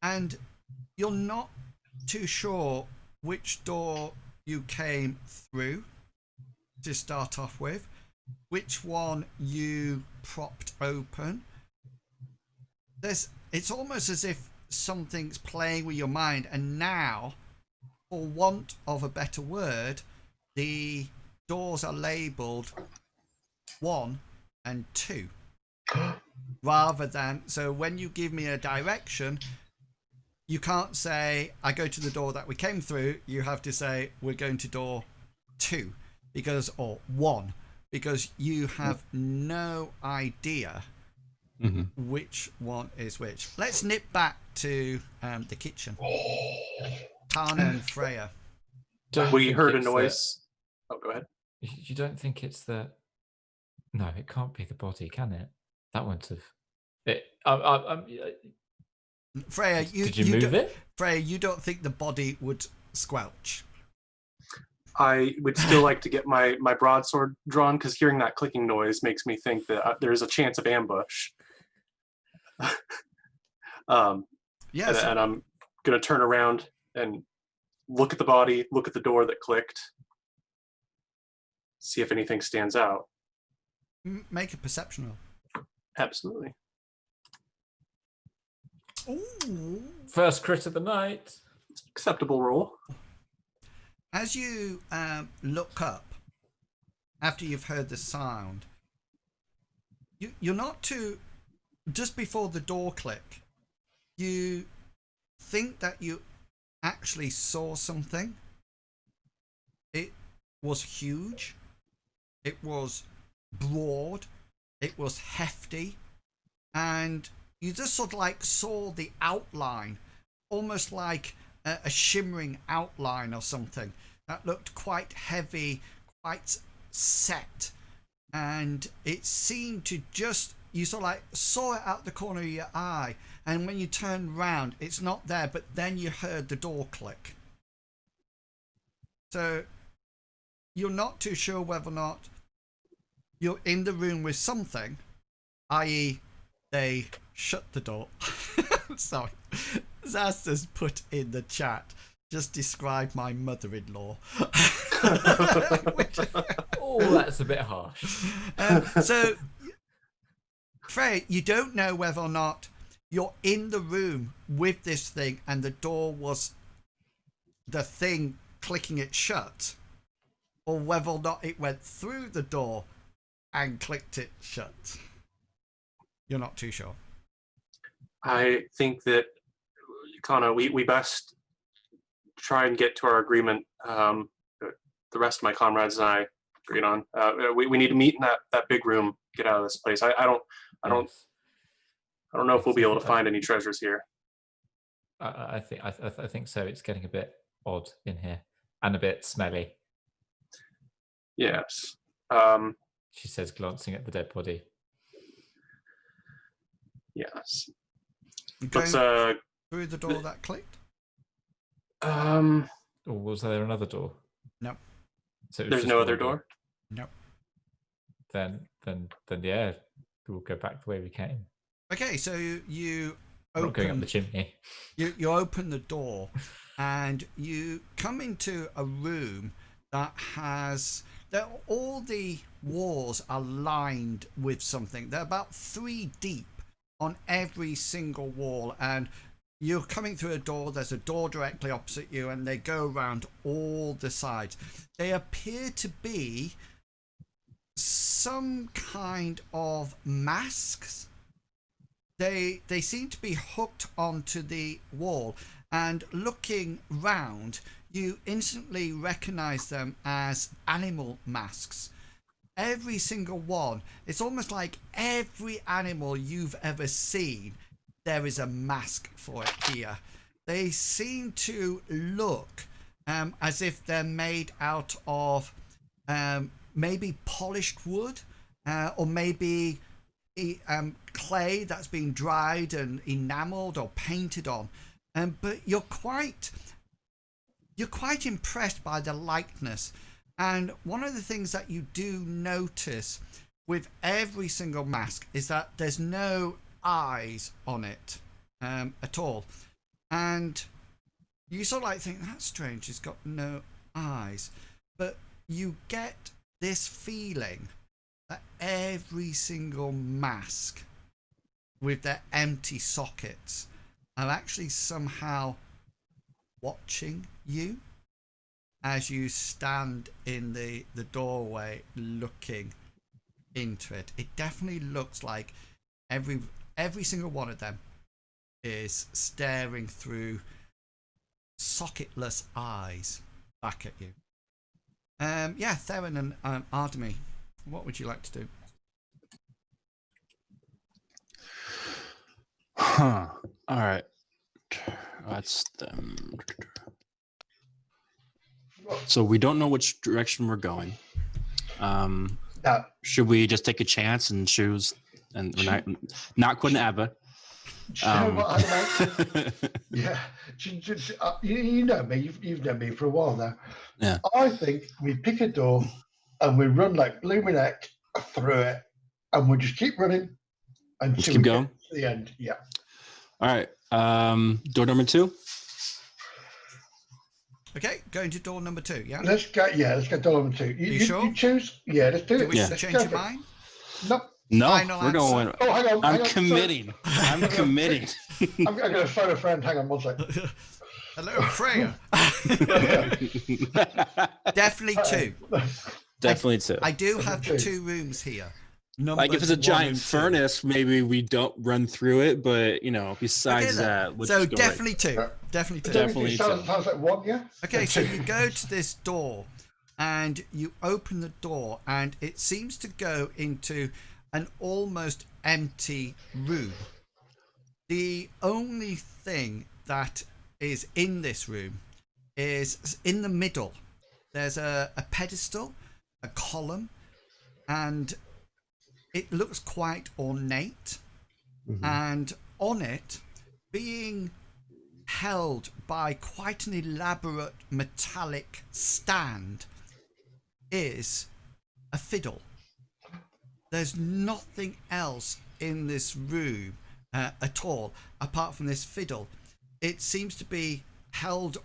and you're not too sure which door you came through to start off with, which one you propped open. It's almost as if something's playing with your mind, and now, for want of a better word, the doors are labelled 1 and 2 rather than, so when you give me a direction, you can't say I go to the door that we came through. You have to say we're going to door 2 or 1 because you have no idea which one is which. Let's nip back to the kitchen. Kana and Freia. We heard a noise. Oh, go ahead. You don't think it's the? No, it can't be the body, can it? That wouldn't have. Freya, Did you move it? Freya, you don't think the body would squelch? I would still like to get my broadsword drawn because hearing that clicking noise makes me think that there's a chance of ambush. Yes. And I'm gonna turn around and look at the body, look at the door that clicked, see if anything stands out. Make a perception roll. Absolutely. Ooh. First crit of the night. Acceptable roll. As you look up, after you've heard the sound, you're not too... Just before the door click, you think that you actually saw something. It was huge. It was broad. It was hefty. And you just sort of like saw the outline, almost like a shimmering outline or something that looked quite heavy, quite set. And it seemed to just, you sort of like saw it out the corner of your eye. And when you turned round, it's not there, but then you heard the door click. So you're not too sure whether or not you're in the room with something, i.e. they shut the door. Sorry. Zasta's put in the chat, just describe my mother-in-law. Oh, that's a bit harsh. So, Freya, you don't know whether or not you're in the room with this thing and the door was the thing clicking it shut, or whether or not it went through the door and clicked it shut. You're not too sure. I think that, Kana, we best try and get to our agreement. The rest of my comrades and I agreed on. We need to meet in that big room. Get out of this place. I don't know if we'll be able to find any treasures here. I think so. It's getting a bit odd in here and a bit smelly. Yes. She says, glancing at the dead body. Yes. Going Let's through the door that clicked? Or was there another door? No. So There's no other door? No. Then yeah, we'll go back the way we came. Okay, so you We're not going up open the chimney. you open the door, and you come into a room that has all the walls are lined with something. They're about 3 deep on every single wall, and you're coming through a door. There's a door directly opposite you, and they go around all the sides. They appear to be some kind of masks. They seem to be hooked onto the wall, and looking round, you instantly recognize them as animal masks. Every single one. It's almost like every animal you've ever seen, there is a mask for it here. They seem to look as if they're made out of maybe polished wood, or maybe clay that's been dried and enameled or painted on. But you're quite impressed by the likeness. And one of the things that you do notice with every single mask is that there's no eyes on it at all. And you sort of like think, that's strange, it's got no eyes. But you get this feeling that every single mask with their empty sockets are actually somehow watching you as you stand in the doorway looking into it. It definitely looks like every single one of them is staring through socketless eyes back at you. Yeah, Theren and Adimi, what would you like to do? Huh. All right. That's them. So we don't know which direction we're going. Should we just take a chance and choose? And we're not Quinn Abba. Do you know what I mean? Yeah. You know me. You've known me for a while now. Yeah. I think we pick a door and we run like blooming heck through it, and we just keep running until keep we going get to the end. Yeah. All right. Door number 2. Okay, going to door number 2. Yeah. Let's go. Yeah, let's go door number 2. You sure? You choose. Yeah, let's do Do it. we Let's change go your for it. mind? No. No, Final we're answer. going. Oh, hang on. I'm committing. I'm committing. I'm going to phone a friend. Hang on one sec. Hello, Freya. Definitely 2. Definitely 2. I do have the 2 rooms here. Like if it's a giant furnace, maybe we don't run through it. But besides that, let's so go definitely 2. Definitely 2. Definitely sounds like 1. Yeah. Okay, so you go to this door, and you open the door, and it seems to go into an almost empty room. The only thing that is in this room is in the middle. There's a pedestal, a column, and it looks quite ornate. Mm-hmm. And on it, being held by quite an elaborate metallic stand, is a fiddle. There's nothing else in this room at all apart from this fiddle. It seems to be held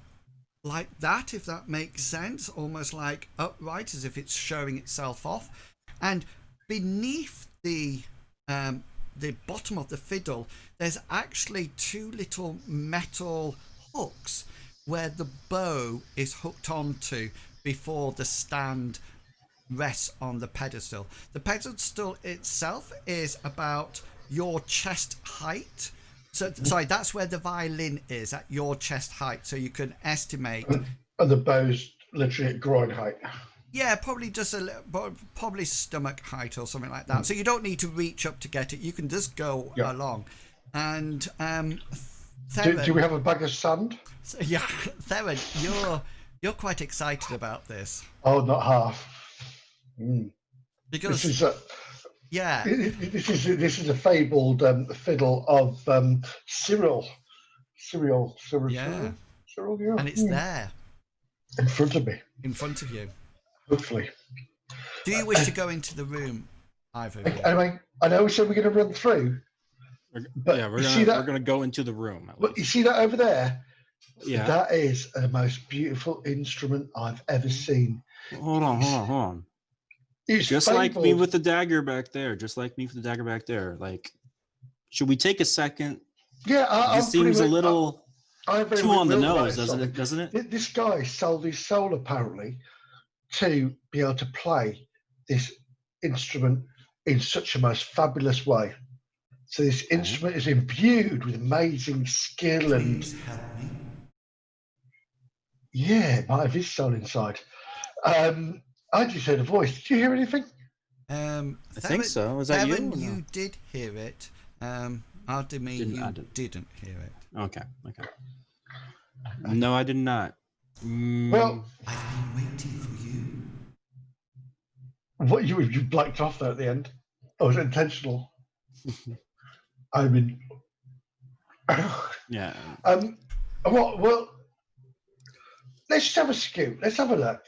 like that, if that makes sense, almost like upright, as if it's showing itself off. And beneath the bottom of the fiddle, there's actually 2 little metal hooks where the bow is hooked onto before the stand rests on the pedestal. The pedestal itself is about your chest height. So sorry, that's where the violin is, at your chest height, so you can estimate. And the bow's literally at groin height. Yeah, probably just probably stomach height or something like that. So you don't need to reach up to get it. You can just go along. And Theren, do we have a bag of sand? Yeah, Theren, you're quite excited about this. Oh, not half. Because this is a fabled fiddle of Cyril. Yeah. Cyril, yeah. And it's there in front of me. in front of you. Hopefully. Do you wish to go into the room, either of you? Anyway, I know we said we're going to run through, but yeah, we're you see that? gonna go into the room. At But you least. see that over there? Yeah. That is the most beautiful instrument I've ever seen. Hold on. It's Just fabled. like me with the dagger back there. Like, should we take a second? Yeah, It just seems a little too on the nose, doesn't it? This guy sold his soul apparently to be able to play this instrument in such a most fabulous way. So this instrument is imbued with amazing skill and Please help me. yeah, it might have his soul inside. I just heard a voice. Did you hear anything? I think so. Was that Theren, you? Or no? you did hear it. Adimi, you didn't hear it. Okay. No, I did not. Well, I've been waiting for you. what you blacked off there at the end? Oh, was it intentional? I mean, yeah. Well, let's just have a scoot. Let's have a look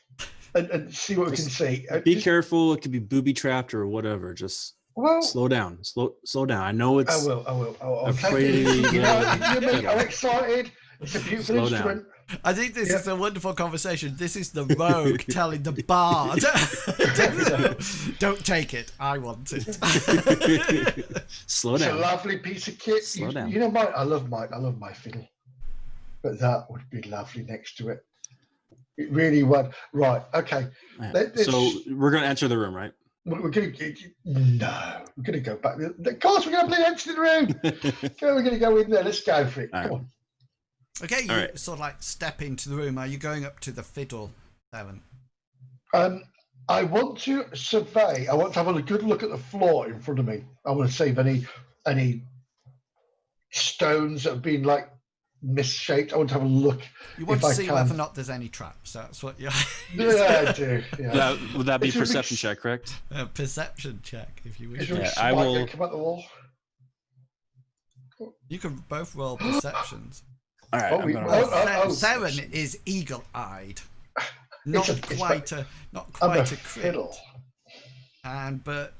and see what we can see. Be careful. It could be booby trapped or whatever. Just slow down. Slow down. I know it's. I will. I'm pretty. I'm excited. It's a beautiful instrument. I think this is a wonderful conversation. This is the rogue telling the bard. Don't take it. I want it. Slow down. It's a lovely piece of kit. Slow down. You know, I love my fiddle, but that would be lovely next to it. It really would. Right. Okay. So we're gonna enter the room, right? We're gonna go back. Of course, we're gonna play enter the room. We're gonna go in there. Let's go for it. Come on. Okay, you sort of like step into the room. Are you going up to the fiddle, Theren? I want to survey. I want to have a good look at the floor in front of me. I want to see if any stones that have been like misshaped. I want to have a look. You want to see whether or not there's any traps. That's what you're. Yeah, I do. Yeah. Would that be a perception check, correct? A perception check, if you wish. Yeah, I will. Come out the wall. You can both roll perceptions. All right. Theren is eagle-eyed. Not quite a crit. Fiddle. But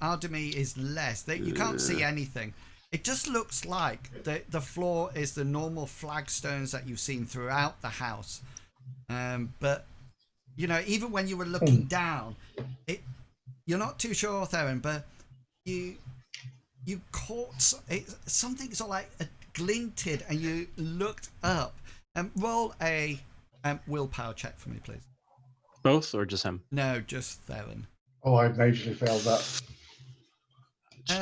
Adimi is less. You can't see anything. It just looks like the floor is the normal flagstones that you've seen throughout the house. But you know, even when you were looking down, you're not too sure, Theren, but you caught something sort of like glinted, and you looked up. Roll a willpower check for me, please. Both or just him? No, just Theren. Oh, I majorly failed that.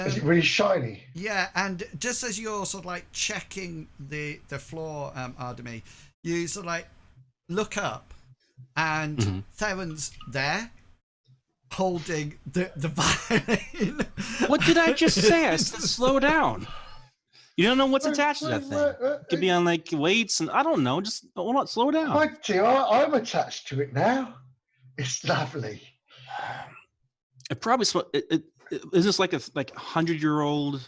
Is it really shiny? Yeah, and just as you're sort of like checking the floor, Adimi, you sort of like look up, and Theron's there, holding the violin. What did I just say? I said slow down. You don't know what's attached to that thing. It could be on like weights, and I don't know. Just slow down. My dear, I'm attached to it now. It's lovely. It probably is this like a 100-year-old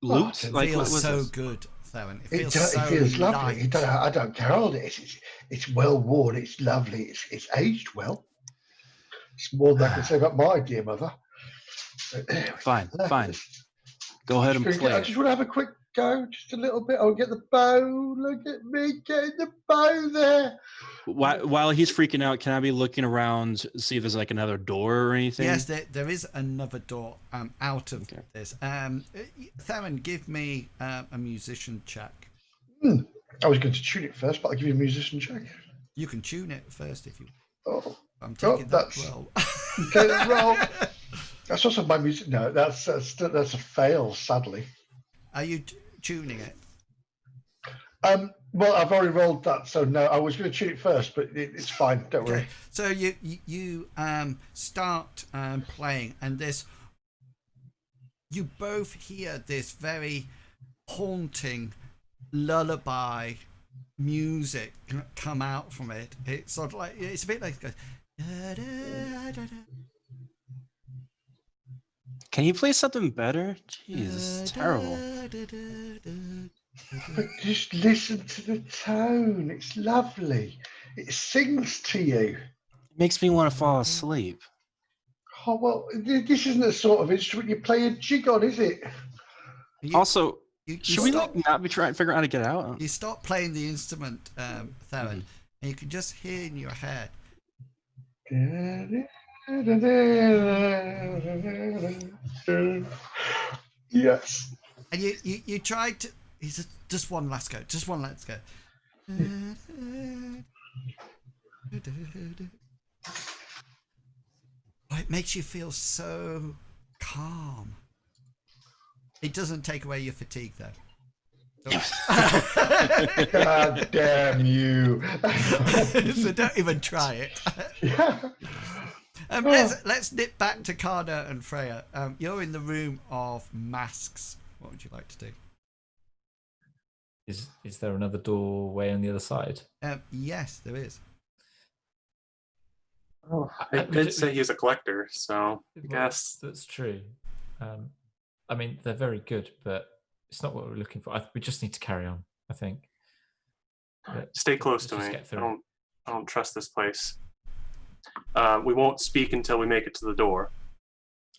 loot? It like feels what so this? good, Theren. It feels lovely. I don't care how old it is. It's well worn. It's lovely. It's aged well. It's more than I can say about my dear mother. Fine. Go ahead and play. I just want to have a quick go, just a little bit. I'll get the bow. Look at me getting the bow there. While he's freaking out, can I be looking around to see if there's like another door or anything? Yes, there is another door out of this. Theren, give me a musician check. I was going to tune it first, but I'll give you a musician check. You can tune it first if you want. Oh, I'm taking that roll. Okay, roll. That's also my music. No, that's a fail, sadly. Are you tuning it? Well, I've already rolled that, so no. I was going to tune it first, but it's fine. Don't worry. So you start playing, and you both hear this very haunting lullaby music come out from it. It's sort of like it's a bit like. Can you play something better? Jesus, it's terrible. But just listen to the tone. It's lovely. It sings to you. Makes me want to fall asleep. Oh, well, this isn't the sort of instrument you play a jig on, is it? Also, you should we stop, like not be trying to figure out how to get out? you stop playing the instrument, Theren, and you can just hear in your head. Yes. And you tried to. He said, just one last go. Just one last go. Oh, it makes you feel so calm. It doesn't take away your fatigue, though. God damn you. So don't even try it. Yeah. Let's nip back to Kana and Freya. You're in the room of masks. What would you like to do? Is there another doorway on the other side? Yes, there is. I did say he's a collector, so I guess that's true. I mean, they're very good, but it's not what we're looking for. We just need to carry on, I think. Stay close to me. I don't trust this place. We won't speak until we make it to the door.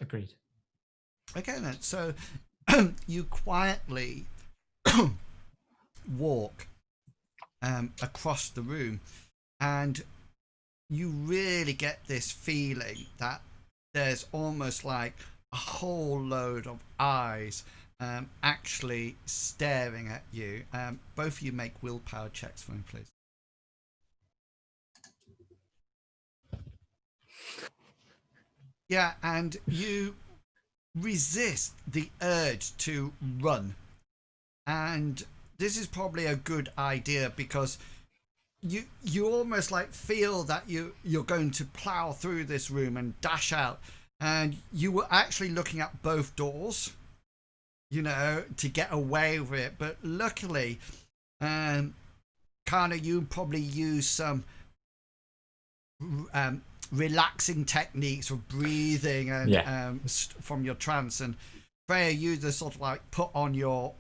Agreed. Okay then. So you quietly walk across the room, and you really get this feeling that there's almost like a whole load of eyes actually staring at you. Both of you make willpower checks for me, please. Yeah, and you resist the urge to run. And this is probably a good idea because you almost like feel that you're going to plow through this room and dash out. And you were actually looking at both doors, to get away with it. But luckily, Kana, you probably use some relaxing techniques of breathing and from your trance, and Freya, you just sort of like put on your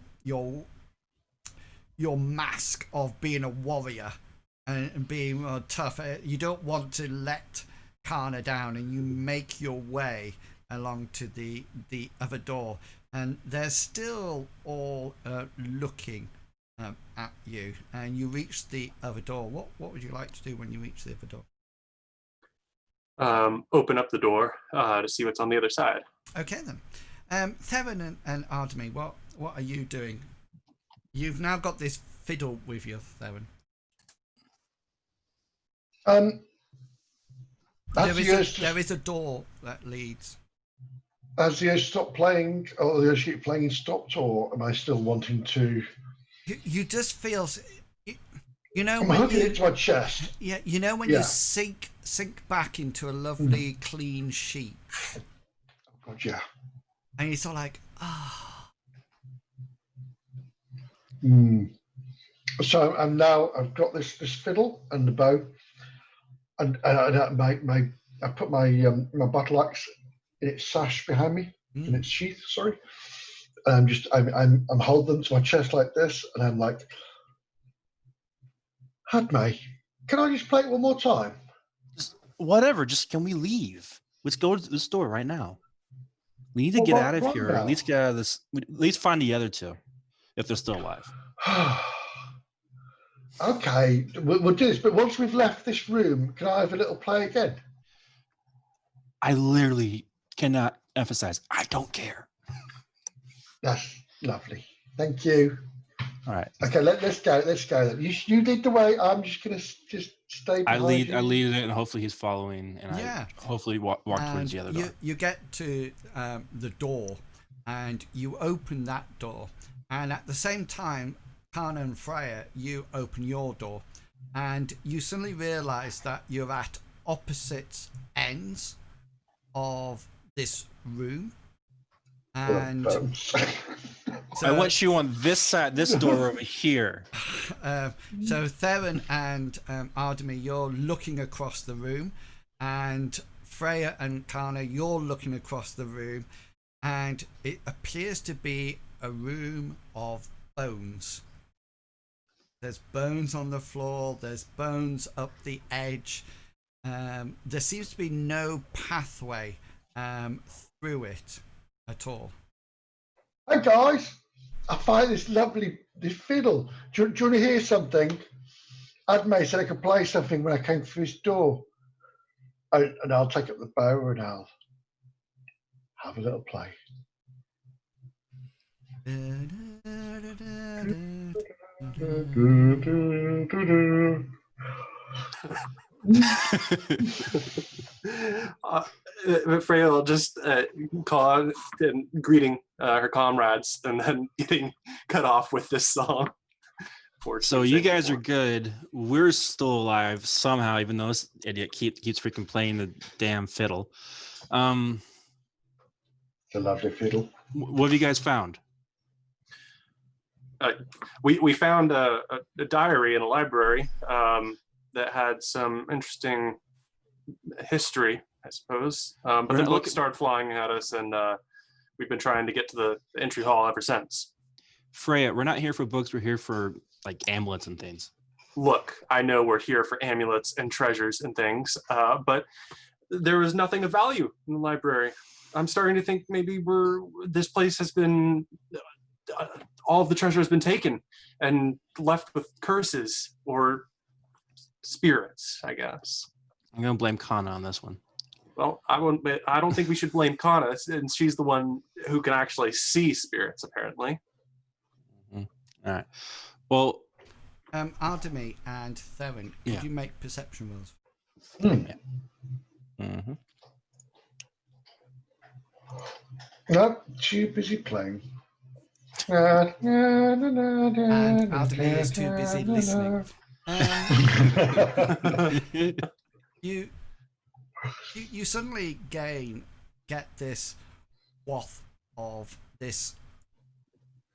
mask of being a warrior and being tough. You don't want to let Kana down, and you make your way along to the other door, and they're still all looking at you, and you reach the other door. What would you like to do when you reach the other door? Open up the door to see what's on the other side. Okay then. Theren and Adimi, what are you doing? You've now got this fiddle with you, Theren. There is a door that leads. Has the Osh stopped playing, or the Osh keep playing stopped, or am I still wanting to? You just feel, I'm hooking it to my chest. Yeah, when you sink back into a lovely clean sheet. Oh God, yeah. And you're sort of like, ah. So I've got this fiddle and the bow, and I put my battle axe in its sash behind me, in its sheath. Sorry, and I'm holding them to my chest like this, and I'm like, Padme, can I just play it one more time? Just whatever. Just can we leave? Let's go to the store right now. We need to get out of here. Or at least get out of this. At least find the other two, if they're still alive. Okay, we'll do this. But once we've left this room, can I have a little play again? I literally cannot emphasize. I don't care. That's lovely. Thank you. All right. Okay, let's go. Let's go then. You lead the way. I'm just gonna just stay behind you. I lead it, and hopefully he's following, and I hopefully walk towards the other door. You get to the door, and you open that door, and at the same time, Kana and Freya, you open your door, and you suddenly realise that you're at opposite ends of this room. And So, I want you on this side, this door over here. So Theren and Adimi, you're looking across the room, and Freya and Kana, you're looking across the room, and it appears to be a room of bones. There's bones on the floor, there's bones up the edge, there seems to be no pathway through it at all. Hey guys, I find this fiddle. Do you want to hear something? Adme said I could play something when I came through his door. And I'll take up the bow and I'll have a little play. Freya will just call out and greeting her comrades, and then getting cut off with this song. So you guys are good. We're still alive somehow, even though this idiot keeps freaking playing the damn fiddle. It's a lovely fiddle. What have you guys found? We found a diary in a library that had some interesting history, I suppose. But then books started flying at us, and we've been trying to get to the entry hall ever since. Freya, we're not here for books. We're here for like amulets and things. Look, I know we're here for amulets and treasures and things, but there was nothing of value in the library. I'm starting to think maybe this place has been, all of the treasure has been taken and left with curses or spirits, I guess. I'm gonna blame Kana on this one. Well, I don't think we should blame Kana, and she's the one who can actually see spirits, apparently. Mm-hmm. All right. Well, Adimi and Theren, could you make perception rolls? Yeah. Mm-hmm. No, too busy playing. And Adimi is too busy listening. You suddenly get this waft of this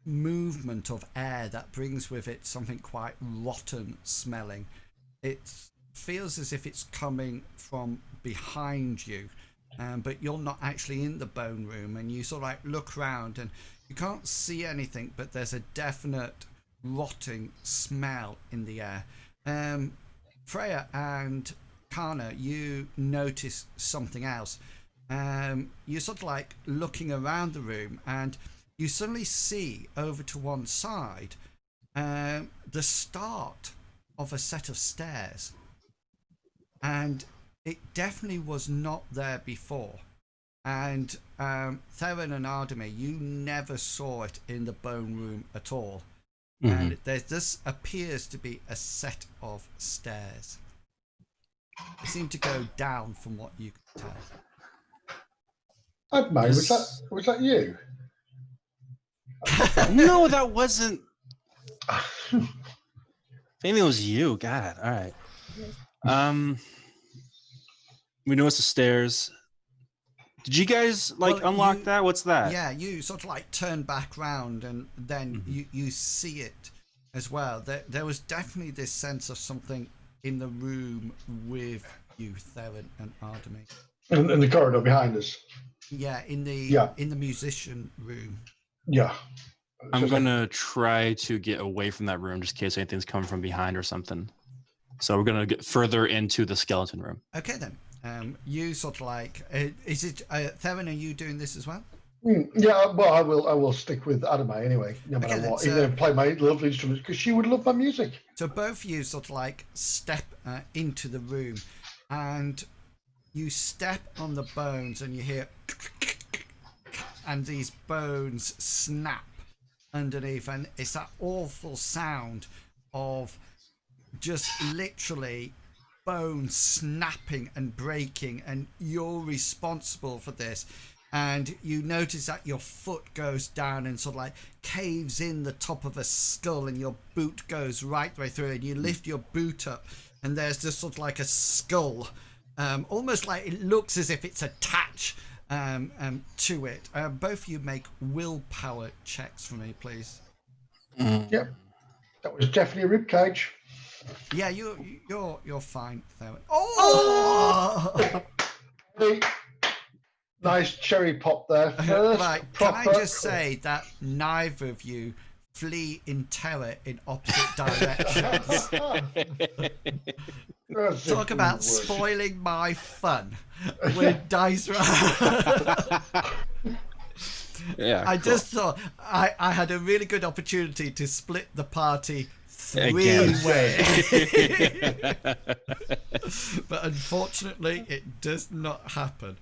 movement of air that brings with it something quite rotten smelling. It feels as if it's coming from behind you, but you're not actually in the bone room, and you sort of like look around and you can't see anything, but there's a definite rotting smell in the air. Freya and Kana, you notice something else. You're sort of like looking around the room, and you suddenly see over to one side the start of a set of stairs, and it definitely was not there before. And Theren and Adimi, you never saw it in the bone room at all. And this appears to be a set of stairs. They seem to go down from what you can tell. Adme, was that you? No, that wasn't. Maybe it was you. God. All right. We know it's the stairs. Did you guys unlock that? What's that? Yeah, you sort of like turn back round, and then you see it as well. There was definitely this sense of something in the room with you, Theren and Adimi. In the corridor behind us. Yeah, in the musician room. Yeah. I'm gonna try to get away from that room just in case anything's coming from behind or something. So we're gonna get further into the skeleton room. Okay then. You sort of like, is it Theren? Are you doing this as well? Yeah, well, I will stick with Adimi anyway, no matter what. So, even play my lovely instruments, because she would love my music. So both of you sort of like step into the room, and you step on the bones, and you hear, and these bones snap underneath, and it's that awful sound of just literally bones snapping and breaking, and you're responsible for this. And you notice that your foot goes down and sort of like caves in the top of a skull, and your boot goes right the way through, and you lift your boot up, and there's just sort of like a skull, almost like it looks as if it's attached to it. Both of you make willpower checks for me, please. Yep, that was definitely a rib cage. Yeah, you're fine, Theren. Oh! Nice cherry pop there. Right, can I just say that neither of you flee in terror in opposite directions? Talk about spoiling my fun with dice roll. Yeah, I cool. just thought I had a really good opportunity to split the party Again. 3 ways. But unfortunately, it does not happen.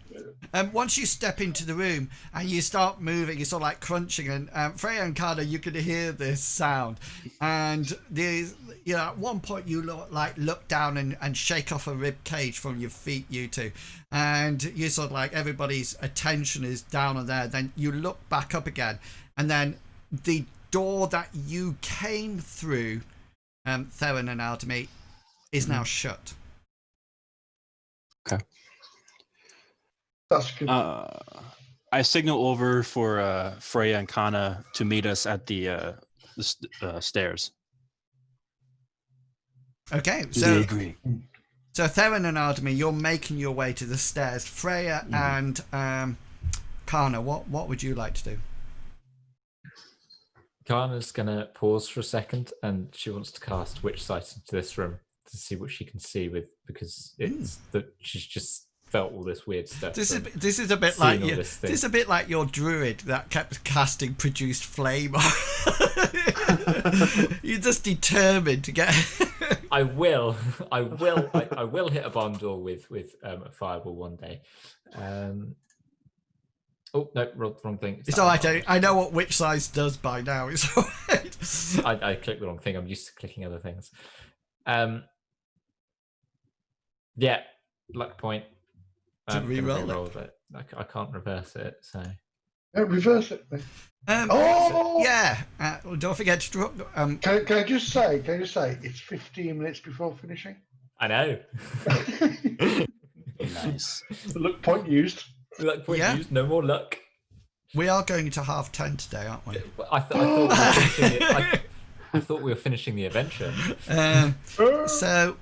Once you step into the room and you start moving, you're sort of like crunching, and Freya and Kana, you can hear this sound. And there's, at one point you look down and shake off a rib cage from your feet, you two, and you sort of like everybody's attention is down on there. Then you look back up again, and then the door that you came through, Theren and Adimi, is now shut. Okay. That's good. I signal over for Freya and Kana to meet us at the stairs. Okay, Do they agree? So Theren and Adimi, you're making your way to the stairs. Freya and Kana, what would you like to do? Kana's gonna pause for a second, and she wants to cast Witch Sight into this room to see what she can see because it's that she's just felt all this weird stuff. This is a bit like this is a bit like your druid that kept casting produced flame. You're just determined to get. I will hit a barn door with a fireball one day. Oh no, wrong thing. It's all right. I know what Witch Size does by now. It's all right. I clicked the wrong thing. I'm used to clicking other things. Yeah, luck point. Re-roll it. I can't reverse it, so. Reverse it. Yeah. Don't forget to drop. Can I just say? It's 15 minutes before finishing. I know. Nice. Look point used. Luck point used. No more luck. We are going to 10:30 today, aren't we? I thought we were finishing the adventure. So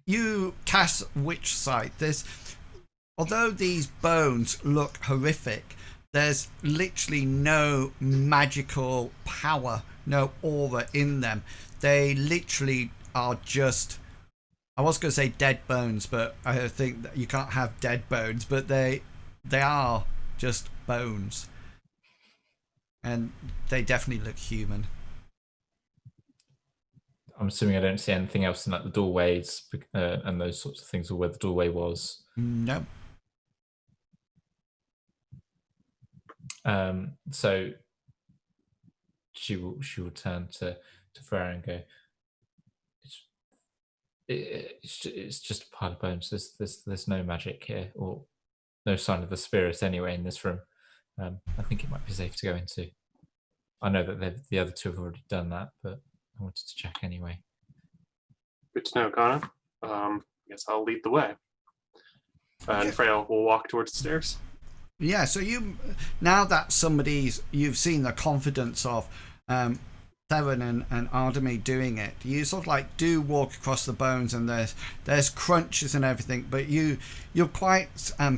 you cast Witch Sight. Although these bones look horrific, there's literally no magical power, no aura in them. They literally are just, I was going to say dead bones, but I think that you can't have dead bones, but they are just bones. And they definitely look human. I'm assuming I don't see anything else in like the doorways and those sorts of things, or where the doorway was. No. So she will turn to Freya and go, it's just a pile of bones. There's no magic here, or no sign of the spirit anyway in this room. I think it might be safe to go into. I know that the other two have already done that, but I wanted to check anyway. Good to know, Kana. I guess I'll lead the way. And Freya will walk towards the stairs. Yeah, so now that you've seen the confidence of Theren and Adimi doing it, you sort of like do walk across the bones, and there's crunches and everything, but you're quite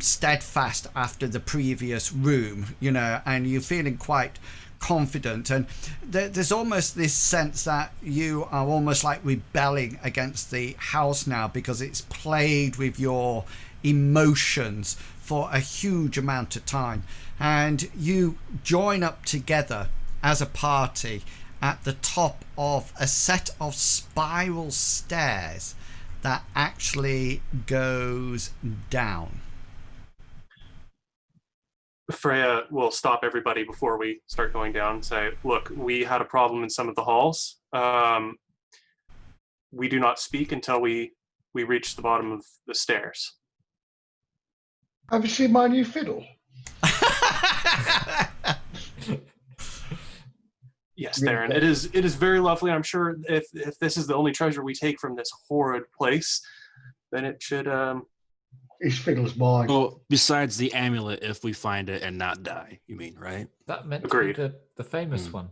steadfast after the previous room, and you're feeling quite confident, and there's almost this sense that you are almost like rebelling against the house now because it's played with your emotions for a huge amount of time, and you join up together as a party at the top of a set of spiral stairs that actually goes down. Freya will stop everybody before we start going down and say, look, we had a problem in some of the halls. We do not speak until we reach the bottom of the stairs. Have you seen my new fiddle? Yes, Theren. It is very lovely. I'm sure if this is the only treasure we take from this horrid place, then it should. His fiddle's mine. Well, besides the amulet, if we find it and not die, you mean, right? That meant Agreed. The famous one.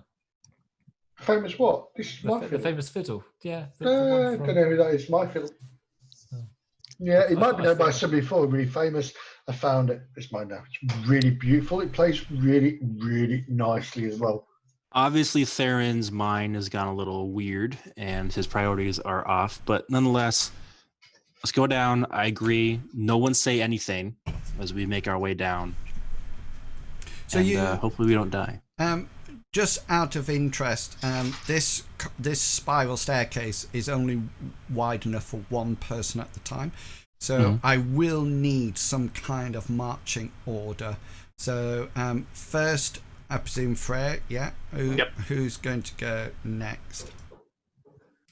Famous what? This is my The fiddle. famous fiddle. Yeah. I don't know who that is. My fiddle. Yeah, it might be known by somebody before, really famous. I found it. It's mine now. It's really beautiful. It plays really, really nicely as well. Obviously, Theron's mind has gone a little weird, and his priorities are off. But nonetheless, Let's go down. I agree. No one say anything as we make our way down. So hopefully we don't die. Just out of interest, this spiral staircase is only wide enough for one person at the time. So I will need some kind of marching order. So first, I presume Freya, yeah? Who's going to go next?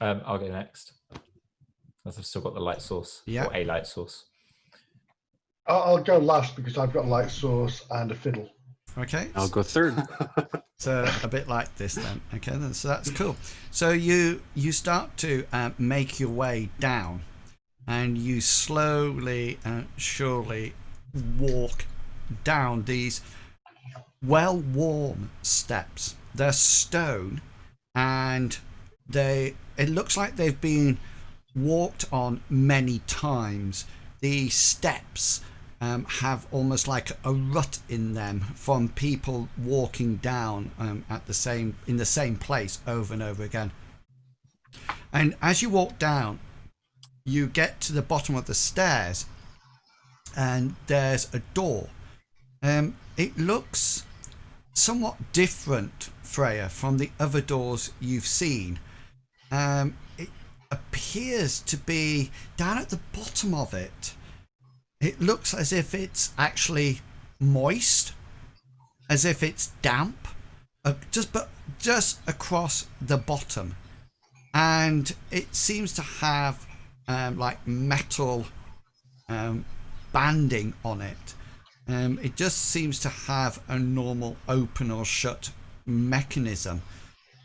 I'll go next. I've still got the light source, or a light source. I'll go last because I've got a light source and a fiddle. Okay. I'll go third. So a bit like this then. Okay, then, so that's cool. So you start to make your way down, and you slowly and surely walk down these well-worn steps. They're stone, and it looks like they've been walked on many times. The steps have almost like a rut in them from people walking down in the same place over and over again. And as you walk down, you get to the bottom of the stairs, and there's a door. It looks somewhat different, Freya, from the other doors you've seen. It appears to be down at the bottom of it. It looks as if it's actually moist, as if it's damp, just across the bottom, and it seems to have like metal banding on it. It just seems to have a normal open or shut mechanism,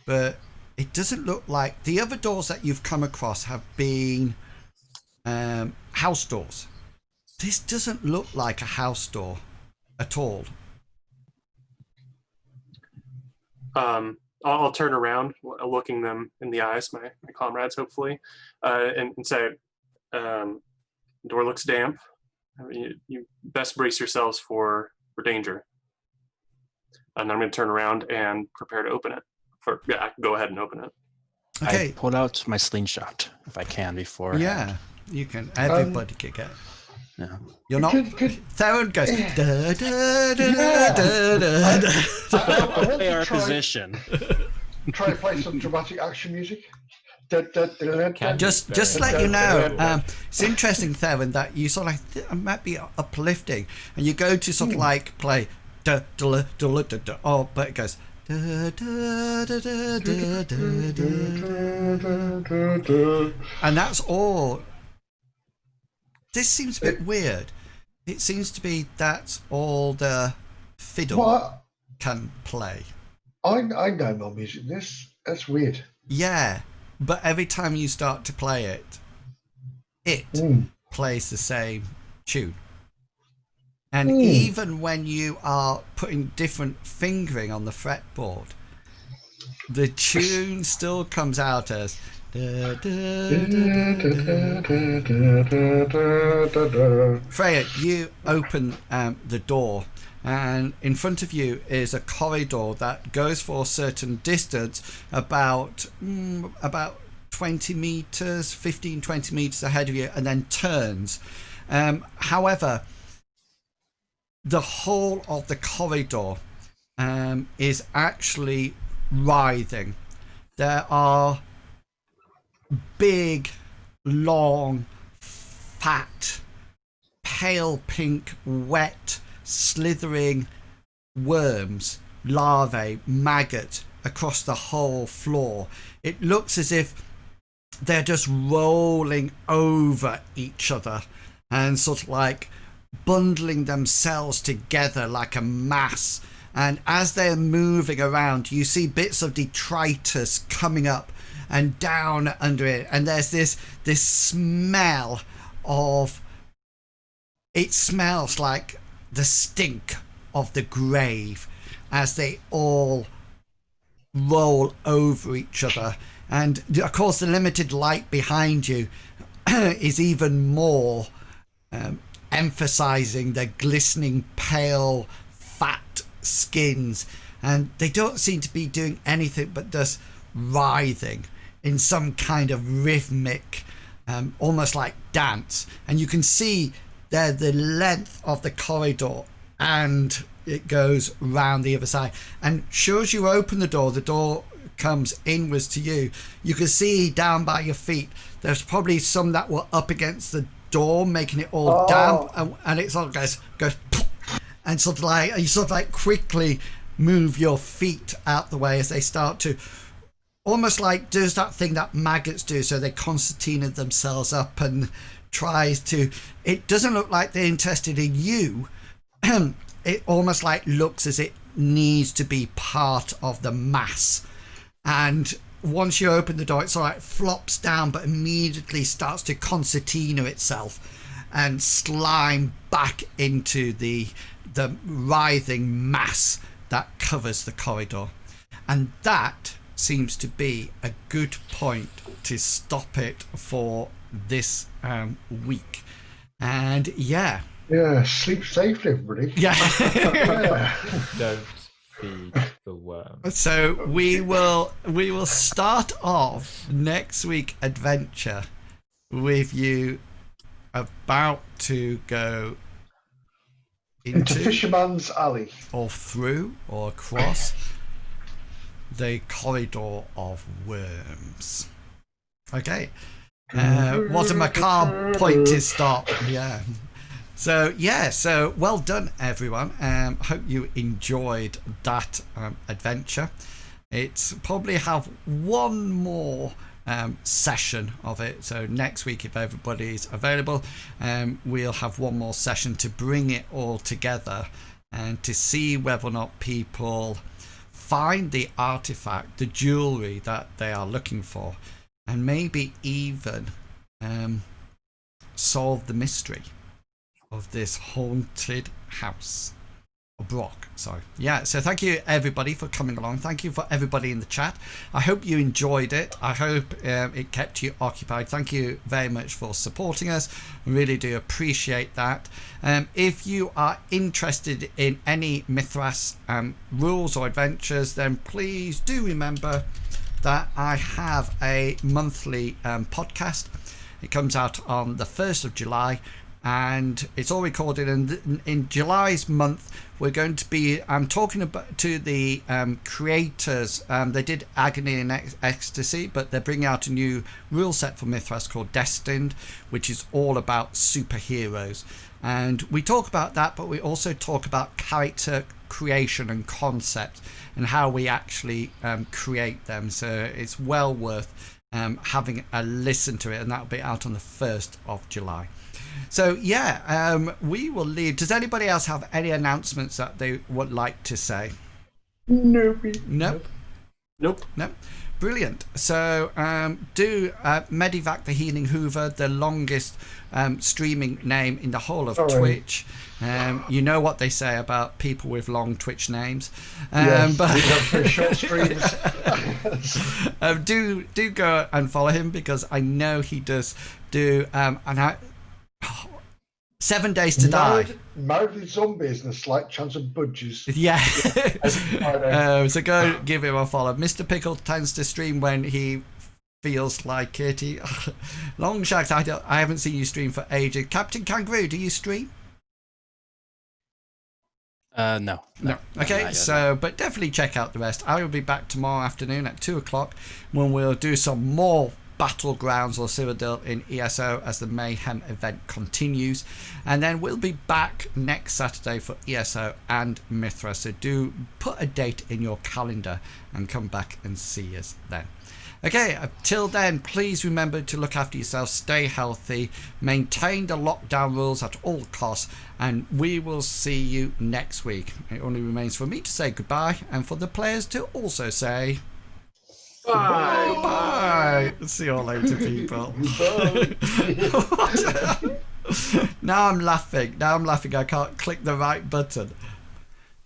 but it doesn't look like the other doors that you've come across have been house doors. This doesn't look like a house door at all. I'll turn around, looking them in the eyes, my comrades, hopefully, and say, door looks damp. I mean, you best brace yourselves for danger. And then I'm going to turn around and prepare to open it. I can go ahead and open it. Okay. I pull out my slingshot if I can before. Yeah, you can. Everybody can get it. Yeah. You're not. Theren goes. Da, da, da, da, da. Play our position. Try to play some dramatic action music. Just to let you know, it's interesting, Theren, that you sort of like it might be uplifting, and you go to sort of like play da da da da da. Oh, but it goes. Da, da, da, da, da, da, da, da. And that's all. This seems a bit weird. It seems to be that's all the fiddle can play. I know more music than this. That's weird. Yeah, but every time you start to play it, it plays the same tune. And even when you are putting different fingering on the fretboard, the tune still comes out as da, da, da, da, da, da. Freya, you open the door, and in front of you is a corridor that goes for a certain distance, about 20 meters, 15-20 meters ahead of you, and then turns. However, the whole of the corridor is actually writhing. There are big, long, fat, pale pink, wet, slithering worms, larvae, maggot across the whole floor. It looks as if they're just rolling over each other and sort of like bundling themselves together like a mass. And as they're moving around, you see bits of detritus coming up and down under it, and there's this smell of, it smells like the stink of the grave as they all roll over each other. And of course the limited light behind you is even more emphasizing the glistening pale fat skins, and they don't seem to be doing anything but just writhing in some kind of rhythmic almost like dance, and you can see there the length of the corridor, and it goes round the other side. And sure as you open the door comes inwards to you. You can see down by your feet there's probably some that were up against the door, making it all damp, and it sort of goes and sort of like you sort of like quickly move your feet out the way as they start to almost like does that thing that maggots do, so they concertina themselves up and tries to, it doesn't look like they're interested in you. It almost like looks as it needs to be part of the mass, and once you open the door it sort of like flops down but immediately starts to concertina itself and slime back into the writhing mass that covers the corridor. And that seems to be a good point to stop it for this week. And yeah, sleep safely, everybody. yeah. Don't feed the worm. So we will start off next week adventure with you about to go into Fisherman's Alley, or through or across the corridor of worms. Okay. What a macabre point to stop. Yeah. So well done, everyone. Hope you enjoyed that adventure. It's probably have one more session of it. So next week, if everybody's available, we'll have one more session to bring it all together and to see whether or not people find the artifact, the jewelry that they are looking for, and maybe even solve the mystery of this haunted house. Broch, sorry. Yeah, so thank you everybody for coming along. Thank you for everybody in the chat. I hope you enjoyed it. I hope it kept you occupied. Thank you very much for supporting us. We really do appreciate that. If you are interested in any Mythras rules or adventures, then please do remember that I have a monthly podcast. It comes out on the 1st of July. And it's all recorded, and in July's month we're going to be talking about to the creators. They did Agony and Ecstasy, but they're bringing out a new rule set for Mythras called Destined, which is all about superheroes. And we talk about that, but we also talk about character creation and concept and how we actually create them. So it's well worth having a listen to it, and that'll be out on the 1st of July. So yeah, we will leave. Does anybody else have any announcements that they would like to say? Nope. Nope. Brilliant. So do Medivac the Healing Hoover, the longest streaming name in the whole of Twitch. You know what they say about people with long Twitch names. Yes, but we have very short streams. do go and follow him, because I know he does do 7 Days to Die. Married with Zombies and a Slight Chance of Budgies. Yeah. So go give him a follow. Mr. Pickle tends to stream when he feels like it. Longshanks, I haven't seen you stream for ages. Captain Kangaroo, do you stream? No. Okay, but definitely check out the rest. I will be back tomorrow afternoon at 2 o'clock when we'll do some more Battlegrounds or Cyrodiil in ESO as the Mayhem event continues, and then we'll be back next Saturday for ESO and Mythras. So do put a date in your calendar and come back and see us then. Okay, until then, please remember to look after yourself, stay healthy, maintain the lockdown rules at all costs, and we will see you next week. It only remains for me to say goodbye and for the players to also say bye. Bye. See you all later, people. Now I'm laughing. I can't click the right button.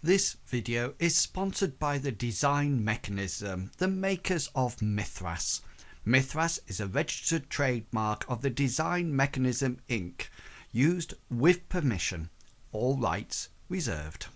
This video is sponsored by the Design Mechanism, the makers of Mythras. Mythras is a registered trademark of the Design Mechanism Inc., used with permission. All rights reserved.